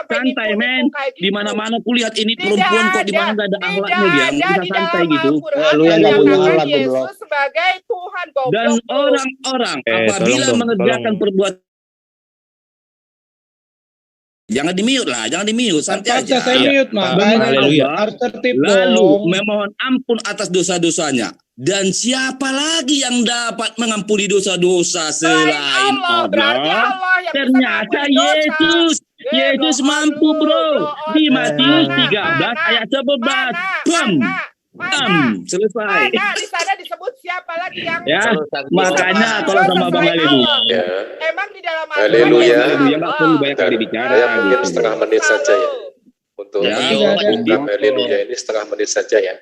Santai men. Di mana-mana kulihat ini perempuan kok di mana nggak ada akhlaknya dia. Bisa santai gitu. Haleluya nggak punya akhlak goblok. Yesus sebagai Tuhan goblok. Dan orang-orang apabila mengerjakan perbuatan jangan di-mute lah, jangan di-mute, santai aja. Saya mute, Mas. Harus tertib Lalu dong. memohon ampun atas dosa-dosanya. Dan siapa lagi yang dapat mengampuni dosa-dosa selain Allah? Ternyata Yesus. Yesus mampu, bro. Di Matius 13 ayat 11. Selesai. Mana di sana disebut siapa lagi yang Ya, makanya tolong sama Bang Haleluya. Emang di dalam Haleluya. Nggak perlu banyak kali bicara. Saya mungkin setengah menit saja ya. Untuk Ya. program Haleluya ini setengah menit saja ya.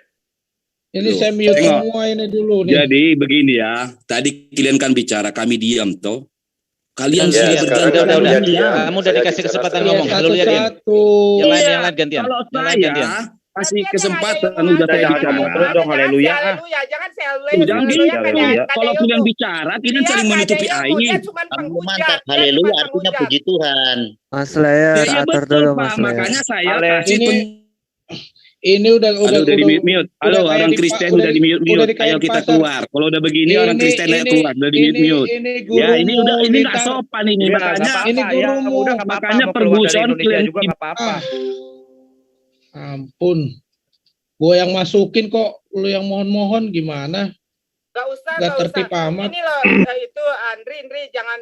Ini saya mute semua ini dulu nih. Jadi begini ya, tadi kalian kan bicara, kami diam toh. Kalian Ya, sudah sekarang bergantian udah. diam. Kamu udah dikasih kesempatan ngomong. Iya, Haleluya Din. satu-satu. Yang lain Iya, gantian. kalau Yang lain gantian. saya kasih kesempatan udah saya bicara. Dong haleluya. Jangan saya Jangan gitu. Kalau kalian bicara, kalian saling menutupi aib. Mantap. Haleluya artinya puji Tuhan. Mas Layar, Ya, atur betul, dulu Pak. Mas Layar. Makanya saya kasih Ini udah di mute. Halo, udah orang kayak Kristen udah udah di mute. Ayo kayak kita pasar. keluar. Kalau udah begini orang Kristen ayo keluar, udah di mute. Ya, ini udah ini nggak sopan ini. Iya, Makanya nggak apa-apa, ini ya, gurumu. udah nggak apa-apa, Makanya mau keluar dari perguruan Indonesia kalian juga nggak apa-apa. Ampun. Gue yang masukin kok, lu yang mohon-mohon gimana? Gak usah, Nggak tertib amat. Ini loh, itu Andri, jangan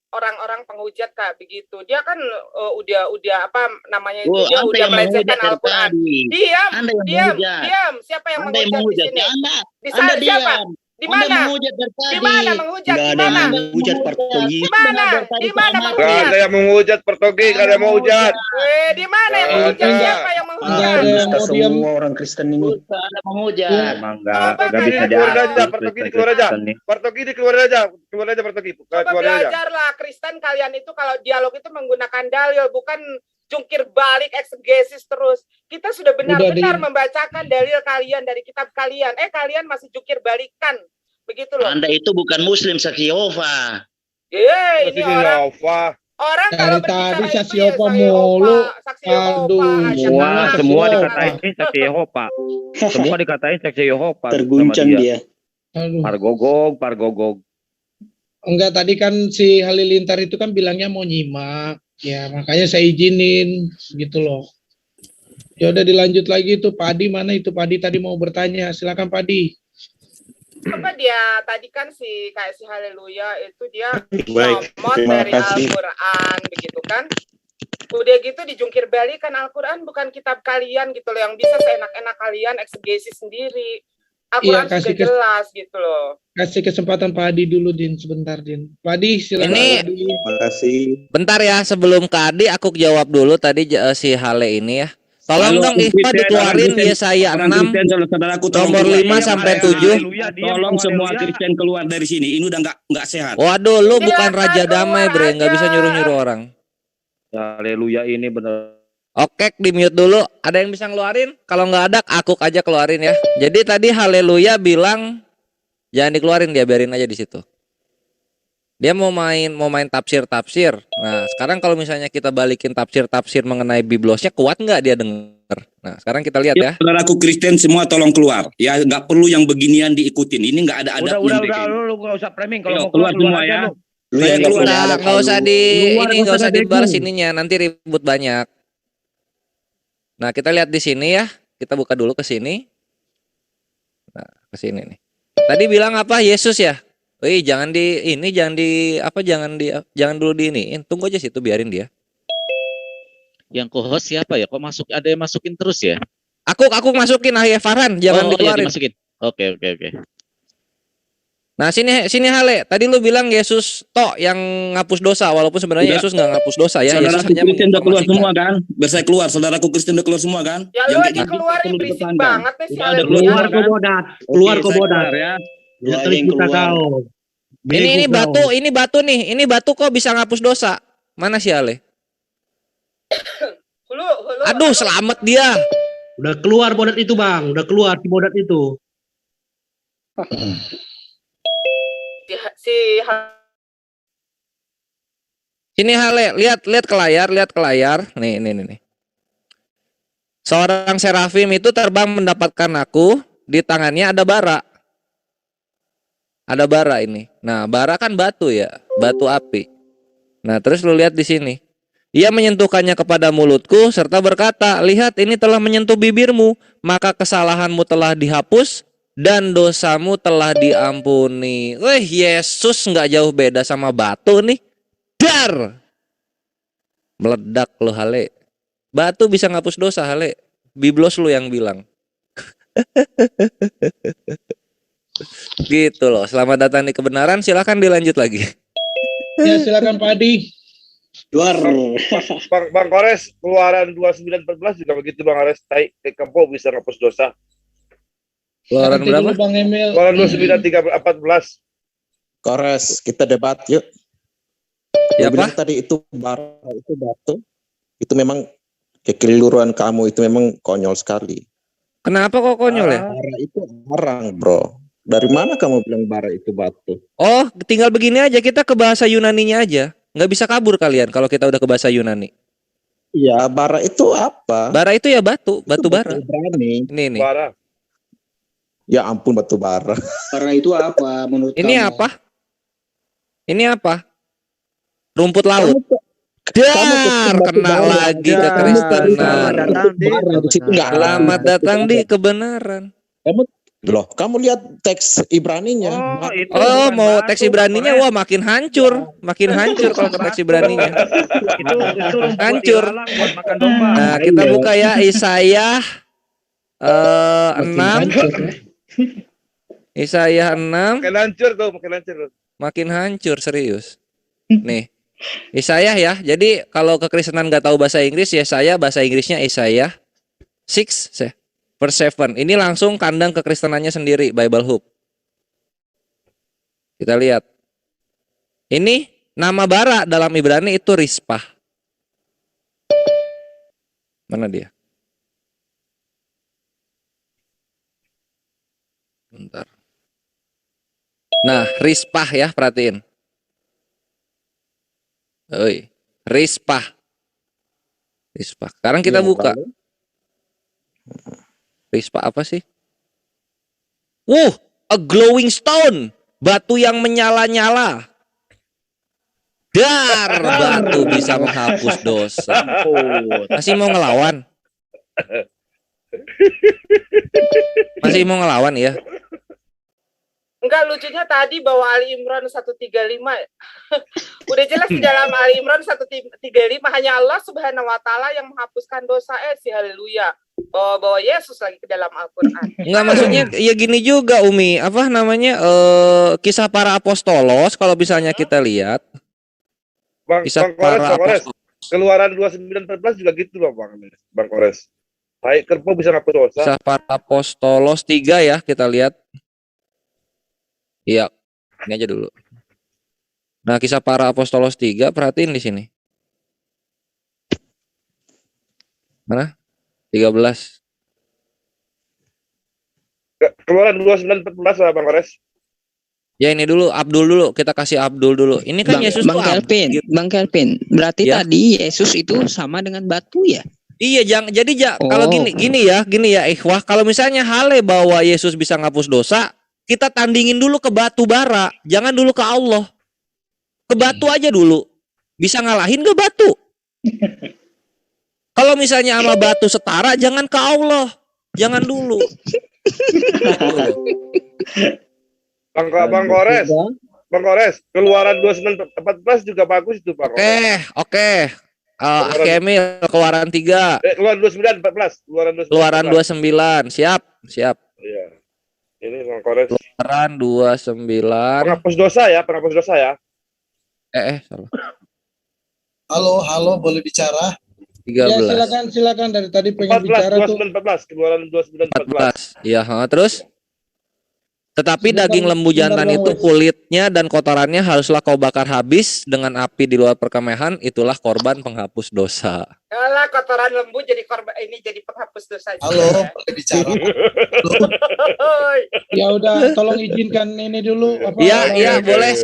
orang-orang penghujat kayak begitu. Dia kan udah apa namanya itu, dia Anda udah yang melecehkan menghujat Al-Quran. tadi. Diam, Anda yang diam, menghujat. diam. Siapa yang Anda yang menghujat di menghujat. sini? Anda Di sana siapa? diam. Di Anda mana? menghujat dari tadi. Di mana menghujat? Nggak Di ada mana? yang menghujat Partogi. Di mana? Di mana Gak menghujat? ada yang menghujat Pertogi, gak ada yang menghujat. Di mana yang menghujat? Siapa yang menghujat? Nggak ada yang mau diam. Semua orang Kristen ini. Anda menghujat. Emang gak bisa Keluar aja, diatur. Pertogi keluar aja. Pertogi keluar aja. Keluar aja Pertogi. Coba Keluar aja. belajarlah Kristen kalian itu kalau dialog itu menggunakan dalil, bukan jungkir balik eksegesis terus. Kita sudah benar-benar membacakan dalil kalian dari kitab kalian. Kalian masih jungkir balikan. Begitu loh. Anda itu bukan Muslim saksi Yehova. Ini orang kalau Dari tadi berbicara saksi itu ya Yehova mulu. Aduh, Semua dikatain saksi Yehova. Semua dikatain saksi Yehova. Terguncang dia. Pargogog. Enggak, tadi kan si Halilintar itu kan bilangnya mau nyimak. Ya, makanya saya izinin gitu loh. Ya udah dilanjut lagi tuh Padi, mana itu Padi tadi mau bertanya. Silakan Padi. Apa dia tadi kan si Haleluya itu dia Baik, nyomot terima dari kasih. Al-Quran begitu kan. Udah gitu dijungkir balikan Al-Quran bukan kitab kalian gitu loh, yang bisa seenak-enak kalian eksegesi sendiri. Al-Quran Iya, sudah jelas gitu loh. Kasih kesempatan Padi dulu Din, sebentar Din. Padi silakan. Ini- Padi. Terima kasih. Bentar ya, sebelum ke Adi aku jawab dulu tadi si Hale ini ya. Tolong dong Iva dikeluarin Yesaya 6 nomor 5 sampai 7. Tolong semua Kristen keluar dari sini. Ini udah nggak sehat. Waduh, lu bukan raja damai, Bre, nggak bisa nyuruh-nyuruh orang. Haleluya ini bener. Oke, di mute dulu. Ada yang bisa ngeluarin? Kalau nggak ada, aku aja keluarin ya. Jadi tadi Haleluya bilang jangan dikeluarin, dia biarin aja di situ. Dia mau main tafsir. Nah, sekarang kalau misalnya kita balikin tafsir mengenai biblosnya, kuat nggak dia denger? Nah, sekarang kita lihat ya. Saudaraku Kristen semua tolong keluar. Ya nggak perlu yang beginian diikutin. Ini nggak ada adabnya. Udah, lu nggak usah framing. Kalau mau keluar semua aja ya. lu. Nggak usah nggak usah dibalas ininya, nanti ribut banyak. Nah, kita lihat di sini ya. Kita buka dulu ke sini. Nah, ke sini nih. Tadi bilang apa? Yesus ya? Wih, jangan dulu di ini. Tunggu aja situ, biarin dia. Yang co-host siapa ya? Kok ada yang masukin terus ya? Aku masukin Farhan, jangan dikeluarin. Iya, dimasukin. Oke. Nah, sini Hale. Tadi lu bilang Yesus tok yang ngapus dosa, walaupun sebenarnya Udah. Yesus nggak ngapus dosa ya. Yesus Saudaraku hanya Kristen udah keluar semua menginformasikan. kan? Biar saya keluar, saudaraku Kristen udah keluar semua kan? Ya lu aja keluarin berisik banget nih si Udah Haleluya. keluar kok Bodat, keluar Oke, kok saya Bodat. keluar ya. Lu aja yang keluar. Ini batu nih. Ini batu kok bisa ngapus dosa? Mana si Ale? Aduh, selamat dia. Udah keluar Bodat itu Bang, udah keluar si Bodat itu. Sini Hale, lihat ke layar. Nih. Seorang serafim itu terbang mendapatkan aku, di tangannya ada bara. Ada bara ini. Nah, bara kan batu ya, batu api. Nah, terus lu lihat di sini. Ia menyentuhkannya kepada mulutku serta berkata, "Lihat, ini telah menyentuh bibirmu, maka kesalahanmu telah dihapus dan dosamu telah diampuni." Yesus nggak jauh beda sama batu nih. Dar. Meledak lu Hale. Batu bisa ngapus dosa Hale. Biblos lu yang bilang. Gitu loh. Selamat datang di kebenaran. Silakan dilanjut lagi. Ya silakan Pak Adi. Bang Kores, keluaran 2914 juga begitu Bang Kores. Tai kepo bisa ngapus dosa. Keluaran Nanti berapa? dulu Bang Emil. Keluaran 2914. Kores, kita debat yuk. Ya, Lu bilang tadi itu bara, itu batu. Itu memang kekeliruan kamu itu memang konyol sekali. Kenapa kok konyol ya? Bara itu orang, bro. Dari mana kamu bilang bara itu batu? Oh, tinggal begini aja, kita ke bahasa Yunaninya aja. Nggak bisa kabur kalian kalau kita udah ke bahasa Yunani. Iya, bara itu apa? Bara itu ya batu bara. Ibrani. Ini. Bara. Ya ampun, batu bara. Bara itu apa menurut Ini kamu? apa? Ini apa? Rumput laut. Dar, kena lagi ke Kristenan. Selamat datang di kebenaran. Kamu lihat teks Ibraninya. Oh, mau teks Ibraninya, wah makin hancur kalau ke teks Ibraninya. Hancur. Nah, kita buka ya Yesaya 6. Yesaya 6. Makin hancur. Makin hancur serius. Nih. Yesaya ya. Jadi kalau kekristenan nggak tahu bahasa Inggris, Yesaya bahasa Inggrisnya Yesaya 6 verse 7. Ini langsung kandang kekristenannya sendiri, Bible Hub. Kita lihat. Ini nama bara dalam Ibrani itu Rispah. Mana dia? Bentar. Nah, Rispah ya, perhatiin. Oi, Rispah. Sekarang kita buka. Rispah apa sih? A glowing stone. Batu yang menyala-nyala. Dar, batu bisa menghapus dosa. Masih mau ngelawan? Masih mau ngelawan ya? Enggak, lucunya tadi bawa Ali Imran 135. Udah jelas di dalam Ali Imran 135 hanya Allah Subhanahu wa taala yang menghapuskan dosa. Si haleluya. Bawa Yesus lagi ke dalam Al-Qur'an. Enggak, maksudnya ya gini juga Umi, apa namanya? Kisah para apostolos kalau misalnya kita lihat. Kisah para Kores. Keluaran 2914 juga gitu loh Bang Kores. Tai kepo bisa ngapus dosa. Kisah para apostolos 3 ya, kita lihat. Iya, ini aja dulu. Nah, kisah para apostolos 3, perhatiin di sini. Mana? 13. Keluaran 2914 lah Bang Kores. Ya ini dulu, Abdul dulu. Kita kasih Abdul dulu. Ini kan Yesus Bang tuh Kelvin, Bang Kelvin. Berarti Ya. tadi Yesus itu sama dengan batu ya? Iya, kalau gini ya, ikhwah, kalau misalnya Hale bahwa Yesus bisa ngapus dosa, kita tandingin dulu ke batu bara, jangan dulu ke Allah. Ke batu aja dulu. Bisa ngalahin ke batu. Kalau misalnya sama batu setara, jangan ke Allah. Jangan dulu. Bang Kores, keluaran 2914 juga bagus itu Bang. Oke. Akemil keluaran 3. Keluaran 2914. Keluaran 29. Siap. Iya. Ini Bang Kores. Keluaran 29. Penghapus dosa ya, penghapus dosa ya. Salah. Halo, boleh bicara? 13. Ya, silakan dari tadi pengen 14, bicara tuh. 29, 14, keluaran 29, 14. 14. Iya, terus? Tetapi daging lembu jantan itu kulitnya dan kotorannya haruslah kau bakar habis dengan api di luar perkemahan, itulah korban penghapus dosa. Alah, kotoran lembu jadi korban, ini jadi penghapus dosa. Halo, boleh bicara? Ya udah, tolong izinkan ini dulu. Iya, boleh.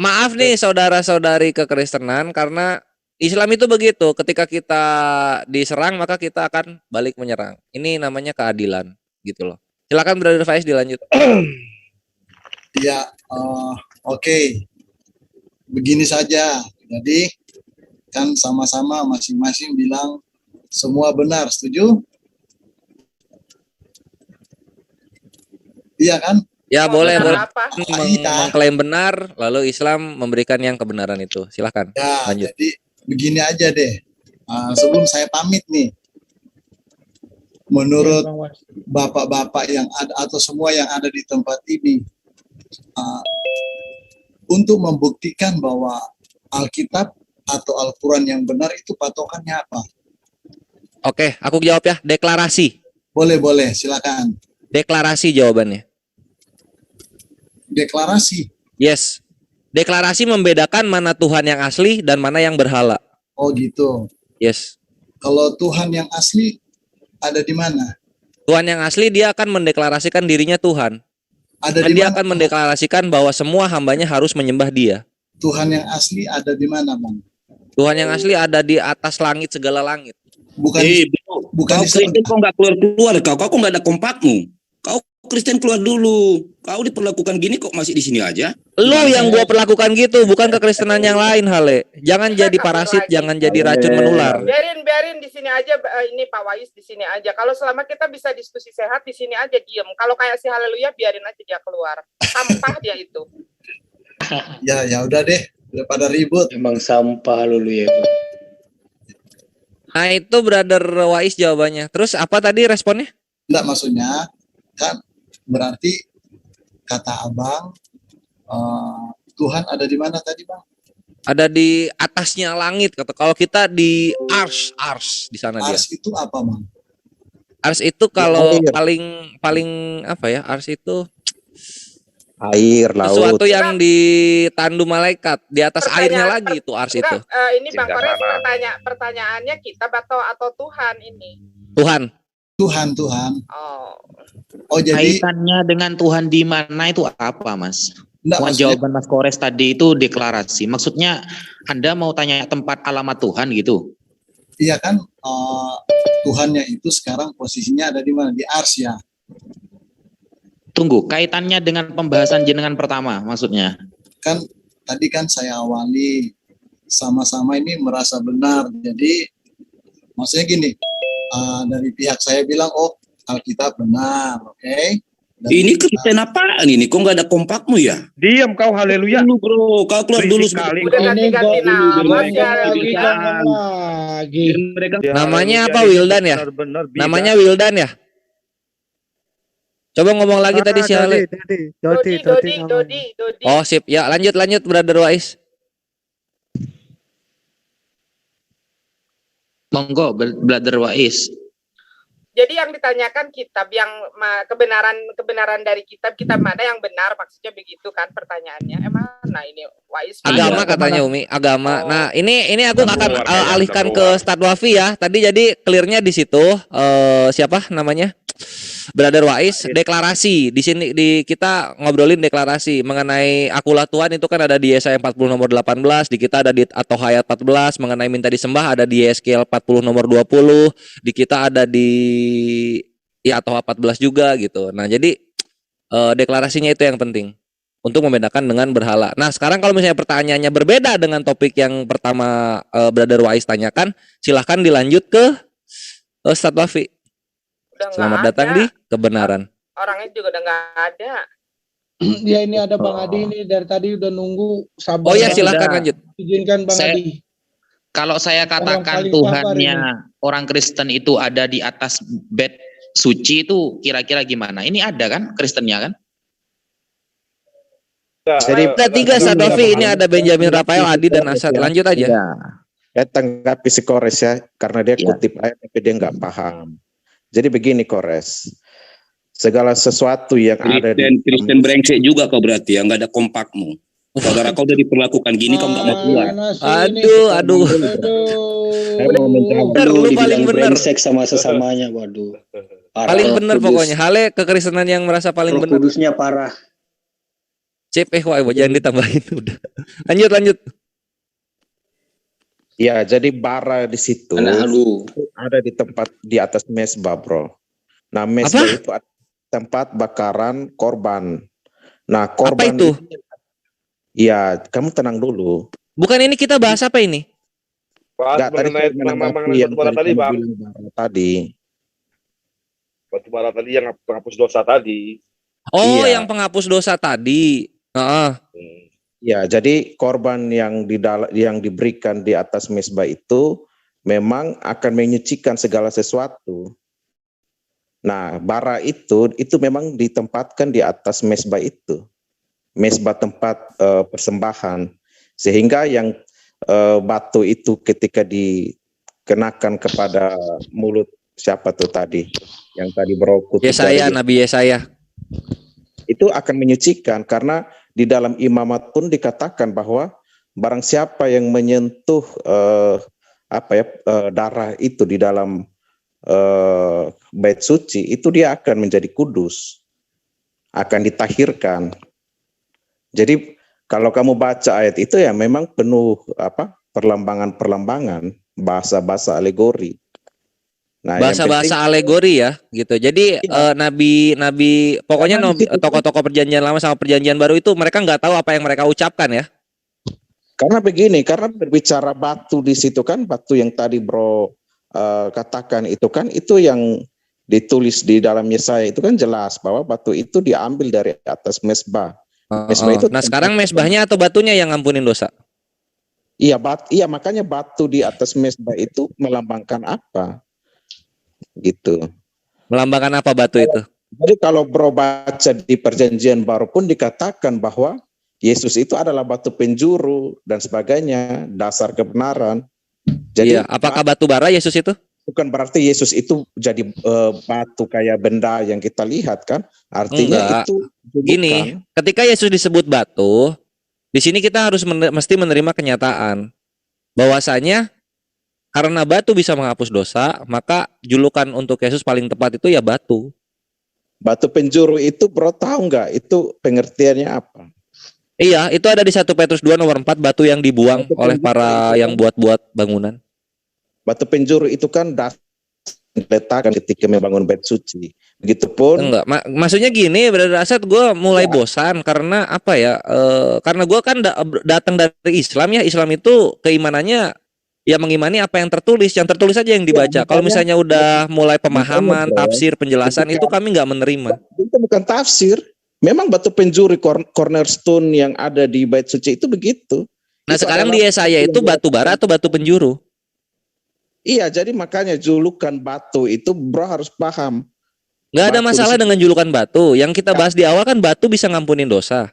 Maaf nih saudara-saudari kekristenan, karena Islam itu begitu. Ketika kita diserang, maka kita akan balik menyerang. Ini namanya keadilan, gitu loh. Silakan Brother Faiz dilanjut. Ya, oke. Begini saja. Jadi kan sama-sama masing-masing bilang semua benar, setuju? Iya kan? Ya, boleh. Mengklaim benar, lalu Islam memberikan yang kebenaran itu. Silakan. Ya, lanjut. jadi begini aja deh. Sebelum saya pamit nih, menurut bapak-bapak yang ada atau semua yang ada di tempat ini, untuk membuktikan bahwa Alkitab atau Al-Quran yang benar itu patokannya apa? Oke, aku jawab ya. Deklarasi. Boleh, silakan. Deklarasi jawabannya. Deklarasi. Yes. Deklarasi membedakan mana Tuhan yang asli dan mana yang berhala. Oh gitu. Yes. Kalau Tuhan yang asli ada di mana? Tuhan yang asli dia akan mendeklarasikan dirinya Tuhan. Ada dan di dia mana? akan mendeklarasikan bahwa semua hambanya harus menyembah dia. Tuhan yang asli ada di mana, Bang? Tuhan yang asli ada di atas langit segala langit. Bukan kau Kristen kok nggak keluar kau nggak ada kompakmu. Kau Kristen keluar dulu. Kau diperlakukan gini kok masih di sini aja. Lu yang gua perlakukan gitu, bukan kekristenan yang lain, Hale. Jangan jadi parasit, jangan jadi racun menular. Biarin di sini aja, ini Pak Wais di sini aja. Kalau selama kita bisa diskusi sehat di sini aja diem. Kalau kayak si Haleluya biarin aja dia keluar. Sampah dia itu. Ya udah deh, daripada ribut. Emang sampah Haleluya. Nah itu Brother Wais jawabannya. Terus apa tadi responnya? Enggak, maksudnya kan berarti kata Abang Tuhan ada di mana tadi, Bang? Ada di atasnya langit kata. Kalau kita di ars di sana dia. Ars itu apa, Bang? Ars itu kalau paling apa ya? Ars itu air, laut. Sesuatu yang ditandu malaikat di atas airnya lagi itu ars itu. Ini Bang Kores pertanyaannya kita atau Tuhan ini? Tuhan. Oh, jadi kaitannya dengan Tuhan di mana itu apa, Mas? Jawaban Mas Kores tadi itu deklarasi. Maksudnya Anda mau tanya tempat alamat Tuhan gitu? Iya kan, Tuhannya itu sekarang posisinya ada di mana? Di ars ya. Tunggu, kaitannya dengan pembahasan jenengan pertama maksudnya? Kan tadi kan saya awali sama-sama ini merasa benar. Jadi maksudnya gini, dari pihak saya bilang, oh Alkitab benar, oke? Ini Kristen apaan ini? Kok nggak ada kompakmu ya? Diam kau, Haleluya. Dulu bro, kau keluar dulu. Udah ganti-ganti nama lagi. Namanya apa, Wildan ya? Namanya Wildan ya? Coba ngomong lagi tadi si Ale. Dodi. Oh sip, ya lanjut Brother Wais. Monggo Brother Wais. Jadi yang ditanyakan kitab yang kebenaran dari kitab mana yang benar, maksudnya begitu kan pertanyaannya. Mana ini Wais? Agama katanya Umi, agama. Nah, ini aku akan alihkan ke Ustadz Wafi ya. Tadi jadi clearnya di situ siapa namanya? Brother Wais, deklarasi. Di sini kita ngobrolin deklarasi mengenai akulah Tuhan itu kan ada di Yesaya 40 nomor 18, di kita ada di atau Hayat 14, mengenai minta disembah ada di Yeskiel 40 nomor 20, di kita ada di atau 14 juga gitu. Nah, jadi deklarasinya itu yang penting untuk membedakan dengan berhala. Nah, sekarang kalau misalnya pertanyaannya berbeda dengan topik yang pertama Brother Wais tanyakan, silahkan dilanjut ke Ustadz Wafi. Selamat datang di kebenaran. Orangnya juga udah nggak ada. Ya ini ada Bang Adi ini dari tadi udah nunggu sabar. Oh ya silakan lanjut. Izinkan Bang Adi. Kalau saya katakan Tuhannya orang Kristen itu ada di atas bed suci itu kira-kira gimana? Ini ada kan Kristennya kan? Jadi ada 3 Sadovi, ini ada Benjamin, Rafael, Adi, dan Asad. Lanjut aja. Ya. Saya tanggapi si Kores ya, karena dia kutip ayat tapi dia nggak paham. Jadi begini Kores, segala sesuatu yang ada di Kristen brengsek juga kau berarti ya, nggak ada kompakmu. Saudara kau udah diperlakukan gini, kau nggak mau keluar. Aduh. Lu paling benar. Brengsek sama sesamanya, waduh. Parah. Paling benar pokoknya. Hale kekristenan yang merasa paling benar. Kudusnya parah. Cip, jangan ditambahin udah. Lanjut. Ya, jadi bara di situ ada di tempat di atas mesbah, bro. Nah, mesbah itu ada tempat bakaran korban. Nah, korban apa itu? Ya, kamu tenang dulu. Bukan ini kita bahas apa ini? Bahas mengenai batu bara tadi, Bang. Batu bara tadi yang penghapus dosa tadi. Oh, yang penghapus dosa tadi. Ya, jadi korban yang diberikan di atas mesbah itu memang akan menyucikan segala sesuatu. Nah, bara itu memang ditempatkan di atas mesbah itu. Mesbah tempat persembahan. Sehingga yang batu itu ketika dikenakan kepada mulut siapa tuh tadi? Yang tadi berokut. Yesaya, Nabi Yesaya. Itu akan menyucikan karena di dalam imamat pun dikatakan bahwa barang siapa yang menyentuh darah itu di dalam bait suci itu dia akan menjadi kudus, akan ditahirkan. Jadi kalau kamu baca ayat itu ya memang penuh perlambangan-perlambangan, bahasa-bahasa alegori. Nah, bahasa-bahasa alegori ya gitu. Jadi nabi pokoknya tokoh-tokoh perjanjian lama sama perjanjian baru itu mereka nggak tahu apa yang mereka ucapkan ya. Karena begini, karena berbicara batu di situ kan, batu yang tadi bro katakan itu kan, itu yang ditulis di dalam Yesaya itu kan jelas bahwa batu itu diambil dari atas mesbah. Itu nah sekarang mesbahnya atau batunya yang ngampunin dosa? Iya, makanya batu di atas mesbah itu melambangkan apa? Gitu. Melambangkan apa batu itu? Jadi kalau bro baca di perjanjian baru pun dikatakan bahwa Yesus itu adalah batu penjuru dan sebagainya, dasar kebenaran. Jadi apakah batu bara Yesus itu? Bukan berarti Yesus itu jadi batu kayak benda yang kita lihat kan? Artinya itu gini, ketika Yesus disebut batu, di sini kita harus mesti menerima kenyataan bahwasanya karena batu bisa menghapus dosa, maka julukan untuk Yesus paling tepat itu ya batu. Batu penjuru itu bro tahu nggak? Itu pengertiannya apa? Iya, itu ada di 1 Petrus 2 nomor 4, batu yang dibuang oleh para yang buat bangunan. Batu penjuru itu kan diletakkan ketika membangun bait suci. Begitupun. Enggak, maksudnya gini, Asad, gue mulai bosan karena apa ya? Karena gue kan datang dari Islam ya. Islam itu keimanannya ya mengimani apa yang tertulis aja yang dibaca. Kalau misalnya udah mulai pemahaman, tafsir, penjelasan itu kami nggak menerima. Itu bukan tafsir. Memang batu penjuru cornerstone yang ada di bait suci itu begitu. Nah, itu sekarang di Yesaya itu batu bara atau batu penjuru? Iya, jadi makanya julukan batu itu bro harus paham. Nggak ada masalah dengan julukan batu. Yang kita bahas di awal kan batu bisa ngampunin dosa.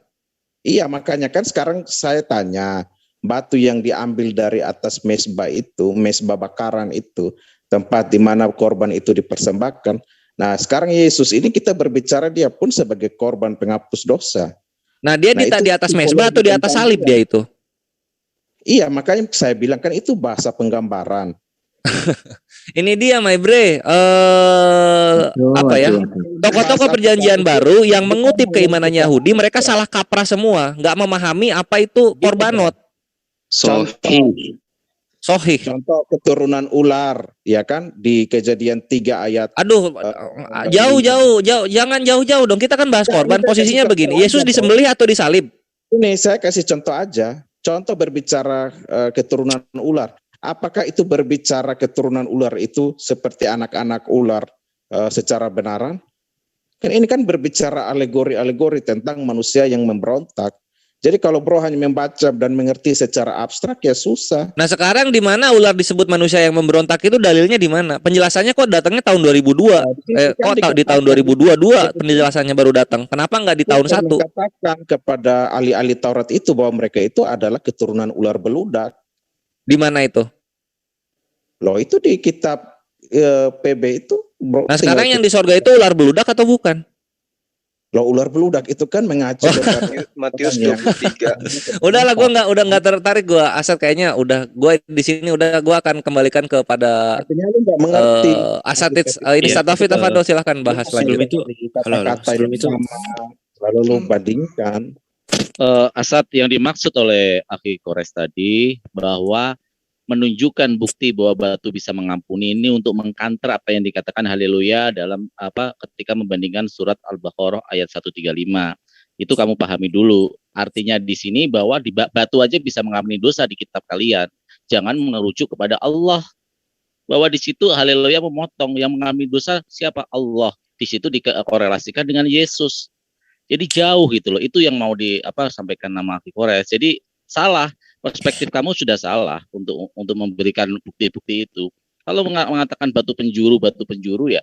Iya, makanya kan sekarang saya tanya, batu yang diambil dari atas mesbah itu, mesbah bakaran itu, tempat di mana korban itu dipersembahkan. Nah, sekarang Yesus ini kita berbicara dia pun sebagai korban penghapus dosa. Nah, dia di atas mesbah atau di atas salib dia itu? Iya, makanya saya bilang kan itu bahasa penggambaran. Ini dia, my bre. Tokoh-tokoh perjanjian baru yang mengutip keimanan Yahudi, mereka salah kaprah semua, nggak memahami apa itu korbanot. Sohih. Contoh keturunan ular, ya kan, di Kejadian 3 ayat. Aduh, jauh. Jangan jauh-jauh dong. Kita kan bahas korban. Posisinya begini. Yesus disembelih atau disalib? Ini saya kasih contoh aja. Contoh berbicara keturunan ular. Apakah itu berbicara keturunan ular itu seperti anak-anak ular secara benaran? Kan ini kan berbicara alegori-alegori tentang manusia yang memberontak. Jadi kalau bro hanya membaca dan mengerti secara abstrak ya susah. Nah sekarang di mana ular disebut manusia yang memberontak itu dalilnya di mana? Penjelasannya kok datangnya tahun 2002? Kok di tahun 2022 penjelasannya baru datang? Kenapa nggak di tahun 1? Katakan kepada ahli-ahli Taurat itu bahwa mereka itu adalah keturunan ular beludak. Di mana itu? Loh itu di kitab PB itu. Bro, nah sekarang yang di sorga itu ular beludak atau bukan? Loh ular beludak itu kan mengacu Matius 23. Udahlah gue nggak tertarik gue aset kayaknya udah gue di sini udah gue akan kembalikan kepada Asatid ini David Afado silahkan bahas lagi. Sebelum itu lalu lu bandingkan. Asat yang dimaksud oleh Akhi Kores tadi bahwa menunjukkan bukti bahwa batu bisa mengampuni ini untuk mengkanter apa yang dikatakan haleluya dalam ketika membandingkan surat Al-Baqarah ayat 135. Itu kamu pahami dulu. Artinya di sini bahwa di batu aja bisa mengampuni dosa di kitab kalian. Jangan merujuk kepada Allah. Bahwa di situ haleluya memotong yang mengampuni dosa siapa? Allah. Di situ dikorelasikan dengan Yesus. Jadi jauh gitu loh. Itu yang mau sampaikan nama Akhi Kores. Jadi salah. Perspektif kamu sudah salah untuk memberikan bukti-bukti itu. Kalau mengatakan batu penjuru ya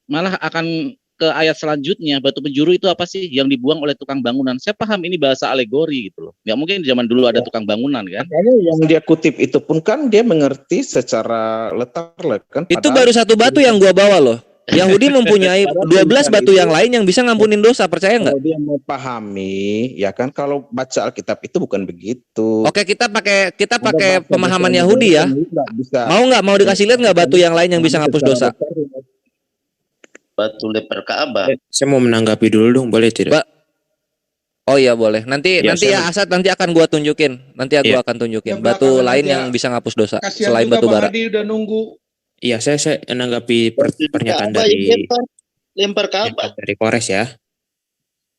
malah akan ke ayat selanjutnya. Batu penjuru itu apa sih? Yang dibuang oleh tukang bangunan. Saya paham ini bahasa alegori gitu loh. Ya mungkin zaman dulu ada tukang bangunan kan. Makanya yang dia kutip itu pun kan dia mengerti secara letak kan. Itu baru satu batu yang gua bawa loh. Yahudi mempunyai 12 batu yang lain yang bisa ngampunin dosa, percaya nggak? Kalau dia mau pahami, ya kan kalau baca Alkitab itu bukan begitu. Oke, kita pakai pemahaman Yahudi ya. Mau dikasih lihat nggak batu yang lain yang bisa ngapus dosa? Batu lempar Ka'bah. Saya mau menanggapi dulu dong, boleh tidak? Oh iya boleh. Nanti ya Asad nanti akan gua tunjukin. Gua akan tunjukin batu lain yang bisa ngapus dosa selain batu bara. Adi udah nunggu. Iya, saya menanggapi pernyataan dari lempar Ka'bah dari Kores ya.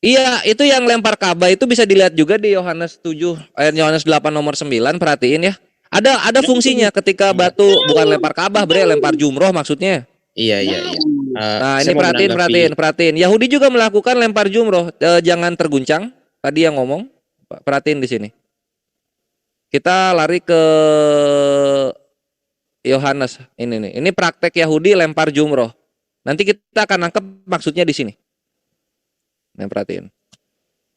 Iya, itu yang lempar Ka'bah itu bisa dilihat juga di Yohanes 8 nomor 9, perhatiin ya. Ada fungsinya ketika batu bukan lempar Ka'bah, lempar jumroh maksudnya. Iya. Nah, ini perhatiin. Yahudi juga melakukan lempar jumroh, jangan terguncang. Tadi yang ngomong, perhatiin di sini. Kita lari ke Yohanes ini praktek Yahudi lempar jumroh. Nanti kita akan nangkep maksudnya di sini. Nah, perhatiin.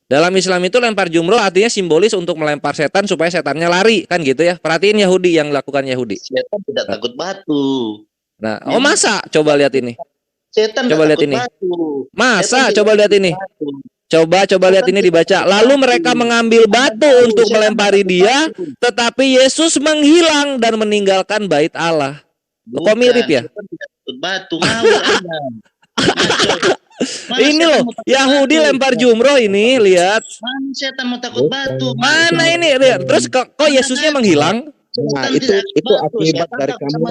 Dalam Islam itu lempar jumroh artinya simbolis untuk melempar setan supaya setannya lari kan gitu ya. Perhatiin Yahudi yang lakukan Yahudi. Setan tidak takut batu. Nah, masa? Coba lihat ini. Setan coba lihat ini. Batu. Masa? Coba lihat ini. Coba lihat ini dibaca. Lalu mereka mengambil batu untuk melempari dia, tetapi Yesus menghilang dan meninggalkan bait Allah. Kok mirip ya? Batu ini loh, Yahudi lempar jumroh ini, lihat. Mana setan mau takut batu? Mana ini? Lihat. Terus kok Yesusnya menghilang? Nah, itu akibat dari kamu.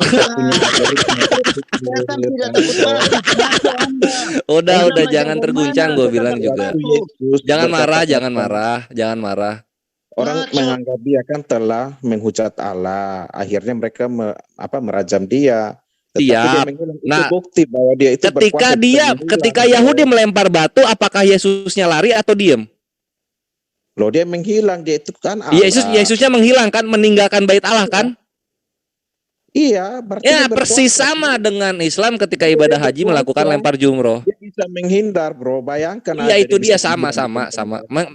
Udah jangan terguncang, gue bilang juga. Jangan marah. Orang menganggap dia kan telah menghujat Allah. Akhirnya mereka merajam dia. Siap. Nah, bukti bahwa dia itu ketika Yahudi melempar batu, apakah Yesusnya lari atau diem? Loh, dia menghilang, dia itu kan Allah. Yesusnya menghilang kan, meninggalkan bait Allah kan? Iya, berarti ya persis sama dengan Islam ketika ibadah haji melakukan lempar jumroh. Dia bisa menghindar, bro. Bayangkan. Iya, itu dia sama.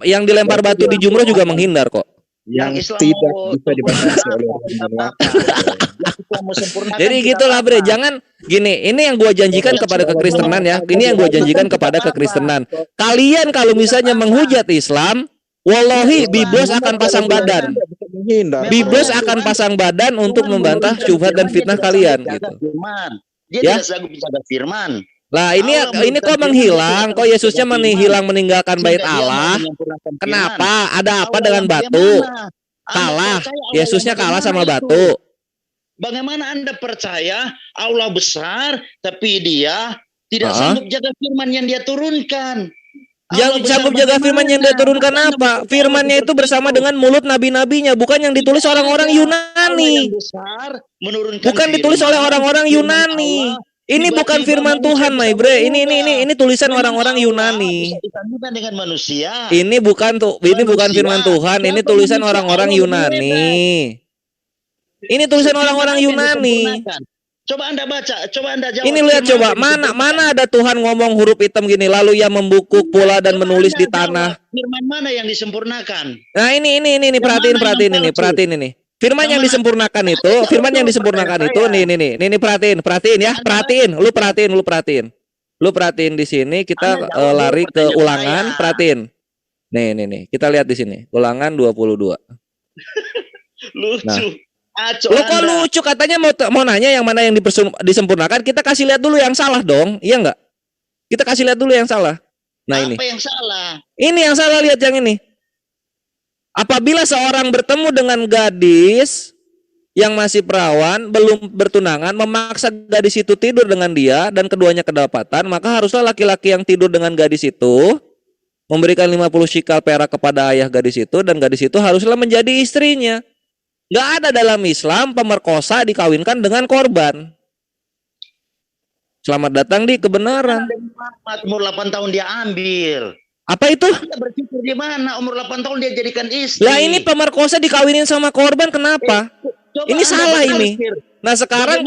Yang dilempar batu di jumroh juga menghindar kok. Yang tidak bisa dibatasi oleh Allah. Jadi gitulah bre, jangan gini. Ini yang gua janjikan kepada kekristenan ya. Ini yang gua janjikan kepada kekristenan. Kalian kalau misalnya menghujat Islam, wallahi Biblos akan pasang badan. Biblos akan pasang badan untuk membantah syubhat dan fitnah kalian gitu. Dia tidak sanggup menjaga firman. Lah ini kok menghilang? Kok Yesusnya meninggalkan bait Allah? Kenapa? Ada apa dengan batu? Kalah. Yesusnya kalah sama batu. Bagaimana Anda percaya Allah besar tapi dia tidak sanggup jaga firman yang dia turunkan? Yang sanggup jaga firman yang dia turunkan apa? Firmannya itu bersama dengan mulut nabi-nabinya, bukan yang ditulis orang-orang Yunani. Bukan ditulis oleh orang-orang Yunani. Ini bukan firman Tuhan, my bre. Ini tulisan orang-orang Yunani. Disandingkan dengan manusia. Ini bukan firman Tuhan, ini tulisan orang-orang Yunani. Ini tulisan orang-orang Yunani. Coba Anda baca, coba Anda jawab. Ini lihat coba, mana ada Tuhan ngomong huruf hitam gini, lalu ia membungkuk pula dan menulis di tanah. Firman mana yang disempurnakan? Nah, ini perhatiin ini. Firman yang disempurnakan itu, nih perhatiin ya, Lu perhatiin di sini kita lari ke Ulangan, perhatiin. Nih, kita lihat di sini, Ulangan 22. Lucu. Nah. Lu kok lucu, katanya mau nanya yang mana yang disempurnakan, kita kasih lihat dulu yang salah dong, iya enggak? Kita kasih lihat dulu yang salah. Nah, ini. Apa yang salah? Ini yang salah, lihat yang ini. Apabila seorang bertemu dengan gadis yang masih perawan, belum bertunangan, memaksa gadis itu tidur dengan dia dan keduanya kedapatan, maka haruslah laki-laki yang tidur dengan gadis itu memberikan 50 shikal perak kepada ayah gadis itu, dan gadis itu haruslah menjadi istrinya. Gak ada dalam Islam pemerkosa dikawinkan dengan korban. Selamat datang di kebenaran. Umur 8 tahun dia ambil. Apa itu? Dia berpikir di mana? Umur 8 tahun dia jadikan istri. Lah ini pemerkosa dikawinin sama korban, kenapa? Ini salah ini. Nah sekarang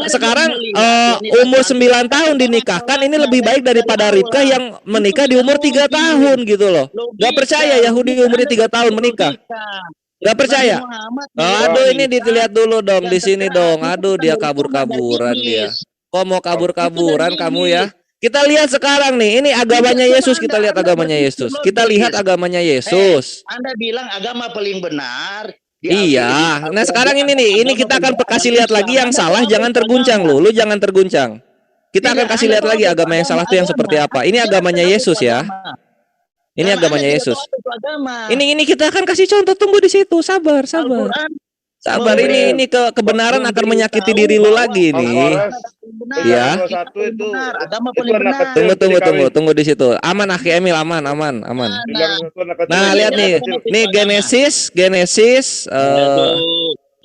umur 9 tahun dinikahkan, ini lebih baik daripada Ribkah yang menikah di umur 3 tahun gitu loh. Gak percaya Yahudi umurnya 3 tahun menikah? Gak percaya? Aduh, ini dilihat dulu dong di sini dong. Aduh, dia kabur-kaburan dia. Kok mau kabur-kaburan kamu ya? Kita lihat sekarang nih, ini agamanya Yesus, kita lihat agamanya Yesus. Kita lihat agamanya Yesus. Anda bilang agama paling benar. Iya. Nah, sekarang ini nih, ini kita akan kasih lihat lagi yang salah, jangan terguncang lu jangan terguncang. Kita akan kasih lihat lagi agama yang salah itu yang seperti apa. Ini agamanya Yesus ya. Ini agamanya Yesus. Ini kita akan kasih contoh, tunggu di situ, sabar. Sabar, ini kebenaran akan menyakiti diri lu lagi nih. Ya. Tunggu di situ. Aman Akhi Emil, aman. Nah, lihat nih. Nih Genesis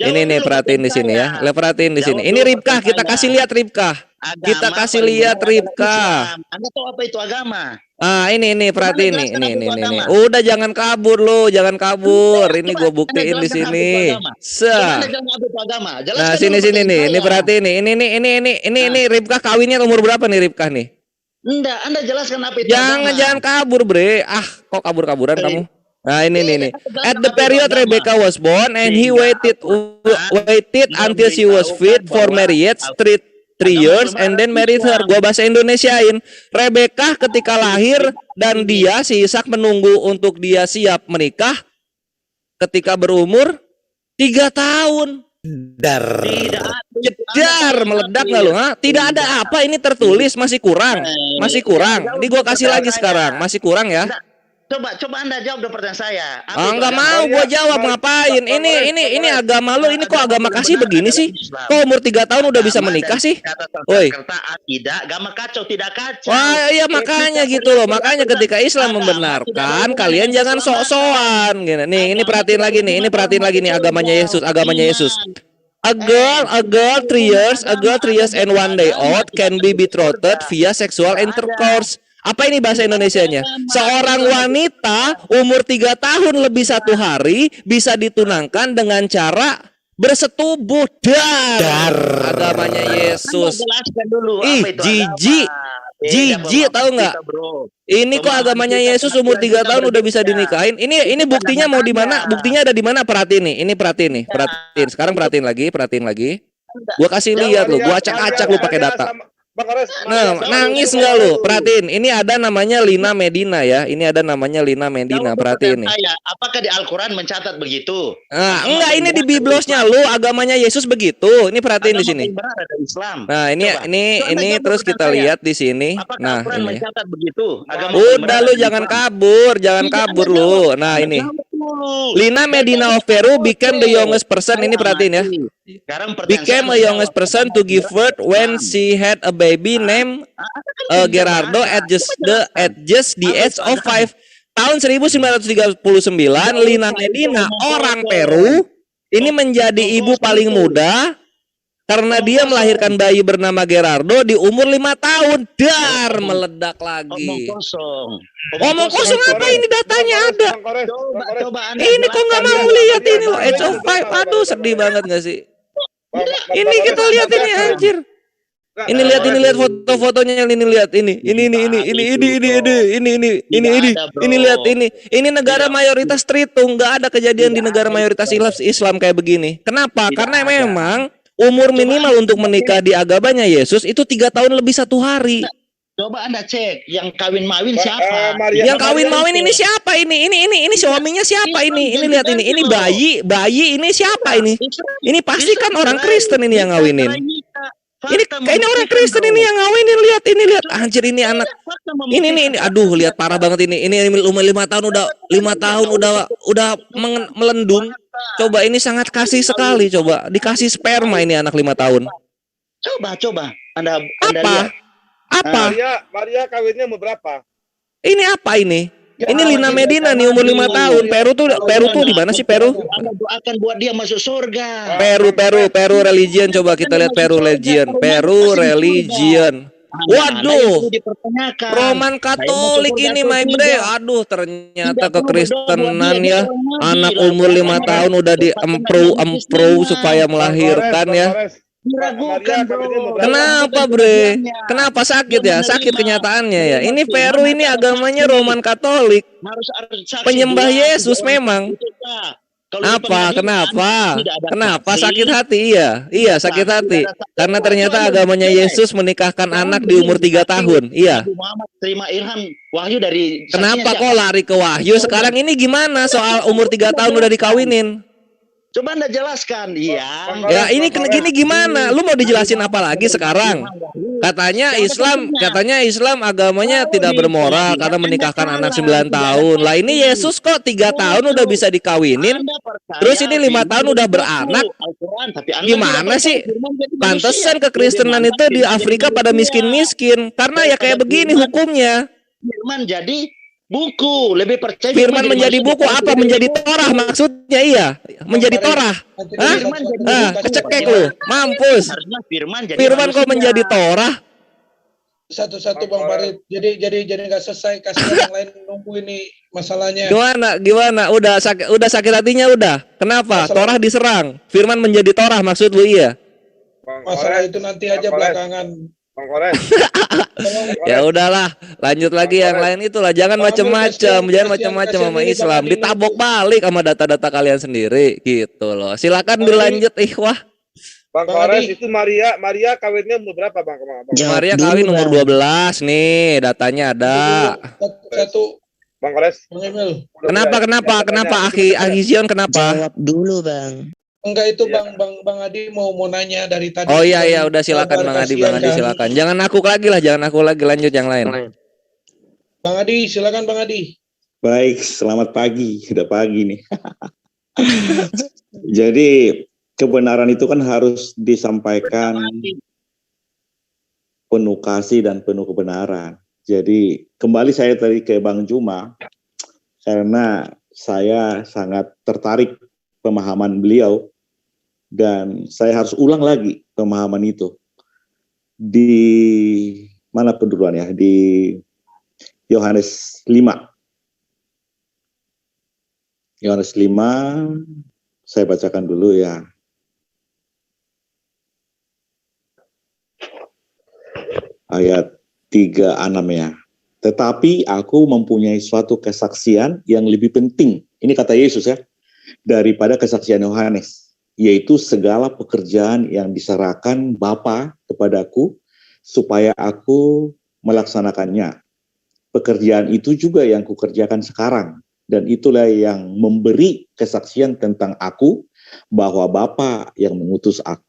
ini nih, perhatiin di sini ya. Perhatiin di sini. Ini Ribkah, kita kasih lihat Ribkah. Anda tahu apa itu agama? Ini perhatiin nih. Ini. Udah jangan kabur lu, jangan kabur. Ini gue buktiin di sini. Nah, sini nih. Ini perhatiin nih. Ini Ribkah kawinnya umur berapa nih Ribkah nih? Enggak, Anda jelaskan apa itu Jangan kabur, bre. Kok kabur-kaburan kamu? Nah, ini. At the period Rebecca was born and he waited until she was fit for marriage 3 years and then married her. Gua bahasa Indonesiain. Rebecca ketika lahir dan dia si Ishak menunggu untuk dia siap menikah ketika berumur 3 tahun. Jedar meledak nggak lu? Tidak ada apa, ini tertulis, masih kurang. Ini gua kasih lagi sekarang, masih kurang ya. Coba Anda jawab pertanyaan saya. Enggak mau gua jawab, ngapain? Ini agama lu, ini kok agama kasih begini sih? Kok umur 3 tahun udah bisa menikah sih? Woi. Tidak, agama kacau, tidak kacau. Wah, iya makanya gitu loh. Makanya ketika Islam membenarkan, kalian jangan sok-sokan gini. Nih, ini perhatiin lagi nih agamanya Yesus. A girl 3 years and 1 day old can be betrothed via sexual intercourse. Apa ini bahasa Indonesianya? Seorang wanita umur 3 tahun lebih 1 hari bisa ditunangkan dengan cara bersetubuh. Agamanya Yesus. Jijik tahu nggak? Ini kok agamanya Yesus umur 3 tahun udah bisa dinikahin. Ini buktinya mau di mana? Buktinya ada di mana? Perhatiin nih. Sekarang perhatiin lagi. Gua kasih lihat lu, gua acak-acak lu pakai data. Nah, nangis nggak lu? Perhatiin, ini ada namanya Lina Medina ya. Perhatiin nih. Apakah di Al-Quran mencatat begitu? Enggak, ini di Biblosnya lu, agamanya Yesus begitu. Ini perhatiin di sini. Nah, ini terus kita lihat di sini. Nah, ini. Udah lu jangan kabur lu. Nah, ini. Lina Medina of Peru became the youngest person. Ini perhatiin ya. Became a youngest person to give birth when she had a baby named Gerardo at just the age of 5. Tahun 1939, Lina Medina, orang Peru, ini menjadi ibu paling muda Karena dia melahirkan bayi bernama Gerardo di umur 5 tahun. Dar, meledak lagi. Omong kosong apa ini, datanya ada. Ini kok nggak mau lihat ini loh, Age of Five. Aduh, sedih banget nggak sih? Ini kita lihat ini anjir. Ini lihat foto-fotonya, ini lihat ini lihat ini negara mayoritas Tritung, nggak ada kejadian di negara mayoritas Islam kayak begini. Kenapa? Karena memang umur minimal untuk menikah di agamanya Yesus itu 3 tahun lebih 1 hari. Coba Anda cek yang kawin-mawin siapa? Yang kawin-mawin ini siapa ini? Ini suaminya siapa ini? Ini lihat ini bayi ini siapa ini? Ini pasti kan orang Kristen ini yang ngawinin. Ini kayaknya orang Kristen ini yang ngawinin, lihat anjir ini anak ini aduh lihat parah banget ini umur 5 tahun udah melendung. Coba ini sangat kasih sekali, coba dikasih sperma ini anak 5 tahun. Coba Anda apa? Maria kawinnya umur berapa? Ini apa ini? Ini Lina Medina nih umur 5 tahun. Peru tuh di mana sih Peru? Anda doakan buat dia masuk surga. Peru religion, coba kita lihat Peru religion. Waduh, Roman Katolik ini my bre. Aduh, ternyata kekristenan ya. Anak umur 5 tahun udah di-empro supaya melahirkan ya. Kenapa bre? Kenapa sakit ya? Sakit kenyataannya ya. Ini Peru ini agamanya Roman Katolik. Penyembah Yesus memang. Apa? Kenapa sakit hati? Iya sakit hati. Karena ternyata agamanya Yesus menikahkan anak di umur 3 tahun. Iya. Terima ilham wahyu dari. Kenapa kok lari ke wahyu? Sekarang ini gimana soal umur 3 tahun udah dikawinin? Coba Anda jelaskan, iya. Ya ini gini gimana? Lu mau dijelasin apa lagi sekarang? Katanya Islam agamanya tidak bermoral karena menikahkan anak 9 tahun. Lah ini Yesus kok 3 tahun udah bisa dikawinin. Terus ini 5 tahun udah beranak. Gimana sih? Pantesan kekristenan itu di Afrika pada miskin-miskin. Karena ya kayak begini hukumnya. Firman jadi buku, lebih percaya firman menjadi buku apa? Menjadi Torah maksudnya, iya. Menjadi Torah. Hah? Kecekek lu, mampus. Firman kok menjadi Torah? Satu-satu Bang Farid. Jadi nggak selesai, kasih yang lain nunggu ini masalahnya. Gimana? Udah sakit hatinya udah. Kenapa? Torah diserang. Firman menjadi Torah maksud lu, iya. Masalah itu nanti aja belakangan. Bang Kores. Ya udahlah, lanjut lagi yang lain itulah. Jangan macam-macam sama Islam. Ditabok balik sama data-data kalian sendiri gitu loh. Silakan dilanjut ikhwah. Bang Kores itu Maria kawinnya umur berapa Bang? Maria kawin umur 12 nih, datanya ada. Satu. Bang Kores. Kenapa Akhi Zion kenapa? Jawab dulu Bang. Enggak itu Bang Adi mau nanya dari tadi. Oh iya udah silakan Bang Adi silakan. Jangan aku lagi lanjut yang lain. Bang Adi silakan Bang Adi. Baik, selamat pagi. Udah pagi nih. Jadi kebenaran itu kan harus disampaikan penuh kasih dan penuh kebenaran. Jadi kembali saya tadi ke Bang Juma karena saya sangat tertarik pemahaman beliau dan saya harus ulang lagi pemahaman itu di mana penduluannya di Yohanes 5 saya bacakan dulu ya. Ayat 3-6 ya. Tetapi aku mempunyai suatu kesaksian yang lebih penting. Ini kata Yesus ya. Daripada kesaksian Yohanes, yaitu segala pekerjaan yang diserahkan Bapa kepadaku supaya aku melaksanakannya. Pekerjaan itu juga yang kukerjakan sekarang, dan itulah yang memberi kesaksian tentang aku bahwa Bapa yang mengutus aku.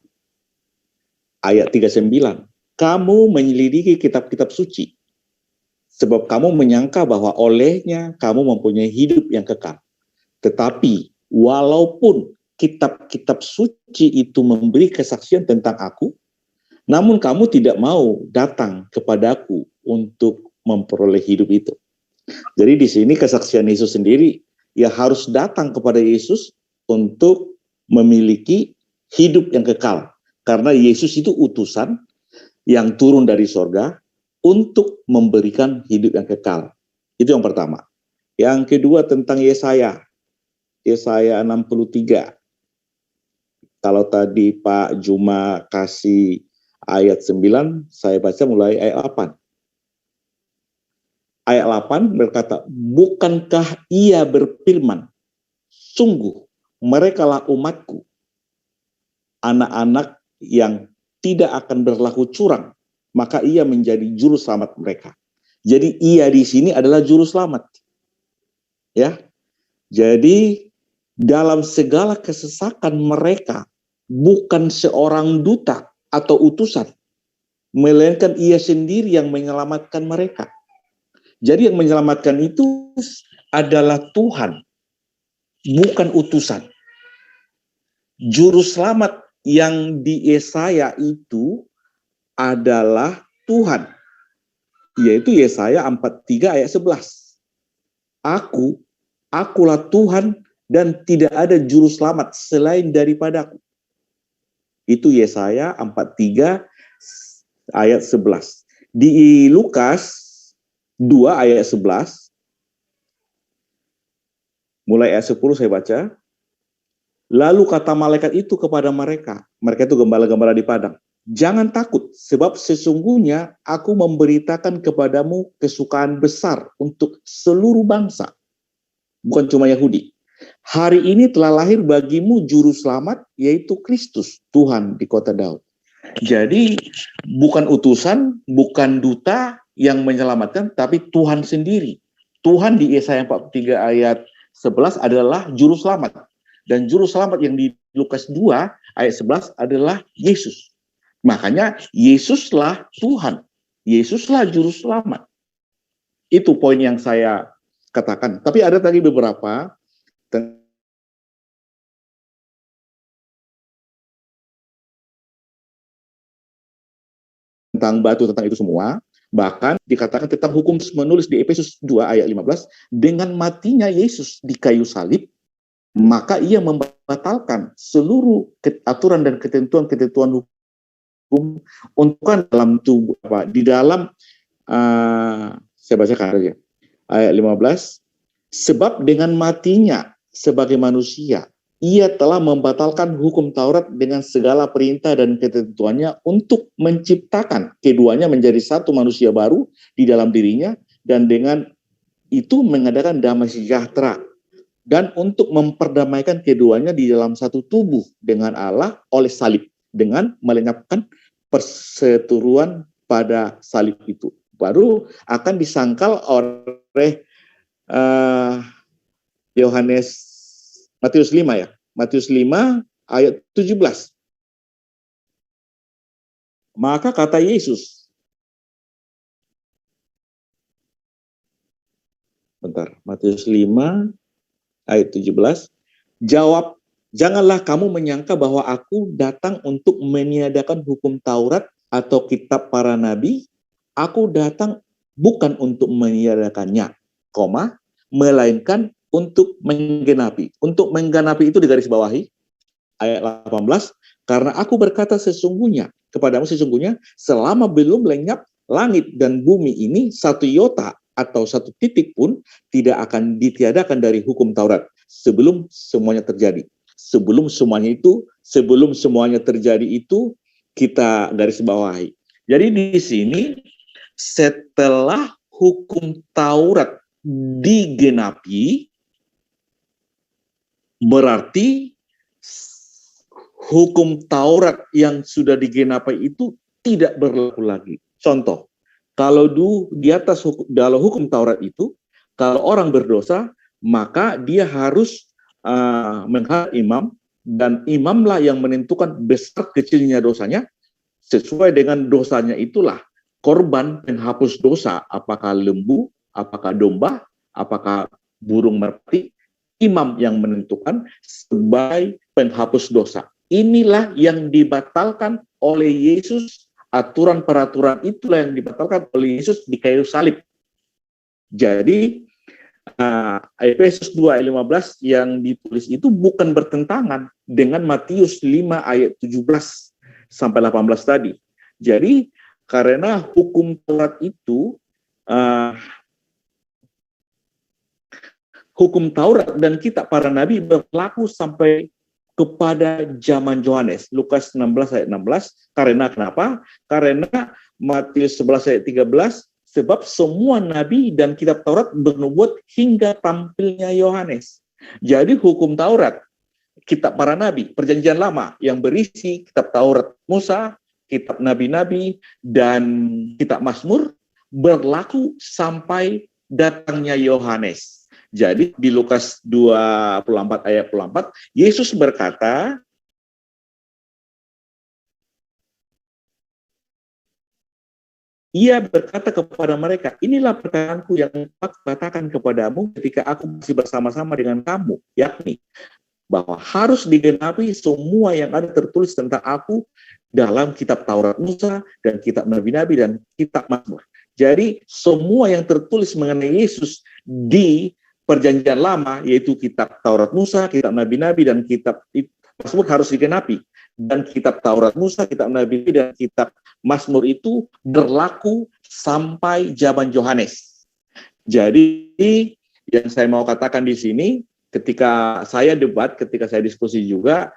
Ayat 39, kamu menyelidiki kitab-kitab suci, sebab kamu menyangka bahwa olehnya kamu mempunyai hidup yang kekal. Tetapi walaupun kitab-kitab suci itu memberi kesaksian tentang aku, namun kamu tidak mau datang kepadaku untuk memperoleh hidup itu. Jadi di sini kesaksian Yesus sendiri ya harus datang kepada Yesus untuk memiliki hidup yang kekal. Karena Yesus itu utusan yang turun dari sorga untuk memberikan hidup yang kekal. Itu yang pertama. Yang kedua tentang Yesaya. Yesaya 63. Kalau tadi Pak Juma kasih ayat 9, saya baca mulai ayat 8. Ayat 8 berkata, bukankah ia berfirman, sungguh merekalah umatku, anak-anak yang tidak akan berlaku curang, maka ia menjadi juru selamat mereka. Jadi ia di sini adalah juru selamat. Ya. Jadi dalam segala kesesakan mereka, bukan seorang duta atau utusan, melainkan ia sendiri yang menyelamatkan mereka. Jadi yang menyelamatkan itu adalah Tuhan, bukan utusan. Juru selamat yang di Yesaya itu adalah Tuhan, yaitu Yesaya 43 ayat 11. Akulah Tuhan dan tidak ada juru selamat selain daripadaku. Itu Yesaya 43 ayat 11. Di Lukas 2 ayat 11, mulai ayat 10 saya baca. Lalu kata malaikat itu kepada mereka itu gembala-gembala di padang, jangan takut, sebab sesungguhnya aku memberitakan kepadamu kesukaan besar untuk seluruh bangsa, bukan cuma Yahudi. Hari ini telah lahir bagimu juru selamat, yaitu Kristus, Tuhan di kota Daud. Jadi bukan utusan, bukan duta yang menyelamatkan, tapi Tuhan sendiri. Tuhan di Yesaya 43 ayat 11 adalah juru selamat. Dan juru selamat yang di Lukas 2 ayat 11 adalah Yesus. Makanya Yesuslah Tuhan. Yesuslah juru selamat. Itu poin yang saya katakan. Tapi ada tadi beberapa tentang batu, tentang itu semua. Bahkan dikatakan tentang hukum menulis di Efesus 2 ayat 15, dengan matinya Yesus di kayu salib, maka ia membatalkan seluruh aturan dan ketentuan-ketentuan hukum untuk dalam tubuh, di dalam saya bacakan saja ayat 15, sebab dengan matinya sebagai manusia ia telah membatalkan hukum Taurat dengan segala perintah dan ketentuannya untuk menciptakan keduanya menjadi satu manusia baru di dalam dirinya, dan dengan itu mengadakan damai sejahtera, dan untuk memperdamaikan keduanya di dalam satu tubuh dengan Allah oleh salib, dengan melenyapkan perseteruan pada salib itu. Baru akan disangkal oleh Matius 5 ya. Matius 5 ayat 17. Maka kata Yesus, Matius 5 ayat 17, jawab, janganlah kamu menyangka bahwa aku datang untuk meniadakan hukum Taurat atau kitab para nabi. Aku datang bukan untuk meniadakannya, melainkan untuk menggenapi. Untuk menggenapi itu digarisbawahi ayat 18, karena aku berkata kepadamu sesungguhnya selama belum lenyap langit dan bumi ini, satu iota atau satu titik pun tidak akan ditiadakan dari hukum Taurat sebelum semuanya terjadi. Sebelum semuanya terjadi itu kita garisbawahi. Jadi di sini setelah hukum Taurat digenapi, berarti hukum Taurat yang sudah digenapi itu tidak berlaku lagi. Contoh, kalau di atas dalam hukum Taurat itu, kalau orang berdosa, maka dia harus menghadap imam, dan imamlah yang menentukan besar kecilnya dosanya. Sesuai dengan dosanya itulah korban penghapus dosa, apakah lembu, apakah domba, apakah burung merpati, imam yang menentukan sebagai penghapus dosa. Inilah yang dibatalkan oleh Yesus, aturan-peraturan itulah yang dibatalkan oleh Yesus di kayu salib. Jadi Efesus 2 ayat 15 yang ditulis itu bukan bertentangan dengan Matius 5 ayat 17. sampai 18 tadi. Jadi karena hukum Taurat itu hukum Taurat dan kitab para nabi berlaku sampai kepada zaman Yohanes. Lukas 16 ayat 16. Karena kenapa? Karena Matius 11 ayat 13, sebab semua nabi dan kitab Taurat bernubuat hingga tampilnya Yohanes. Jadi hukum Taurat, kitab para nabi, perjanjian lama yang berisi kitab Taurat Musa, kitab nabi-nabi, dan kitab Mazmur berlaku sampai datangnya Yohanes. Jadi di Lukas 24 ayat 24, Yesus berkata, Ia berkata kepada mereka, inilah perkataanku yang aku katakan kepadamu ketika aku masih bersama-sama dengan kamu, yakni bahwa harus digenapi semua yang ada tertulis tentang aku dalam kitab Taurat Musa dan kitab Nabi-Nabi dan kitab Mazmur. Jadi semua yang tertulis mengenai Yesus di Perjanjian Lama, yaitu kitab Taurat Musa, kitab Nabi-Nabi, dan kitab Mazmur harus digenapi. Dan kitab Taurat Musa, kitab Nabi, dan kitab Mazmur itu berlaku sampai zaman Yohanes. Jadi yang saya mau katakan di sini, ketika saya debat, ketika saya diskusi juga,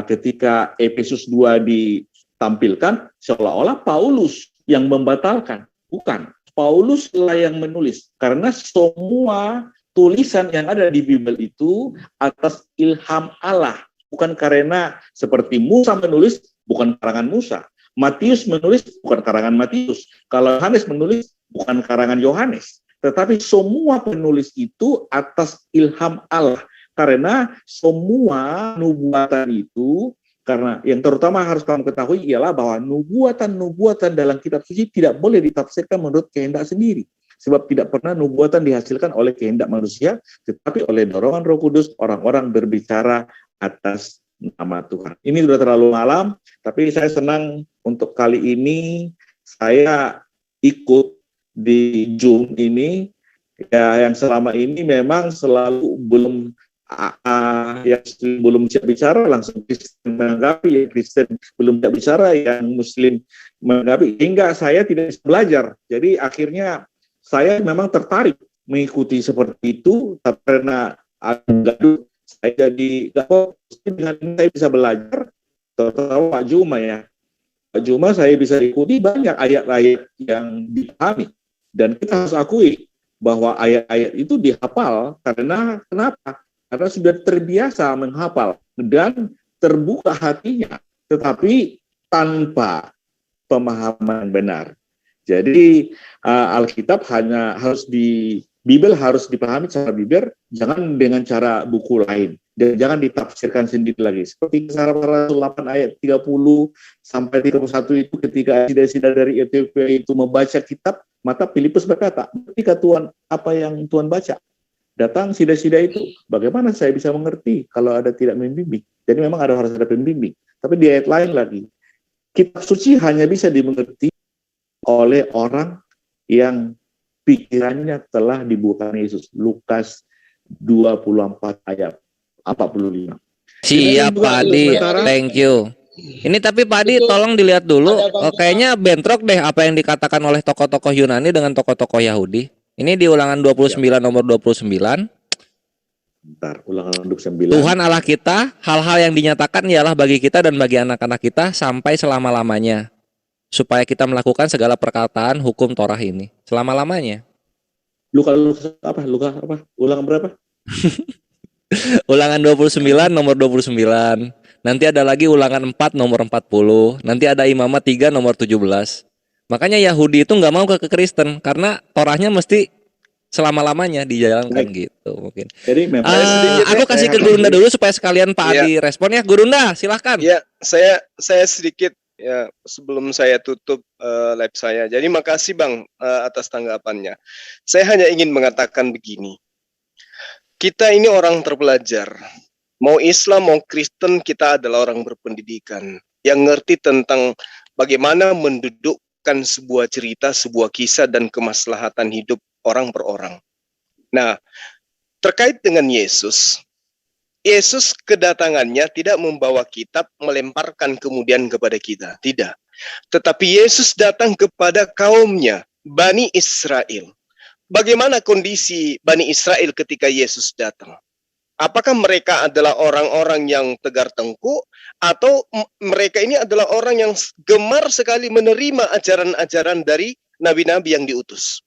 ketika Efesus 2 ditampilkan, seolah-olah Paulus yang membatalkan. Bukan, Paulus lah yang menulis. Karena semua tulisan yang ada di Bible itu atas ilham Allah. Bukan karena seperti Musa menulis, bukan karangan Musa. Matius menulis, bukan karangan Matius. Kalau Yohanes menulis, bukan karangan Yohanes. Tetapi semua penulis itu atas ilham Allah. Karena semua nubuatan itu, karena yang terutama harus kamu ketahui ialah bahwa nubuatan-nubuatan dalam kitab suci tidak boleh ditafsirkan menurut kehendak sendiri. Sebab tidak pernah nubuatan dihasilkan oleh kehendak manusia, tetapi oleh dorongan Roh Kudus orang-orang berbicara atas nama Tuhan. Ini sudah terlalu malam, tapi saya senang untuk kali ini saya ikut di Zoom ini. Ya, yang selama ini memang selalu belum siap bicara, langsung Kristen menanggapi, yang Kristen belum siap bicara, yang Muslim menanggapi, hingga saya tidak bisa belajar. Jadi akhirnya saya memang tertarik mengikuti seperti itu, tapi karena gaduh, saya jadi nggak fokus. Dengan ini saya bisa belajar, terutama Pak Juma ya. Pak Juma saya bisa ikuti banyak ayat-ayat yang dipahami. Dan kita harus akui bahwa ayat-ayat itu dihafal karena kenapa? Karena sudah terbiasa menghafal dan terbuka hatinya, tetapi tanpa pemahaman benar. Jadi Alkitab hanya Bible harus dipahami secara Bible, jangan dengan cara buku lain. Dan jangan ditafsirkan sendiri lagi. Seperti Kisah Rasul 8 ayat 30 sampai 31 itu ketika sida-sida dari Ethiopia itu membaca kitab, maka Filipus berkata, ketika Tuhan, apa yang Tuhan baca? Datang sida-sida itu, bagaimana saya bisa mengerti kalau ada tidak membimbing? Jadi memang harus ada pembimbing. Tapi di ayat lain lagi, kitab suci hanya bisa dimengerti oleh orang yang pikirannya telah dibukakan Yesus. Lukas 24 ayat 45. Siap Pak Adi, thank you. Ini tapi Pak Adi tolong dilihat dulu, kayaknya bentrok deh apa yang dikatakan oleh tokoh-tokoh Yunani dengan tokoh-tokoh Yahudi. Ini di Ulangan 29 nomor 29. Bentar, Ulangan 29. Tuhan Allah kita, hal-hal yang dinyatakan ialah bagi kita dan bagi anak-anak kita sampai selama-lamanya, supaya kita melakukan segala perkataan hukum Torah ini selama-lamanya. Luka apa? Ulangan berapa? Ulangan 29 nomor 29. Nanti ada lagi Ulangan 4 nomor 40. Nanti ada Imamat 3 nomor 17. Makanya Yahudi itu nggak mau ke Kristen karena Torahnya mesti selama-lamanya dijalankan gitu mungkin. Jadi memang aku kasih ke Gurunda dulu supaya sekalian Pak Adi respon ya. Gurunda, silahkan. Ya, saya sedikit ya sebelum saya tutup live saya. Jadi makasih Bang atas tanggapannya. Saya hanya ingin mengatakan begini. Kita ini orang terpelajar. Mau Islam, mau Kristen, kita adalah orang berpendidikan yang ngerti tentang bagaimana mendudukkan sebuah cerita, sebuah kisah dan kemaslahatan hidup orang per orang. Nah, terkait dengan Yesus, Yesus kedatangannya tidak membawa kitab melemparkan kemudian kepada kita, tidak. Tetapi Yesus datang kepada kaumnya, Bani Israel. Bagaimana kondisi Bani Israel ketika Yesus datang? Apakah mereka adalah orang-orang yang tegar tengkuk, atau mereka ini adalah orang yang gemar sekali menerima ajaran-ajaran dari nabi-nabi yang diutus?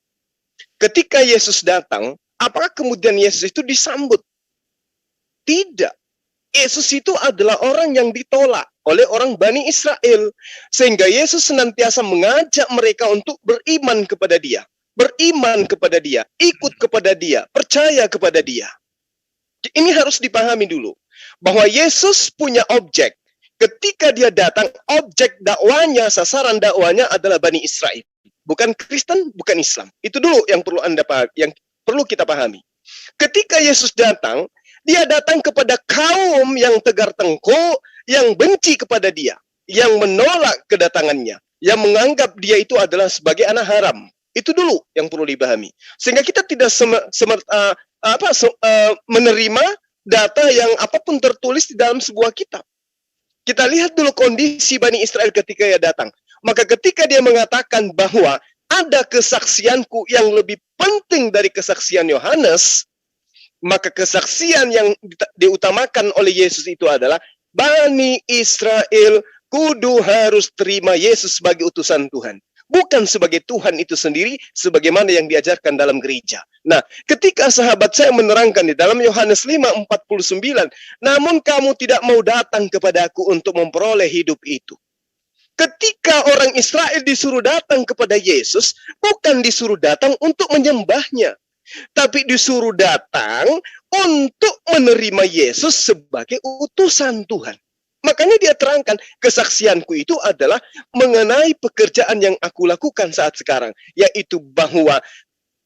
Ketika Yesus datang, apakah kemudian Yesus itu disambut? Tidak. Yesus itu adalah orang yang ditolak oleh orang Bani Israel. Sehingga Yesus senantiasa mengajak mereka untuk beriman kepada dia. Beriman kepada dia, ikut kepada dia, percaya kepada dia. Ini harus dipahami dulu. Bahwa Yesus punya objek. Ketika dia datang, objek dakwanya, sasaran dakwanya adalah Bani Israel. Bukan Kristen, bukan Islam. Itu dulu yang perlu kita pahami. Ketika Yesus datang, dia datang kepada kaum yang tegar tengkuk, yang benci kepada dia, yang menolak kedatangannya, yang menganggap dia itu adalah sebagai anak haram. Itu dulu yang perlu dipahami. Sehingga kita tidak menerima data yang apapun tertulis di dalam sebuah kitab. Kita lihat dulu kondisi Bani Israel ketika dia datang. Maka ketika dia mengatakan bahwa ada kesaksianku yang lebih penting dari kesaksian Yohanes, maka kesaksian yang diutamakan oleh Yesus itu adalah Bani Israel kudu harus terima Yesus sebagai utusan Tuhan. Bukan sebagai Tuhan itu sendiri, sebagaimana yang diajarkan dalam gereja. Nah, ketika sahabat saya menerangkan di dalam Yohanes 5:49, namun kamu tidak mau datang kepadaku untuk memperoleh hidup itu. Ketika orang Israel disuruh datang kepada Yesus, bukan disuruh datang untuk menyembahnya, tapi disuruh datang untuk menerima Yesus sebagai utusan Tuhan. Makanya dia terangkan, kesaksianku itu adalah mengenai pekerjaan yang aku lakukan saat sekarang, yaitu bahwa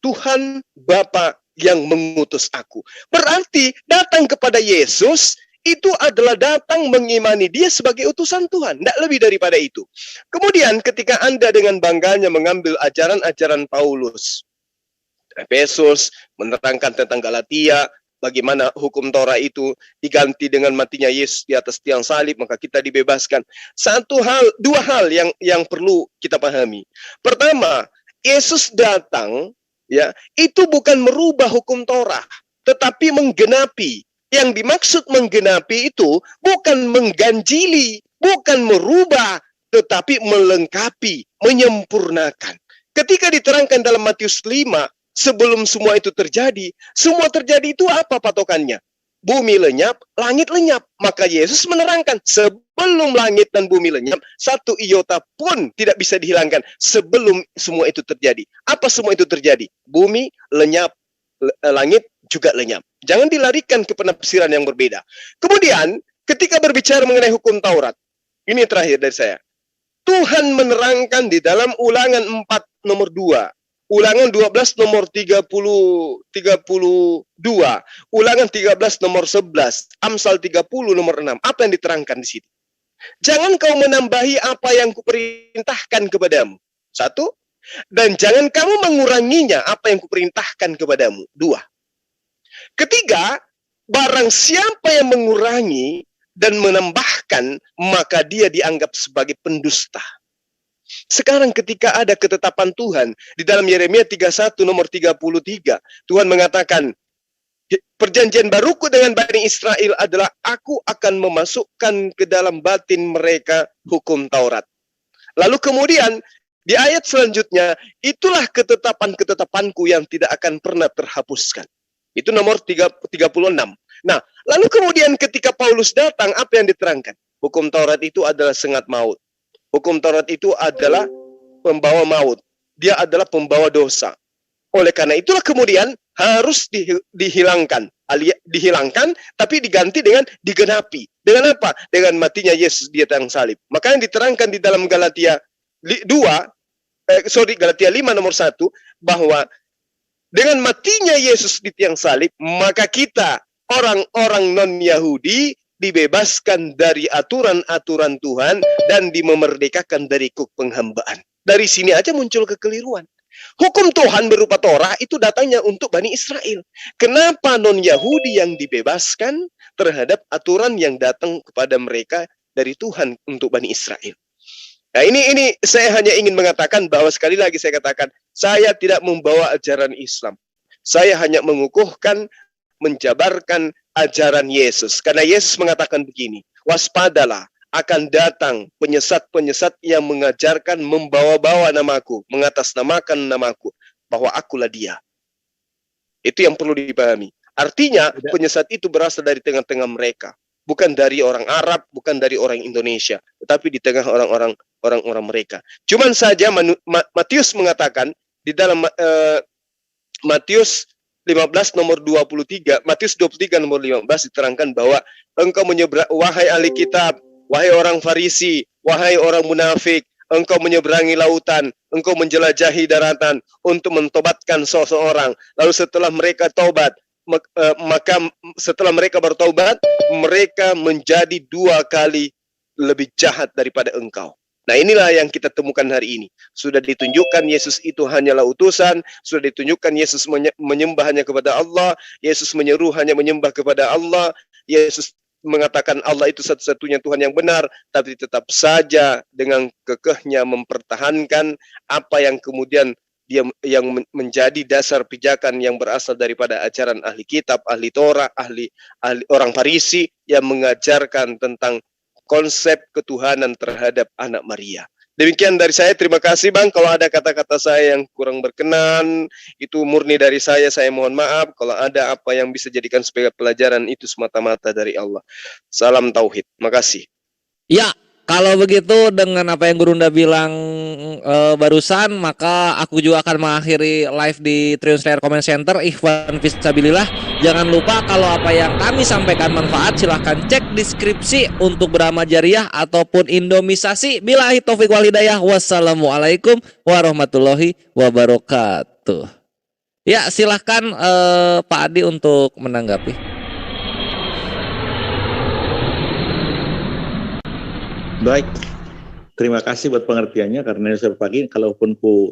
Tuhan Bapa yang mengutus aku. Berarti datang kepada Yesus itu adalah datang mengimani dia sebagai utusan Tuhan, tidak lebih daripada itu. Kemudian ketika Anda dengan bangganya mengambil ajaran-ajaran Paulus, Efesus, menerangkan tentang Galatia, bagaimana hukum Torah itu diganti dengan matinya Yesus di atas tiang salib, maka kita dibebaskan. Dua hal yang perlu kita pahami. Pertama, Yesus datang, ya, itu bukan merubah hukum Torah, tetapi menggenapi. Yang dimaksud menggenapi itu bukan mengganjili, bukan merubah, tetapi melengkapi, menyempurnakan. Ketika diterangkan dalam Matius 5, sebelum semua itu terjadi, semua terjadi itu apa patokannya? Bumi lenyap, langit lenyap. Maka Yesus menerangkan, sebelum langit dan bumi lenyap, satu iota pun tidak bisa dihilangkan sebelum semua itu terjadi. Apa semua itu terjadi? Bumi lenyap, langit juga lenyap. Jangan dilarikan ke penafsiran yang berbeda. Kemudian, ketika berbicara mengenai hukum Taurat, ini terakhir dari saya. Tuhan menerangkan di dalam Ulangan 4 nomor 2. Ulangan 12 nomor 32, Ulangan 13 nomor 11, Amsal 30 nomor 6. Apa yang diterangkan di situ? Jangan kau menambahi apa yang kuperintahkan kepadamu. 1. Dan jangan kamu menguranginya apa yang kuperintahkan kepadamu. 2. Ketiga, barang siapa yang mengurangi dan menambahkan, maka dia dianggap sebagai pendusta. Sekarang ketika ada ketetapan Tuhan di dalam Yeremia 31 nomor 33, Tuhan mengatakan, perjanjian baruku dengan Bani Israel adalah aku akan memasukkan ke dalam batin mereka hukum Taurat. Lalu kemudian di ayat selanjutnya, itulah ketetapan-ketetapanku yang tidak akan pernah terhapuskan. Itu nomor 36. Nah, lalu kemudian ketika Paulus datang, apa yang diterangkan? Hukum Taurat itu adalah sengat maut. Hukum Taurat itu adalah pembawa maut. Dia adalah pembawa dosa. Oleh karena itulah kemudian harus dihilangkan. Dihilangkan, tapi diganti dengan digenapi. Dengan apa? Dengan matinya Yesus di tiang salib. Maka yang diterangkan di dalam Galatia 5 nomor 1, bahwa dengan matinya Yesus di tiang salib, maka kita, orang-orang non-Yahudi, dibebaskan dari aturan-aturan Tuhan dan dimerdekakan dari penghambaan. Dari sini aja muncul kekeliruan. Hukum Tuhan berupa Torah itu datangnya untuk Bani Israel. Kenapa non-Yahudi yang dibebaskan terhadap aturan yang datang kepada mereka dari Tuhan untuk Bani Israel? Nah, ini saya hanya ingin mengatakan bahwa sekali lagi saya katakan, saya tidak membawa ajaran Islam. Saya hanya mengukuhkan, menjabarkan ajaran Yesus. Karena Yesus mengatakan begini, waspadalah, akan datang penyesat-penyesat yang mengajarkan membawa-bawa namaku, mengatasnamakan namaku, bahwa akulah dia. Itu yang perlu dipahami. Artinya penyesat itu berasal dari tengah-tengah mereka, bukan dari orang Arab, bukan dari orang Indonesia, tetapi di tengah orang-orang mereka. Cuman saja Matius mengatakan di dalam Matius 15 nomor 23, Matius 23 nomor 15 diterangkan bahwa engkau menyeberang, wahai ahli kitab, wahai orang Farisi, wahai orang munafik, engkau menyeberangi lautan, engkau menjelajahi daratan untuk mentobatkan seseorang. Lalu setelah mereka taubat, maka setelah mereka bertobat, mereka menjadi 2 kali lebih jahat daripada engkau. Nah, inilah yang kita temukan hari ini. Sudah ditunjukkan Yesus itu hanyalah utusan, sudah ditunjukkan Yesus menyembah hanya kepada Allah, Yesus menyeru hanya menyembah kepada Allah, Yesus mengatakan Allah itu satu-satunya Tuhan yang benar, tapi tetap saja dengan kekehnya mempertahankan apa yang kemudian dia yang menjadi dasar pijakan yang berasal daripada ajaran ahli kitab, ahli Torah, ahli orang Farisi yang mengajarkan tentang konsep ketuhanan terhadap anak Maria. Demikian dari saya, terima kasih Bang. Kalau ada kata-kata saya yang kurang berkenan, itu murni dari saya mohon maaf. Kalau ada apa yang bisa jadikan sebagai pelajaran, itu semata-mata dari Allah. Salam tauhid. Makasih. Ya, kalau begitu dengan apa yang Gurunda bilang barusan, maka aku juga akan mengakhiri live di Triun Slayer Comment Center. Ikhwan Fisabilillah, jangan lupa kalau apa yang kami sampaikan manfaat, silahkan cek deskripsi untuk beramal jariah ataupun indomisasi. Billahi taufik wal hidayah. Wassalamualaikum warahmatullahi wabarakatuh. Ya, silahkan Pak Adi untuk menanggapi. Baik, terima kasih buat pengertiannya, karena saya pagi kalaupun ku